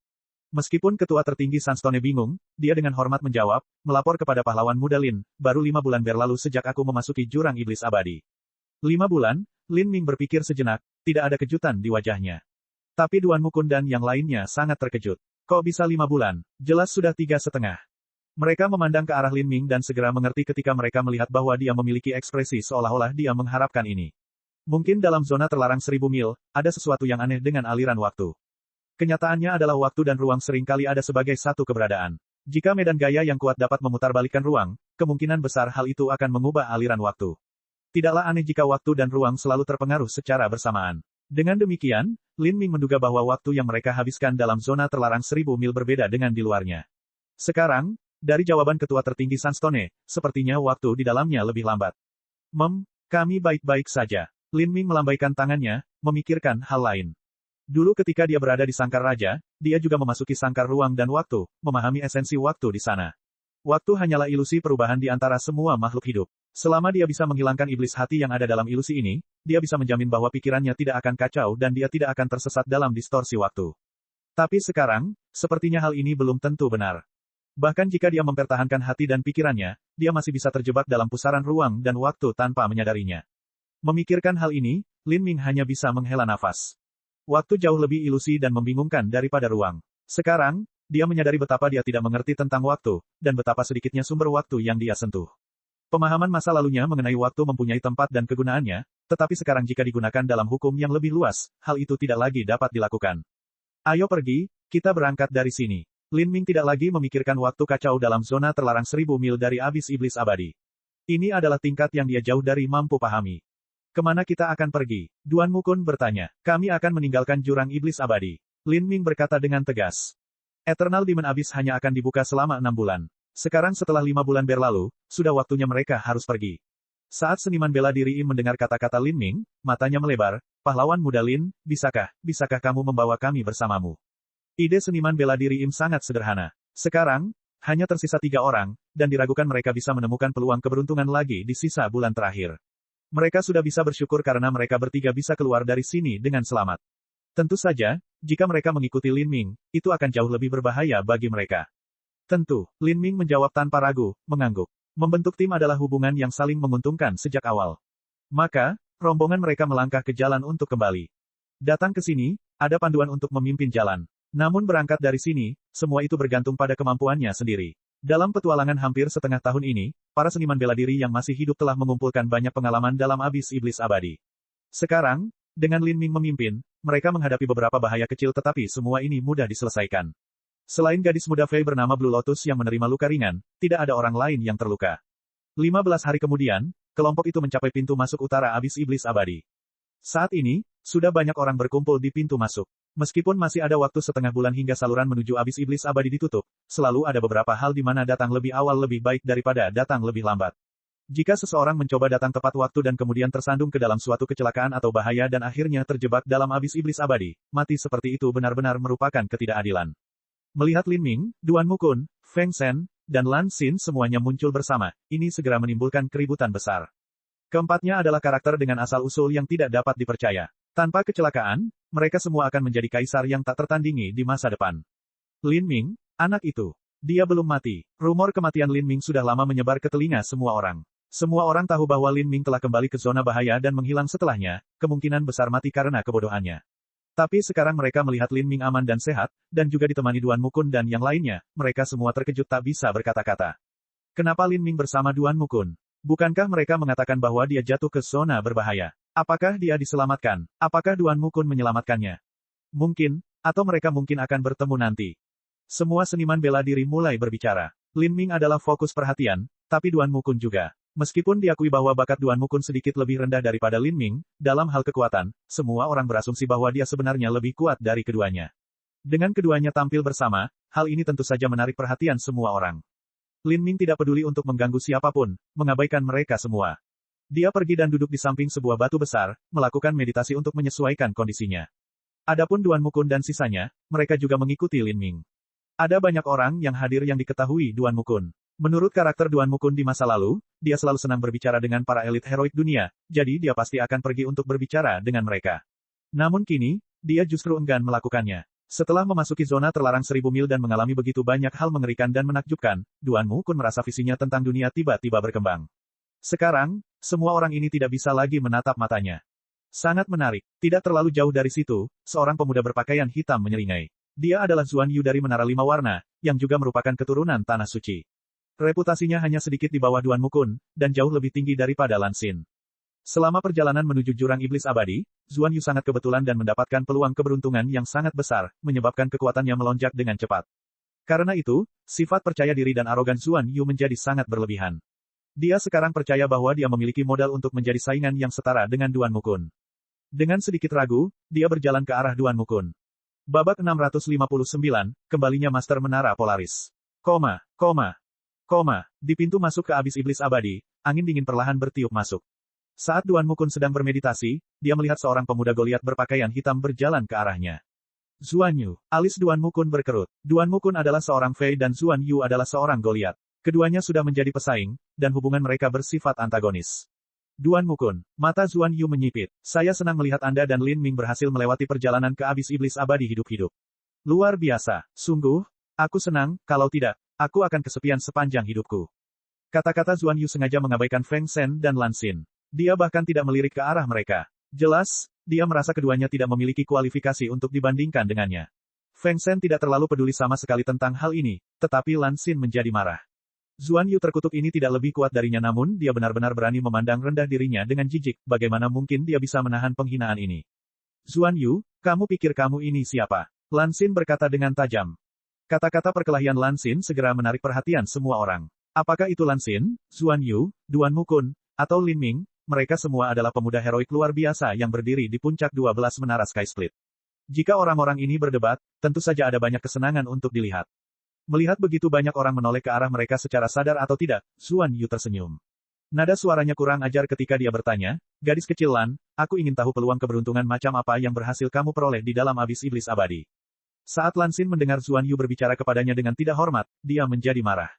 Meskipun ketua tertinggi Sunstone bingung, dia dengan hormat menjawab, melapor kepada pahlawan muda Lin, baru 5 bulan berlalu sejak aku memasuki jurang Iblis Abadi. 5 bulan? Lin Ming berpikir sejenak, tidak ada kejutan di wajahnya. Tapi Duan Mukun dan yang lainnya sangat terkejut. Kok bisa 5 bulan? Jelas sudah 3,5. Mereka memandang ke arah Lin Ming dan segera mengerti ketika mereka melihat bahwa dia memiliki ekspresi seolah-olah dia mengharapkan ini. Mungkin dalam zona terlarang 1000 mil, ada sesuatu yang aneh dengan aliran waktu. Kenyataannya adalah waktu dan ruang seringkali ada sebagai satu keberadaan. Jika medan gaya yang kuat dapat memutarbalikkan ruang, kemungkinan besar hal itu akan mengubah aliran waktu. Tidaklah aneh jika waktu dan ruang selalu terpengaruh secara bersamaan. Dengan demikian, Lin Ming menduga bahwa waktu yang mereka habiskan dalam zona terlarang 1000 mil berbeda dengan di luarnya. Sekarang, dari jawaban ketua tertinggi Sunstone, sepertinya waktu di dalamnya lebih lambat. Kami baik-baik saja. Lin Ming melambaikan tangannya, memikirkan hal lain. Dulu ketika dia berada di Sangkar Raja, dia juga memasuki sangkar ruang dan waktu, memahami esensi waktu di sana. Waktu hanyalah ilusi perubahan di antara semua makhluk hidup. Selama dia bisa menghilangkan iblis hati yang ada dalam ilusi ini, dia bisa menjamin bahwa pikirannya tidak akan kacau dan dia tidak akan tersesat dalam distorsi waktu. Tapi sekarang, sepertinya hal ini belum tentu benar. Bahkan jika dia mempertahankan hati dan pikirannya, dia masih bisa terjebak dalam pusaran ruang dan waktu tanpa menyadarinya. Memikirkan hal ini, Lin Ming hanya bisa menghela nafas. Waktu jauh lebih ilusi dan membingungkan daripada ruang. Sekarang, dia menyadari betapa dia tidak mengerti tentang waktu, dan betapa sedikitnya sumber waktu yang dia sentuh. Pemahaman masa lalunya mengenai waktu mempunyai tempat dan kegunaannya, tetapi sekarang jika digunakan dalam hukum yang lebih luas, hal itu tidak lagi dapat dilakukan. Ayo pergi, kita berangkat dari sini. Lin Ming tidak lagi memikirkan waktu kacau dalam zona terlarang 1000 mil dari Abis Iblis Abadi. Ini adalah tingkat yang dia jauh dari mampu pahami. Kemana kita akan pergi? Duan Mukun bertanya. Kami akan meninggalkan jurang Iblis Abadi. Lin Ming berkata dengan tegas. Eternal Demon Abyss hanya akan dibuka selama 6 bulan. Sekarang setelah 5 bulan berlalu, sudah waktunya mereka harus pergi. Saat seniman bela diri Im mendengar kata-kata Lin Ming, matanya melebar. Pahlawan muda Lin, bisakah kamu membawa kami bersamamu? Ide seniman bela diri Im sangat sederhana. Sekarang, hanya tersisa 3 orang, dan diragukan mereka bisa menemukan peluang keberuntungan lagi di sisa bulan terakhir. Mereka sudah bisa bersyukur karena mereka bertiga bisa keluar dari sini dengan selamat. Tentu saja, jika mereka mengikuti Lin Ming, itu akan jauh lebih berbahaya bagi mereka. Tentu, Lin Ming menjawab tanpa ragu, mengangguk. Membentuk tim adalah hubungan yang saling menguntungkan sejak awal. Maka, rombongan mereka melangkah ke jalan untuk kembali. Datang ke sini, ada panduan untuk memimpin jalan. Namun berangkat dari sini, semua itu bergantung pada kemampuannya sendiri. Dalam petualangan hampir setengah tahun ini, para seniman bela diri yang masih hidup telah mengumpulkan banyak pengalaman dalam Abis Iblis Abadi. Sekarang, dengan Lin Ming memimpin, mereka menghadapi beberapa bahaya kecil tetapi semua ini mudah diselesaikan. Selain gadis muda Fei bernama Blue Lotus yang menerima luka ringan, tidak ada orang lain yang terluka. 15 hari kemudian, kelompok itu mencapai pintu masuk utara Abis Iblis Abadi. Saat ini, sudah banyak orang berkumpul di pintu masuk. Meskipun masih ada waktu setengah bulan hingga saluran menuju Abis Iblis Abadi ditutup, selalu ada beberapa hal di mana datang lebih awal lebih baik daripada datang lebih lambat. Jika seseorang mencoba datang tepat waktu dan kemudian tersandung ke dalam suatu kecelakaan atau bahaya dan akhirnya terjebak dalam Abis Iblis Abadi, mati seperti itu benar-benar merupakan ketidakadilan. Melihat Lin Ming, Duan Mukun, Feng Shen, dan Lan Xin semuanya muncul bersama, ini segera menimbulkan keributan besar. Keempatnya adalah karakter dengan asal-usul yang tidak dapat dipercaya. Tanpa kecelakaan, mereka semua akan menjadi kaisar yang tak tertandingi di masa depan. Lin Ming, anak itu. Dia belum mati. Rumor kematian Lin Ming sudah lama menyebar ke telinga semua orang. Semua orang tahu bahwa Lin Ming telah kembali ke zona bahaya dan menghilang setelahnya, kemungkinan besar mati karena kebodohannya. Tapi sekarang mereka melihat Lin Ming aman dan sehat, dan juga ditemani Duan Mukun dan yang lainnya, mereka semua terkejut tak bisa berkata-kata. Kenapa Lin Ming bersama Duan Mukun? Bukankah mereka mengatakan bahwa dia jatuh ke zona berbahaya? Apakah dia diselamatkan? Apakah Duan Mukun menyelamatkannya? Mungkin, atau mereka mungkin akan bertemu nanti. Semua seniman bela diri mulai berbicara. Lin Ming adalah fokus perhatian, tapi Duan Mukun juga. Meskipun diakui bahwa bakat Duan Mukun sedikit lebih rendah daripada Lin Ming, dalam hal kekuatan, semua orang berasumsi bahwa dia sebenarnya lebih kuat dari keduanya. Dengan keduanya tampil bersama, hal ini tentu saja menarik perhatian semua orang. Lin Ming tidak peduli untuk mengganggu siapapun, mengabaikan mereka semua. Dia pergi dan duduk di samping sebuah batu besar, melakukan meditasi untuk menyesuaikan kondisinya. Adapun Duan Mukun dan sisanya, mereka juga mengikuti Lin Ming. Ada banyak orang yang hadir yang diketahui Duan Mukun. Menurut karakter Duan Mukun di masa lalu, dia selalu senang berbicara dengan para elit heroik dunia, jadi dia pasti akan pergi untuk berbicara dengan mereka. Namun kini, dia justru enggan melakukannya. Setelah memasuki zona terlarang 1000 mil dan mengalami begitu banyak hal mengerikan dan menakjubkan, Duan Mukun merasa visinya tentang dunia tiba-tiba berkembang. Sekarang, semua orang ini tidak bisa lagi menatap matanya. Sangat menarik. Tidak terlalu jauh dari situ, seorang pemuda berpakaian hitam menyeringai. Dia adalah Zuan Yu dari Menara Lima Warna, yang juga merupakan keturunan Tanah Suci. Reputasinya hanya sedikit di bawah Duan Mukun, dan jauh lebih tinggi daripada Lan Xin. Selama perjalanan menuju jurang iblis abadi, Zuan Yu sangat kebetulan dan mendapatkan peluang keberuntungan yang sangat besar, menyebabkan kekuatannya melonjak dengan cepat. Karena itu, sifat percaya diri dan arogan Zuan Yu menjadi sangat berlebihan. Dia sekarang percaya bahwa dia memiliki modal untuk menjadi saingan yang setara dengan Duan Mukun. Dengan sedikit ragu, dia berjalan ke arah Duan Mukun. Babak 659, kembalinya Master Menara Polaris. Di pintu masuk ke abis iblis abadi, angin dingin perlahan bertiup masuk. Saat Duan Mukun sedang bermeditasi, dia melihat seorang pemuda Goliat berpakaian hitam berjalan ke arahnya. Zuan Yu, alis Duan Mukun berkerut. Duan Mukun adalah seorang Fei dan Zuan Yu adalah seorang Goliat. Keduanya sudah menjadi pesaing, dan hubungan mereka bersifat antagonis. Duan Mukun, mata Zuan Yu menyipit. Saya senang melihat Anda dan Lin Ming berhasil melewati perjalanan ke abis iblis abadi hidup-hidup. Luar biasa, sungguh, aku senang, kalau tidak, aku akan kesepian sepanjang hidupku. Kata-kata Zuan Yu sengaja mengabaikan Feng Shen dan Lan Xin. Dia bahkan tidak melirik ke arah mereka. Jelas, dia merasa keduanya tidak memiliki kualifikasi untuk dibandingkan dengannya. Feng Shen tidak terlalu peduli sama sekali tentang hal ini, tetapi Lan Xin menjadi marah. Zuan Yu terkutuk ini tidak lebih kuat darinya namun dia benar-benar berani memandang rendah dirinya dengan jijik, bagaimana mungkin dia bisa menahan penghinaan ini. Zuan Yu, kamu pikir kamu ini siapa? Lan Xin berkata dengan tajam. Kata-kata perkelahian Lan Xin segera menarik perhatian semua orang. Apakah itu Lan Xin, Zuan Yu, Duan Mukun, atau Lin Ming? Mereka semua adalah pemuda heroik luar biasa yang berdiri di puncak 12 menara Sky Split. Jika orang-orang ini berdebat, tentu saja ada banyak kesenangan untuk dilihat. Melihat begitu banyak orang menoleh ke arah mereka secara sadar atau tidak, Zuan Yu tersenyum. Nada suaranya kurang ajar ketika dia bertanya, gadis kecil Lan, aku ingin tahu peluang keberuntungan macam apa yang berhasil kamu peroleh di dalam abis iblis abadi. Saat Lan Xin mendengar Zuan Yu berbicara kepadanya dengan tidak hormat, dia menjadi marah.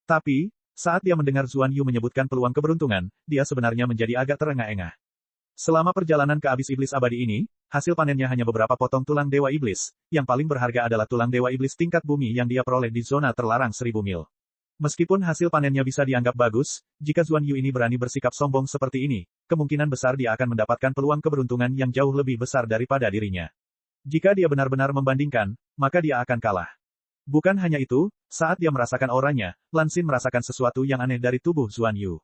Tapi, saat dia mendengar Zuan Yu menyebutkan peluang keberuntungan, dia sebenarnya menjadi agak terengah-engah. Selama perjalanan ke abis iblis abadi ini, hasil panennya hanya beberapa potong tulang dewa iblis, yang paling berharga adalah tulang dewa iblis tingkat bumi yang dia peroleh di zona terlarang 1000 mil. Meskipun hasil panennya bisa dianggap bagus, jika Zuan Yu ini berani bersikap sombong seperti ini, kemungkinan besar dia akan mendapatkan peluang keberuntungan yang jauh lebih besar daripada dirinya. Jika dia benar-benar membandingkan, maka dia akan kalah. Bukan hanya itu, saat dia merasakan auranya, Lan Xin merasakan sesuatu yang aneh dari tubuh Zuan Yu.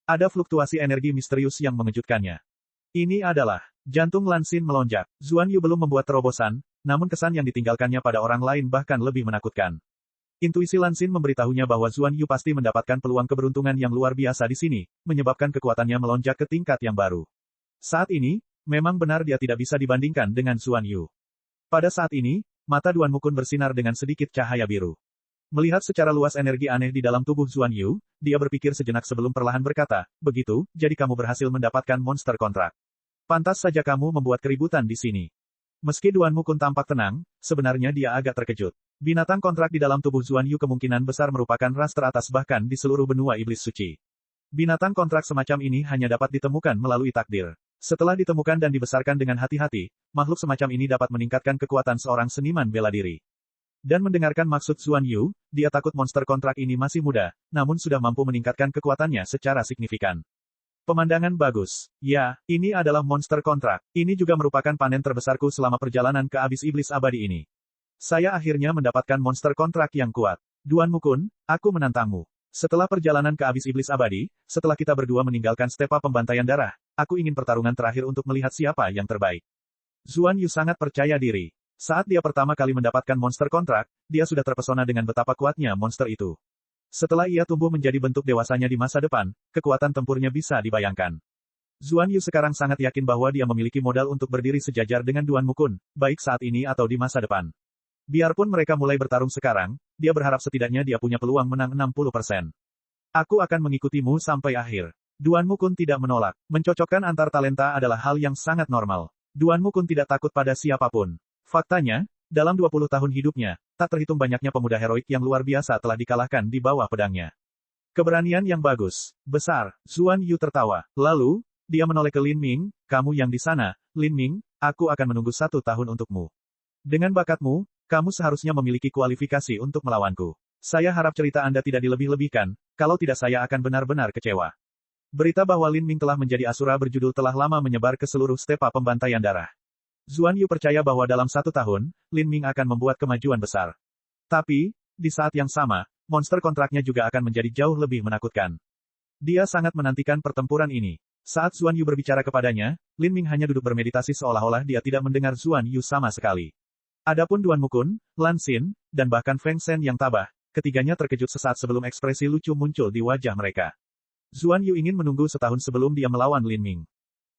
Ada fluktuasi energi misterius yang mengejutkannya. Ini adalah jantung Lan Xin melonjak. Zuan Yu belum membuat terobosan, namun kesan yang ditinggalkannya pada orang lain bahkan lebih menakutkan. Intuisi Lan Xin memberitahunya bahwa Zuan Yu pasti mendapatkan peluang keberuntungan yang luar biasa di sini, menyebabkan kekuatannya melonjak ke tingkat yang baru. Saat ini, memang benar dia tidak bisa dibandingkan dengan Zuan Yu. Pada saat ini, mata Duan Mukun bersinar dengan sedikit cahaya biru. Melihat secara luas energi aneh di dalam tubuh Zuan Yu, dia berpikir sejenak sebelum perlahan berkata, begitu, jadi kamu berhasil mendapatkan monster kontrak. Pantas saja kamu membuat keributan di sini. Meski Duan Mukun tampak tenang, sebenarnya dia agak terkejut. Binatang kontrak di dalam tubuh Zuan Yu kemungkinan besar merupakan ras teratas bahkan di seluruh benua iblis suci. Binatang kontrak semacam ini hanya dapat ditemukan melalui takdir. Setelah ditemukan dan dibesarkan dengan hati-hati, makhluk semacam ini dapat meningkatkan kekuatan seorang seniman bela diri. Dan mendengarkan maksud Zuan Yu, dia takut monster kontrak ini masih muda, namun sudah mampu meningkatkan kekuatannya secara signifikan. Pemandangan bagus. Ya, ini adalah monster kontrak. Ini juga merupakan panen terbesarku selama perjalanan ke abis iblis abadi ini. Saya akhirnya mendapatkan monster kontrak yang kuat. Duan Mukun, aku menantangmu. Setelah perjalanan ke abis iblis abadi, setelah kita berdua meninggalkan stepa pembantaian darah, aku ingin pertarungan terakhir untuk melihat siapa yang terbaik. Zuan Yu sangat percaya diri. Saat dia pertama kali mendapatkan monster kontrak, dia sudah terpesona dengan betapa kuatnya monster itu. Setelah ia tumbuh menjadi bentuk dewasanya di masa depan, kekuatan tempurnya bisa dibayangkan. Zuan Yu sekarang sangat yakin bahwa dia memiliki modal untuk berdiri sejajar dengan Duan Mukun, baik saat ini atau di masa depan. Biarpun mereka mulai bertarung sekarang, dia berharap setidaknya dia punya peluang menang 60%. Aku akan mengikutimu sampai akhir. Duan Mukun tidak menolak. Mencocokkan antar talenta adalah hal yang sangat normal. Duan Mukun tidak takut pada siapapun. Faktanya, dalam 20 tahun hidupnya, tak terhitung banyaknya pemuda heroik yang luar biasa telah dikalahkan di bawah pedangnya. Keberanian yang bagus, besar, Zuan Yu tertawa. Lalu, dia menoleh ke Lin Ming, kamu yang di sana, Lin Ming, aku akan menunggu 1 tahun untukmu. Dengan bakatmu, kamu seharusnya memiliki kualifikasi untuk melawanku. Saya harap cerita Anda tidak dilebih-lebihkan, kalau tidak saya akan benar-benar kecewa. Berita bahwa Lin Ming telah menjadi Asura berjudul telah lama menyebar ke seluruh stepa pembantaian darah. Zuan Yu percaya bahwa dalam 1 tahun, Lin Ming akan membuat kemajuan besar. Tapi, di saat yang sama, monster kontraknya juga akan menjadi jauh lebih menakutkan. Dia sangat menantikan pertempuran ini. Saat Zuan Yu berbicara kepadanya, Lin Ming hanya duduk bermeditasi seolah-olah dia tidak mendengar Zuan Yu sama sekali. Adapun Duan Mukun, Lan Xin, dan bahkan Feng Shen yang tabah, ketiganya terkejut sesaat sebelum ekspresi lucu muncul di wajah mereka. Zuan Yu ingin menunggu setahun sebelum dia melawan Lin Ming.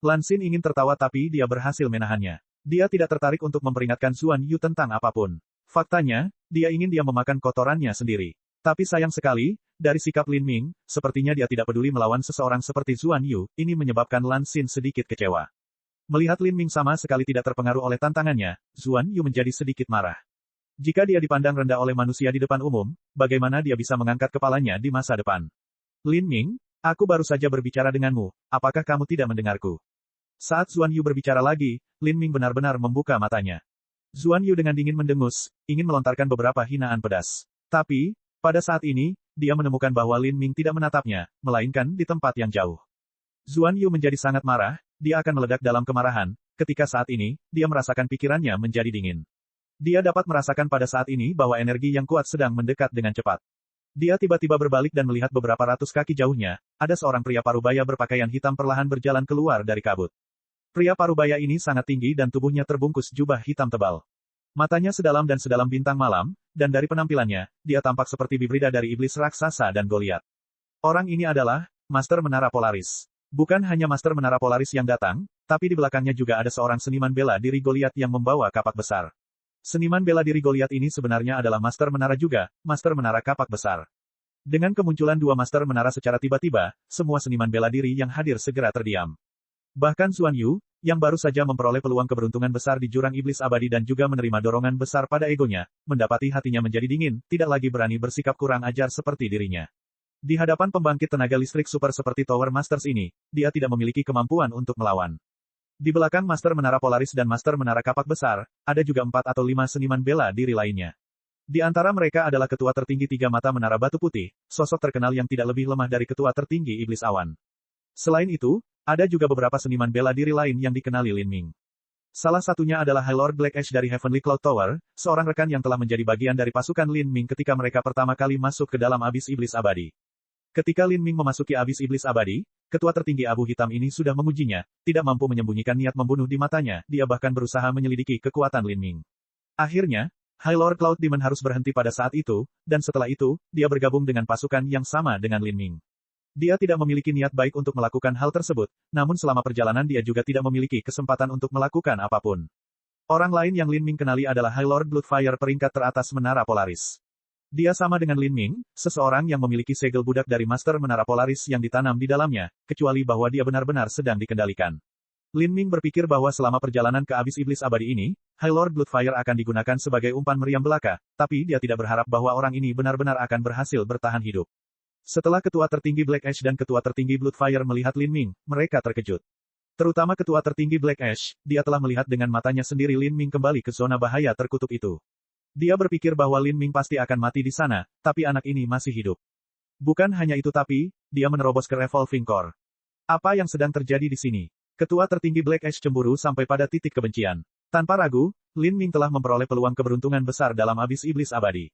Lan Xin ingin tertawa tapi dia berhasil menahannya. Dia tidak tertarik untuk memperingatkan Zuan Yu tentang apapun. Faktanya, dia ingin dia memakan kotorannya sendiri. Tapi sayang sekali, dari sikap Lin Ming, sepertinya dia tidak peduli melawan seseorang seperti Zuan Yu, ini menyebabkan Lan Xin sedikit kecewa. Melihat Lin Ming sama sekali tidak terpengaruh oleh tantangannya, Zuan Yu menjadi sedikit marah. Jika dia dipandang rendah oleh manusia di depan umum, bagaimana dia bisa mengangkat kepalanya di masa depan? Lin Ming, aku baru saja berbicara denganmu, apakah kamu tidak mendengarku? Saat Zuan Yu berbicara lagi, Lin Ming benar-benar membuka matanya. Zuan Yu dengan dingin mendengus, ingin melontarkan beberapa hinaan pedas. Tapi, pada saat ini, dia menemukan bahwa Lin Ming tidak menatapnya, melainkan di tempat yang jauh. Zuan Yu menjadi sangat marah, dia akan meledak dalam kemarahan, ketika saat ini, dia merasakan pikirannya menjadi dingin. Dia dapat merasakan pada saat ini bahwa energi yang kuat sedang mendekat dengan cepat. Dia tiba-tiba berbalik dan melihat beberapa ratus kaki jauhnya, ada seorang pria parubaya berpakaian hitam perlahan berjalan keluar dari kabut. Pria parubaya ini sangat tinggi dan tubuhnya terbungkus jubah hitam tebal. Matanya sedalam dan sedalam bintang malam, dan dari penampilannya, dia tampak seperti bibrida dari iblis raksasa dan Goliat. Orang ini adalah Master Menara Polaris. Bukan hanya Master Menara Polaris yang datang, tapi di belakangnya juga ada seorang seniman bela diri Goliat yang membawa kapak besar. Seniman bela diri Goliat ini sebenarnya adalah Master Menara juga, Master Menara Kapak Besar. Dengan kemunculan 2 Master Menara secara tiba-tiba, semua seniman bela diri yang hadir segera terdiam. Bahkan Zuan Yu, yang baru saja memperoleh peluang keberuntungan besar di jurang iblis abadi dan juga menerima dorongan besar pada egonya, mendapati hatinya menjadi dingin, tidak lagi berani bersikap kurang ajar seperti dirinya. Di hadapan pembangkit tenaga listrik super seperti Tower Masters ini, dia tidak memiliki kemampuan untuk melawan. Di belakang Master Menara Polaris dan Master Menara Kapak Besar, ada juga 4 atau 5 seniman bela diri lainnya. Di antara mereka adalah Ketua Tertinggi 3 Mata Menara Batu Putih, sosok terkenal yang tidak lebih lemah dari Ketua Tertinggi Iblis Awan. Selain itu, ada juga beberapa seniman bela diri lain yang dikenali Lin Ming. Salah satunya adalah High Lord Black Ash dari Heavenly Cloud Tower, seorang rekan yang telah menjadi bagian dari pasukan Lin Ming ketika mereka pertama kali masuk ke dalam abis iblis abadi. Ketika Lin Ming memasuki abis iblis abadi, Ketua Tertinggi Abu Hitam ini sudah mengujinya, tidak mampu menyembunyikan niat membunuh di matanya, dia bahkan berusaha menyelidiki kekuatan Lin Ming. Akhirnya, High Lord Cloud Demon harus berhenti pada saat itu, dan setelah itu, dia bergabung dengan pasukan yang sama dengan Lin Ming. Dia tidak memiliki niat baik untuk melakukan hal tersebut, namun selama perjalanan dia juga tidak memiliki kesempatan untuk melakukan apapun. Orang lain yang Lin Ming kenali adalah High Lord Bloodfire peringkat teratas Menara Polaris. Dia sama dengan Lin Ming, seseorang yang memiliki segel budak dari Master Menara Polaris yang ditanam di dalamnya, kecuali bahwa dia benar-benar sedang dikendalikan. Lin Ming berpikir bahwa selama perjalanan ke Abis Iblis Abadi ini, High Lord Bloodfire akan digunakan sebagai umpan meriam belaka, tapi dia tidak berharap bahwa orang ini benar-benar akan berhasil bertahan hidup. Setelah ketua tertinggi Black Ash dan ketua tertinggi Bloodfire melihat Lin Ming, mereka terkejut. Terutama ketua tertinggi Black Ash, dia telah melihat dengan matanya sendiri Lin Ming kembali ke zona bahaya terkutuk itu. Dia berpikir bahwa Lin Ming pasti akan mati di sana, tapi anak ini masih hidup. Bukan hanya itu tapi, dia menerobos ke Revolving Core. Apa yang sedang terjadi di sini? Ketua tertinggi Black Ash cemburu sampai pada titik kebencian. Tanpa ragu, Lin Ming telah memperoleh peluang keberuntungan besar dalam Abis Iblis Abadi.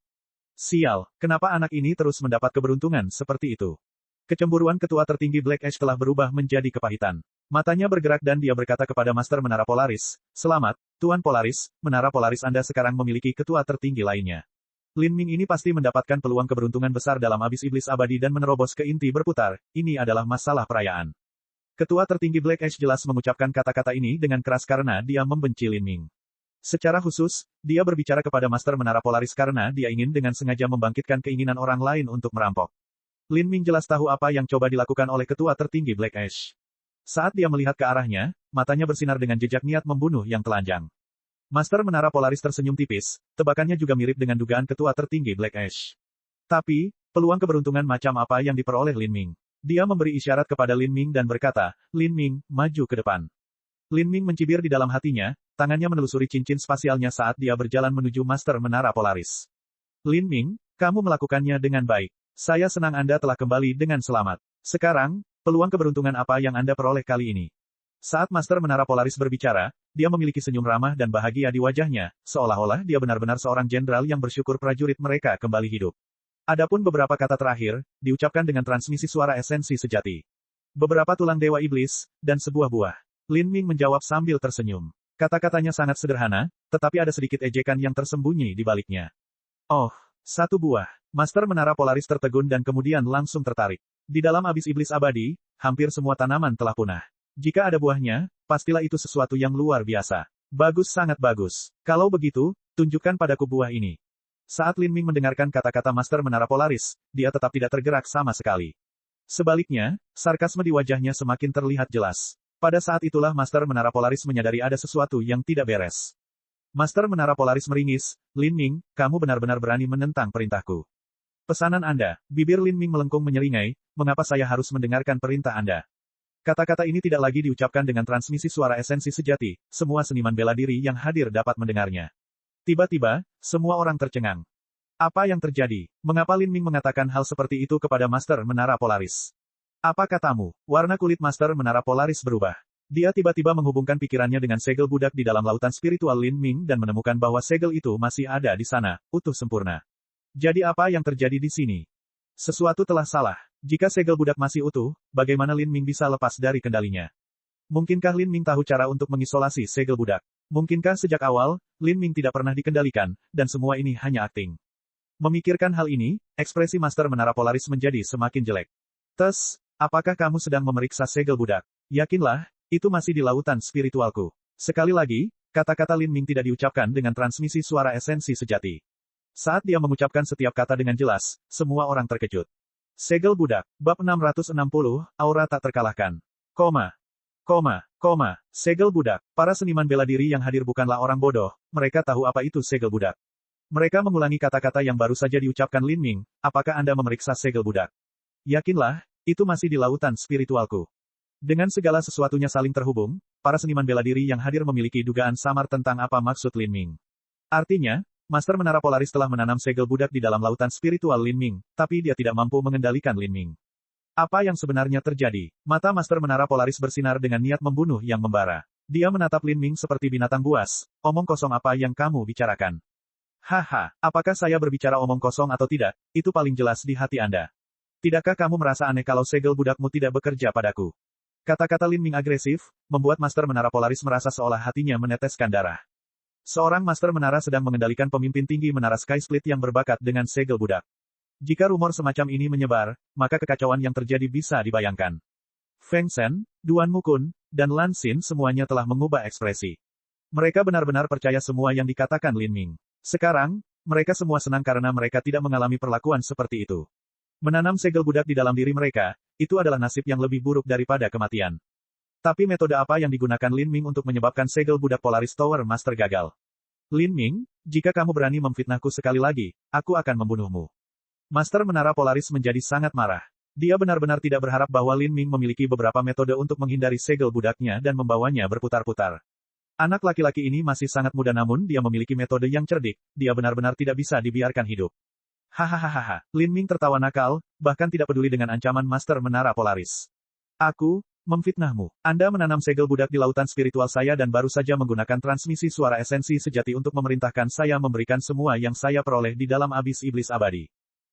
Sial, kenapa anak ini terus mendapat keberuntungan seperti itu? Kecemburuan ketua tertinggi Black Ash telah berubah menjadi kepahitan. Matanya bergerak dan dia berkata kepada Master Menara Polaris, "Selamat, Tuan Polaris, Menara Polaris Anda sekarang memiliki ketua tertinggi lainnya. Lin Ming ini pasti mendapatkan peluang keberuntungan besar dalam Abis Iblis Abadi dan menerobos ke inti berputar, ini adalah masalah perayaan." Ketua tertinggi Black Ash jelas mengucapkan kata-kata ini dengan keras karena dia membenci Lin Ming. Secara khusus, dia berbicara kepada Master Menara Polaris karena dia ingin dengan sengaja membangkitkan keinginan orang lain untuk merampok. Lin Ming jelas tahu apa yang coba dilakukan oleh ketua tertinggi Black Ash. Saat dia melihat ke arahnya, matanya bersinar dengan jejak niat membunuh yang telanjang. Master Menara Polaris tersenyum tipis, tebakannya juga mirip dengan dugaan ketua tertinggi Black Ash. Tapi, peluang keberuntungan macam apa yang diperoleh Lin Ming? Dia memberi isyarat kepada Lin Ming dan berkata, "Lin Ming, maju ke depan." Lin Ming mencibir di dalam hatinya, tangannya menelusuri cincin spasialnya saat dia berjalan menuju Master Menara Polaris. "Lin Ming, kamu melakukannya dengan baik. Saya senang Anda telah kembali dengan selamat. Sekarang, peluang keberuntungan apa yang Anda peroleh kali ini?" Saat Master Menara Polaris berbicara, dia memiliki senyum ramah dan bahagia di wajahnya, seolah-olah dia benar-benar seorang jenderal yang bersyukur prajurit mereka kembali hidup. Adapun beberapa kata terakhir, diucapkan dengan transmisi suara esensi sejati. Beberapa tulang dewa iblis, dan sebuah buah. Lin Ming menjawab sambil tersenyum. Kata-katanya sangat sederhana, tetapi ada sedikit ejekan yang tersembunyi di baliknya. "Oh, satu buah." Master Menara Polaris tertegun dan kemudian langsung tertarik. Di dalam Abis Iblis Abadi, hampir semua tanaman telah punah. Jika ada buahnya, pastilah itu sesuatu yang luar biasa. Bagus, sangat bagus. Kalau begitu, tunjukkan padaku buah ini. Saat Lin Ming mendengarkan kata-kata Master Menara Polaris, dia tetap tidak tergerak sama sekali. Sebaliknya, sarkasme di wajahnya semakin terlihat jelas. Pada saat itulah Master Menara Polaris menyadari ada sesuatu yang tidak beres. Master Menara Polaris meringis, "Lin Ming, kamu benar-benar berani menentang perintahku." "Pesanan Anda." Bibir Lin Ming melengkung menyeringai, "Mengapa saya harus mendengarkan perintah Anda?" Kata-kata ini tidak lagi diucapkan dengan transmisi suara esensi sejati, semua seniman bela diri yang hadir dapat mendengarnya. Tiba-tiba, semua orang tercengang. Apa yang terjadi? Mengapa Lin Ming mengatakan hal seperti itu kepada Master Menara Polaris? "Apa katamu?" Warna kulit Master Menara Polaris berubah. Dia tiba-tiba menghubungkan pikirannya dengan segel budak di dalam lautan spiritual Lin Ming dan menemukan bahwa segel itu masih ada di sana, utuh sempurna. Jadi apa yang terjadi di sini? Sesuatu telah salah. Jika segel budak masih utuh, bagaimana Lin Ming bisa lepas dari kendalinya? Mungkinkah Lin Ming tahu cara untuk mengisolasi segel budak? Mungkinkah sejak awal, Lin Ming tidak pernah dikendalikan, dan semua ini hanya akting? Memikirkan hal ini, ekspresi Master Menara Polaris menjadi semakin jelek. "Tes, apakah kamu sedang memeriksa segel budak? Yakinlah, itu masih di lautan spiritualku." Sekali lagi, kata-kata Lin Ming tidak diucapkan dengan transmisi suara esensi sejati. Saat dia mengucapkan setiap kata dengan jelas, semua orang terkejut. Segel budak, bab 660, aura tak terkalahkan. Segel budak. Para seniman bela diri yang hadir bukanlah orang bodoh, mereka tahu apa itu segel budak. Mereka mengulangi kata-kata yang baru saja diucapkan Lin Ming, "Apakah Anda memeriksa segel budak?" "Yakinlah, itu masih di lautan spiritualku." Dengan segala sesuatunya saling terhubung, para seniman bela diri yang hadir memiliki dugaan samar tentang apa maksud Lin Ming. Artinya, Master Menara Polaris telah menanam segel budak di dalam lautan spiritual Lin Ming, tapi dia tidak mampu mengendalikan Lin Ming. Apa yang sebenarnya terjadi? Mata Master Menara Polaris bersinar dengan niat membunuh yang membara. Dia menatap Lin Ming seperti binatang buas. "Omong kosong apa yang kamu bicarakan?" "Haha, apakah saya berbicara omong kosong atau tidak, itu paling jelas di hati Anda. Tidakkah kamu merasa aneh kalau segel budakmu tidak bekerja padaku?" Kata-kata Lin Ming agresif, membuat Master Menara Polaris merasa seolah hatinya meneteskan darah. Seorang Master Menara sedang mengendalikan pemimpin tinggi Menara Sky Split yang berbakat dengan segel budak. Jika rumor semacam ini menyebar, maka kekacauan yang terjadi bisa dibayangkan. Feng Shen, Duan Mukun, dan Lan Xin semuanya telah mengubah ekspresi. Mereka benar-benar percaya semua yang dikatakan Lin Ming. Sekarang, mereka semua senang karena mereka tidak mengalami perlakuan seperti itu. Menanam segel budak di dalam diri mereka, itu adalah nasib yang lebih buruk daripada kematian. Tapi metode apa yang digunakan Lin Ming untuk menyebabkan segel budak Polaris Tower Master gagal? Lin Ming, jika kamu berani memfitnahku sekali lagi, aku akan membunuhmu. Master Menara Polaris menjadi sangat marah. Dia benar-benar tidak berharap bahwa Lin Ming memiliki beberapa metode untuk menghindari segel budaknya dan membawanya berputar-putar. Anak laki-laki ini masih sangat muda namun dia memiliki metode yang cerdik, dia benar-benar tidak bisa dibiarkan hidup. Hahaha, Lin Ming tertawa nakal, bahkan tidak peduli dengan ancaman Master Menara Polaris. Aku, memfitnahmu. Anda menanam segel budak di lautan spiritual saya dan baru saja menggunakan transmisi suara esensi sejati untuk memerintahkan saya memberikan semua yang saya peroleh di dalam abis iblis abadi.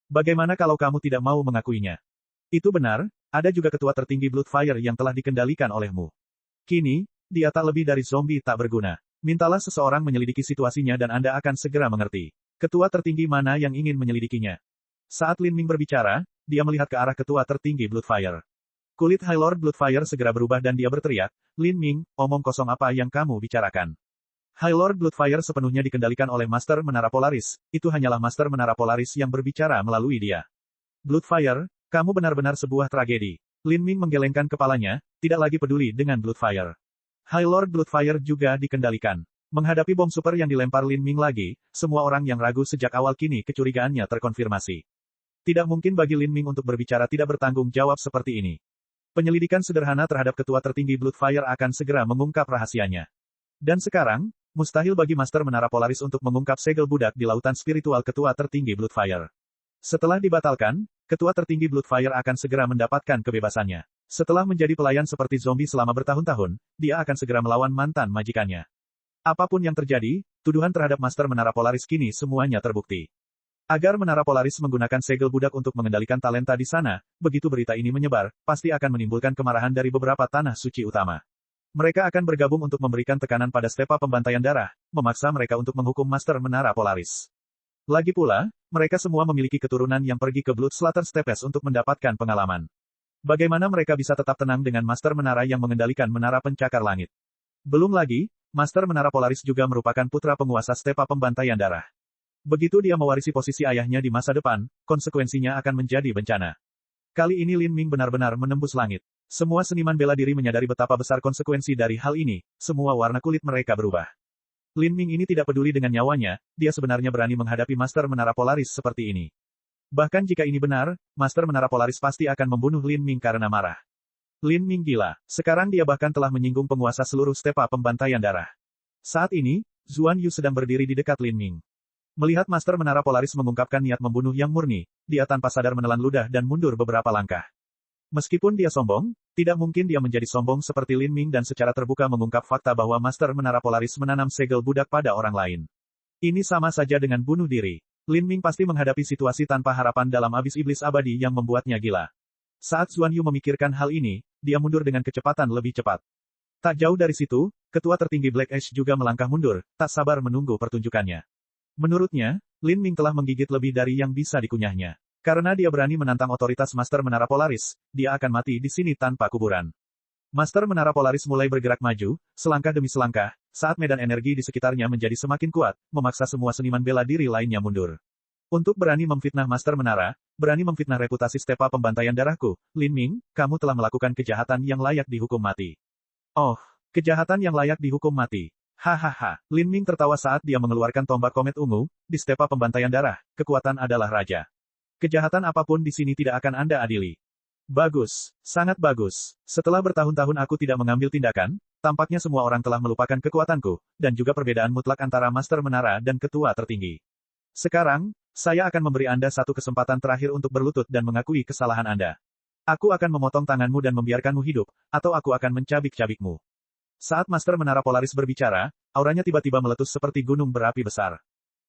Bagaimana kalau kamu tidak mau mengakuinya? Itu benar, ada juga ketua tertinggi Bloodfire yang telah dikendalikan olehmu. Kini, dia tak lebih dari zombie tak berguna. Mintalah seseorang menyelidiki situasinya dan Anda akan segera mengerti. Ketua tertinggi mana yang ingin menyelidikinya? Saat Lin Ming berbicara, dia melihat ke arah ketua tertinggi Bloodfire. Kulit High Lord Bloodfire segera berubah dan dia berteriak, Lin Ming, omong kosong apa yang kamu bicarakan? High Lord Bloodfire sepenuhnya dikendalikan oleh Master Menara Polaris, itu hanyalah Master Menara Polaris yang berbicara melalui dia. Bloodfire, kamu benar-benar sebuah tragedi. Lin Ming menggelengkan kepalanya, tidak lagi peduli dengan Bloodfire. High Lord Bloodfire juga dikendalikan. Menghadapi bom super yang dilempar Lin Ming lagi, semua orang yang ragu sejak awal kini kecurigaannya terkonfirmasi. Tidak mungkin bagi Lin Ming untuk berbicara tidak bertanggung jawab seperti ini. Penyelidikan sederhana terhadap ketua tertinggi Bloodfire akan segera mengungkap rahasianya. Dan sekarang, mustahil bagi Master Menara Polaris untuk mengungkap segel budak di lautan spiritual ketua tertinggi Bloodfire. Setelah dibatalkan, ketua tertinggi Bloodfire akan segera mendapatkan kebebasannya. Setelah menjadi pelayan seperti zombie selama bertahun-tahun, dia akan segera melawan mantan majikannya. Apapun yang terjadi, tuduhan terhadap Master Menara Polaris kini semuanya terbukti. Agar Menara Polaris menggunakan segel budak untuk mengendalikan talenta di sana, begitu berita ini menyebar, pasti akan menimbulkan kemarahan dari beberapa tanah suci utama. Mereka akan bergabung untuk memberikan tekanan pada Stepa Pembantaian Darah, memaksa mereka untuk menghukum Master Menara Polaris. Lagi pula, mereka semua memiliki keturunan yang pergi ke Blood Slaughter Steppes untuk mendapatkan pengalaman. Bagaimana mereka bisa tetap tenang dengan Master Menara yang mengendalikan Menara Pencakar Langit? Belum lagi, Master Menara Polaris juga merupakan putra penguasa Stepa Pembantaian Darah. Begitu dia mewarisi posisi ayahnya di masa depan, konsekuensinya akan menjadi bencana. Kali ini Lin Ming benar-benar menembus langit. Semua seniman bela diri menyadari betapa besar konsekuensi dari hal ini, semua warna kulit mereka berubah. Lin Ming ini tidak peduli dengan nyawanya, dia sebenarnya berani menghadapi Master Menara Polaris seperti ini. Bahkan jika ini benar, Master Menara Polaris pasti akan membunuh Lin Ming karena marah. Lin Ming gila. Sekarang dia bahkan telah menyinggung penguasa seluruh Stepa Pembantaian Darah. Saat ini, Zuan Yu sedang berdiri di dekat Lin Ming. Melihat Master Menara Polaris mengungkapkan niat membunuh yang murni, dia tanpa sadar menelan ludah dan mundur beberapa langkah. Meskipun dia sombong, tidak mungkin dia menjadi sombong seperti Lin Ming dan secara terbuka mengungkap fakta bahwa Master Menara Polaris menanam segel budak pada orang lain. Ini sama saja dengan bunuh diri. Lin Ming pasti menghadapi situasi tanpa harapan dalam abis iblis abadi yang membuatnya gila. Saat Zuan Yu memikirkan hal ini, dia mundur dengan kecepatan lebih cepat. Tak jauh dari situ, ketua tertinggi Black Ash juga melangkah mundur, tak sabar menunggu pertunjukannya. Menurutnya, Lin Ming telah menggigit lebih dari yang bisa dikunyahnya. Karena dia berani menantang otoritas Master Menara Polaris, dia akan mati di sini tanpa kuburan. Master Menara Polaris mulai bergerak maju, selangkah demi selangkah, saat medan energi di sekitarnya menjadi semakin kuat, memaksa semua seniman bela diri lainnya mundur. Untuk berani memfitnah Master Menara, berani memfitnah reputasi Stepa Pembantaian Darahku, Lin Ming, kamu telah melakukan kejahatan yang layak dihukum mati. Oh, kejahatan yang layak dihukum mati. Hahaha, Lin Ming tertawa saat dia mengeluarkan tombak komet ungu, di Stepa Pembantaian Darah, kekuatan adalah raja. Kejahatan apapun di sini tidak akan Anda adili. Bagus, sangat bagus. Setelah bertahun-tahun aku tidak mengambil tindakan, tampaknya semua orang telah melupakan kekuatanku, dan juga perbedaan mutlak antara Master Menara dan ketua tertinggi. Sekarang, saya akan memberi Anda satu kesempatan terakhir untuk berlutut dan mengakui kesalahan Anda. Aku akan memotong tanganmu dan membiarkanmu hidup, atau aku akan mencabik-cabikmu. Saat Master Menara Polaris berbicara, auranya tiba-tiba meletus seperti gunung berapi besar.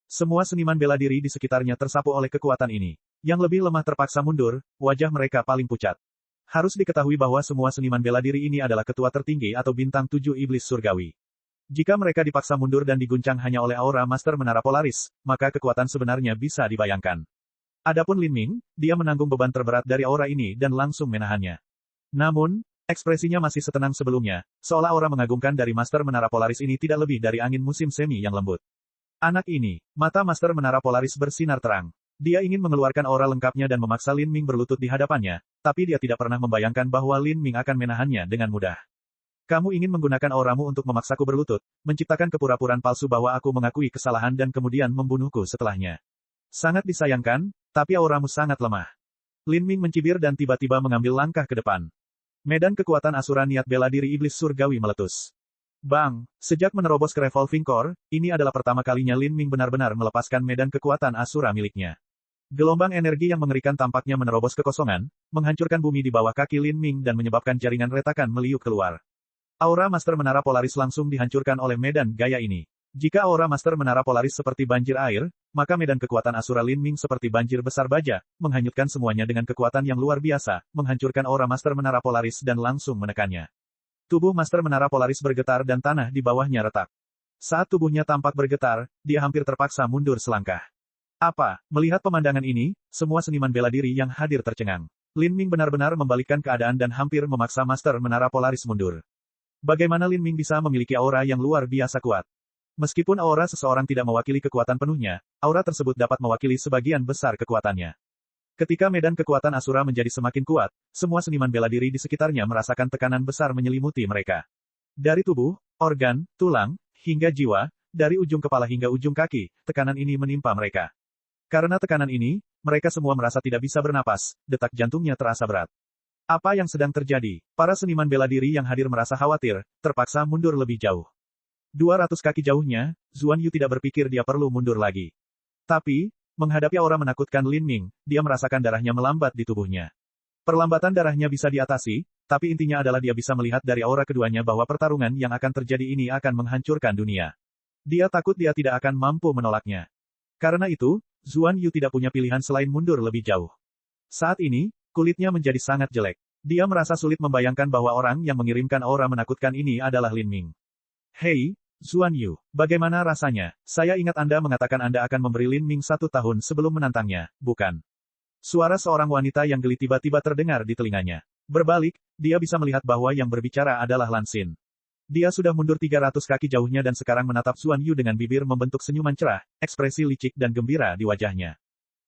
Semua seniman bela diri di sekitarnya tersapu oleh kekuatan ini. Yang lebih lemah terpaksa mundur, wajah mereka paling pucat. Harus diketahui bahwa semua seniman bela diri ini adalah ketua tertinggi atau bintang 7 iblis surgawi. Jika mereka dipaksa mundur dan diguncang hanya oleh aura Master Menara Polaris, maka kekuatan sebenarnya bisa dibayangkan. Adapun Lin Ming, dia menanggung beban terberat dari aura ini dan langsung menahannya. Namun, ekspresinya masih setenang sebelumnya, seolah aura mengagumkan dari Master Menara Polaris ini tidak lebih dari angin musim semi yang lembut. Anak ini, mata Master Menara Polaris bersinar terang. Dia ingin mengeluarkan aura lengkapnya dan memaksa Lin Ming berlutut di hadapannya, tapi dia tidak pernah membayangkan bahwa Lin Ming akan menahannya dengan mudah. Kamu ingin menggunakan auramu untuk memaksaku berlutut, menciptakan kepura-puraan palsu bahwa aku mengakui kesalahan dan kemudian membunuhku setelahnya. Sangat disayangkan, tapi auramu sangat lemah. Lin Ming mencibir dan tiba-tiba mengambil langkah ke depan. Medan kekuatan asura niat bela diri iblis surgawi meletus. Bang! Sejak menerobos ke Revolving Core, ini adalah pertama kalinya Lin Ming benar-benar melepaskan medan kekuatan asura miliknya. Gelombang energi yang mengerikan tampaknya menerobos kekosongan, menghancurkan bumi di bawah kaki Lin Ming dan menyebabkan jaringan retakan meliuk keluar. Aura Master Menara Polaris langsung dihancurkan oleh medan gaya ini. Jika aura Master Menara Polaris seperti banjir air, maka medan kekuatan asura Lin Ming seperti banjir besar baja, menghanyutkan semuanya dengan kekuatan yang luar biasa, menghancurkan aura Master Menara Polaris dan langsung menekannya. Tubuh Master Menara Polaris bergetar dan tanah di bawahnya retak. Saat tubuhnya tampak bergetar, dia hampir terpaksa mundur selangkah. Apa? Melihat pemandangan ini, semua seniman bela diri yang hadir tercengang. Lin Ming benar-benar membalikkan keadaan dan hampir memaksa Master Menara Polaris mundur. Bagaimana Lin Ming bisa memiliki aura yang luar biasa kuat? Meskipun aura seseorang tidak mewakili kekuatan penuhnya, aura tersebut dapat mewakili sebagian besar kekuatannya. Ketika medan kekuatan asura menjadi semakin kuat, semua seniman bela diri di sekitarnya merasakan tekanan besar menyelimuti mereka. Dari tubuh, organ, tulang, hingga jiwa, dari ujung kepala hingga ujung kaki, tekanan ini menimpa mereka. Karena tekanan ini, mereka semua merasa tidak bisa bernapas, detak jantungnya terasa berat. Apa yang sedang terjadi? Para seniman bela diri yang hadir merasa khawatir, terpaksa mundur lebih jauh. 200 kaki jauhnya, Zuan Yu tidak berpikir dia perlu mundur lagi. Tapi, menghadapi aura menakutkan Lin Ming, dia merasakan darahnya melambat di tubuhnya. Perlambatan darahnya bisa diatasi, tapi intinya adalah dia bisa melihat dari aura keduanya bahwa pertarungan yang akan terjadi ini akan menghancurkan dunia. Dia takut dia tidak akan mampu menolaknya. Karena itu, Zuan Yu tidak punya pilihan selain mundur lebih jauh. Saat ini, kulitnya menjadi sangat jelek. Dia merasa sulit membayangkan bahwa orang yang mengirimkan aura menakutkan ini adalah Lin Ming. Hei, Zuan Yu, bagaimana rasanya? Saya ingat Anda mengatakan Anda akan memberi Lin Ming 1 tahun sebelum menantangnya, bukan? Suara seorang wanita yang geli tiba-tiba terdengar di telinganya. Berbalik, dia bisa melihat bahwa yang berbicara adalah Lan Xin. Dia sudah mundur 300 kaki jauhnya dan sekarang menatap Zuan Yu dengan bibir membentuk senyuman cerah, ekspresi licik dan gembira di wajahnya.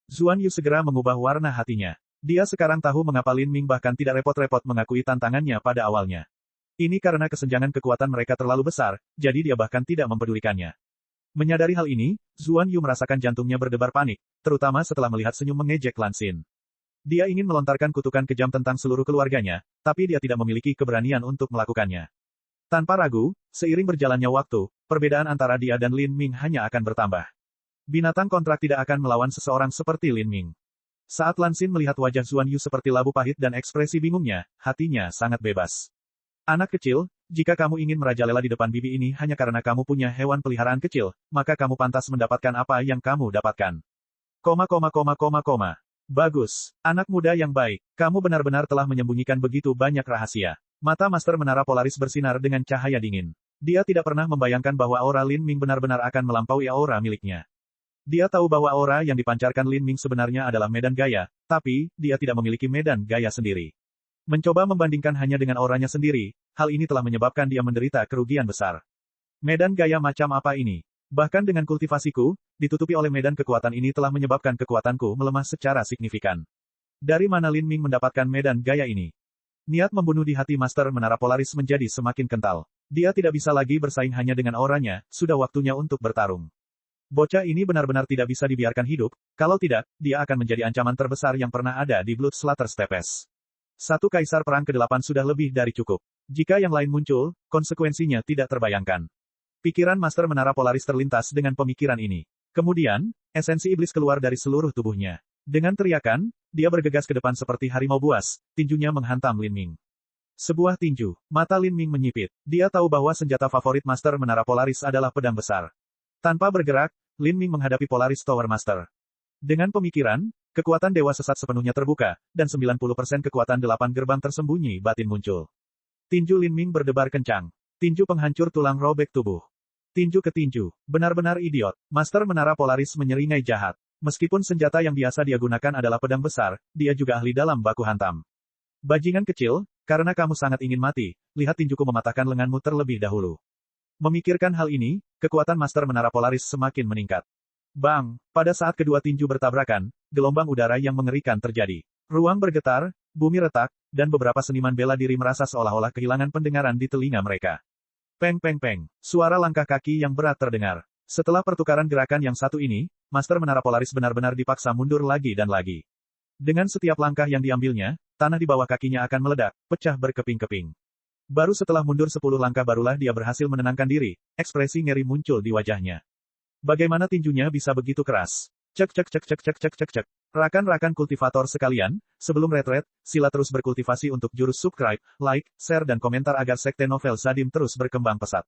Zuan Yu segera mengubah warna hatinya. Dia sekarang tahu mengapa Lin Ming bahkan tidak repot-repot mengakui tantangannya pada awalnya. Ini karena kesenjangan kekuatan mereka terlalu besar, jadi dia bahkan tidak mempedulikannya. Menyadari hal ini, Zuan Yu merasakan jantungnya berdebar panik, terutama setelah melihat senyum mengejek Lan Xin. Dia ingin melontarkan kutukan kejam tentang seluruh keluarganya, tapi dia tidak memiliki keberanian untuk melakukannya. Tanpa ragu, seiring berjalannya waktu, perbedaan antara dia dan Lin Ming hanya akan bertambah. Binatang kontrak tidak akan melawan seseorang seperti Lin Ming. Saat Lan Xin melihat wajah Zuan Yu seperti labu pahit dan ekspresi bingungnya, hatinya sangat bebas. Anak kecil, jika kamu ingin merajalela di depan bibi ini hanya karena kamu punya hewan peliharaan kecil, maka kamu pantas mendapatkan apa yang kamu dapatkan. Bagus, anak muda yang baik, kamu benar-benar telah menyembunyikan begitu banyak rahasia. Mata Master Menara Polaris bersinar dengan cahaya dingin. Dia tidak pernah membayangkan bahwa aura Lin Ming benar-benar akan melampaui aura miliknya. Dia tahu bahwa aura yang dipancarkan Lin Ming sebenarnya adalah medan gaya, tapi, dia tidak memiliki medan gaya sendiri. Mencoba membandingkan hanya dengan auranya sendiri, hal ini telah menyebabkan dia menderita kerugian besar. Medan gaya macam apa ini? Bahkan dengan kultivasiku, ditutupi oleh medan kekuatan ini telah menyebabkan kekuatanku melemah secara signifikan. Dari mana Lin Ming mendapatkan medan gaya ini? Niat membunuh di hati Master Menara Polaris menjadi semakin kental. Dia tidak bisa lagi bersaing hanya dengan auranya, sudah waktunya untuk bertarung. Bocah ini benar-benar tidak bisa dibiarkan hidup, kalau tidak, dia akan menjadi ancaman terbesar yang pernah ada di Bloodslaughter Steppes. Satu kaisar perang ke-8 sudah lebih dari cukup. Jika yang lain muncul, konsekuensinya tidak terbayangkan. Pikiran Master Menara Polaris terlintas dengan pemikiran ini. Kemudian, esensi iblis keluar dari seluruh tubuhnya. Dengan teriakan, dia bergegas ke depan seperti harimau buas, tinjunya menghantam Lin Ming. Sebuah tinju, mata Lin Ming menyipit. Dia tahu bahwa senjata favorit Master Menara Polaris adalah pedang besar. Tanpa bergerak, Lin Ming menghadapi Polaris Tower Master. Dengan pemikiran, kekuatan dewa sesat sepenuhnya terbuka, dan 90% kekuatan 8 gerbang tersembunyi batin muncul. Tinju Lin Ming berdebar kencang. Tinju penghancur tulang robek tubuh. Tinju ke tinju, benar-benar idiot. Master Menara Polaris menyeringai jahat. Meskipun senjata yang biasa dia gunakan adalah pedang besar, dia juga ahli dalam baku hantam. Bajingan kecil, karena kamu sangat ingin mati, lihat tinjuku mematahkan lenganmu terlebih dahulu. Memikirkan hal ini, kekuatan Master Menara Polaris semakin meningkat. Bang! Pada saat kedua tinju bertabrakan, gelombang udara yang mengerikan terjadi. Ruang bergetar, Bumi retak, dan beberapa seniman bela diri merasa seolah-olah kehilangan pendengaran di telinga mereka. Peng peng peng. Suara langkah kaki yang berat terdengar. Setelah pertukaran gerakan yang satu ini, Master Menara Polaris benar-benar dipaksa mundur lagi dan lagi. Dengan setiap langkah yang diambilnya, tanah di bawah kakinya akan meledak, pecah berkeping-keping. Baru setelah mundur 10 langkah barulah dia berhasil menenangkan diri, ekspresi ngeri muncul di wajahnya. Bagaimana tinjunya bisa begitu keras? Cek cek cek cek cek cek cek cek. Rakan-rakan kultivator sekalian, sebelum retret, sila terus berkultivasi untuk jurus subscribe, like, share dan komentar agar Sekte Novel Zadim terus berkembang pesat.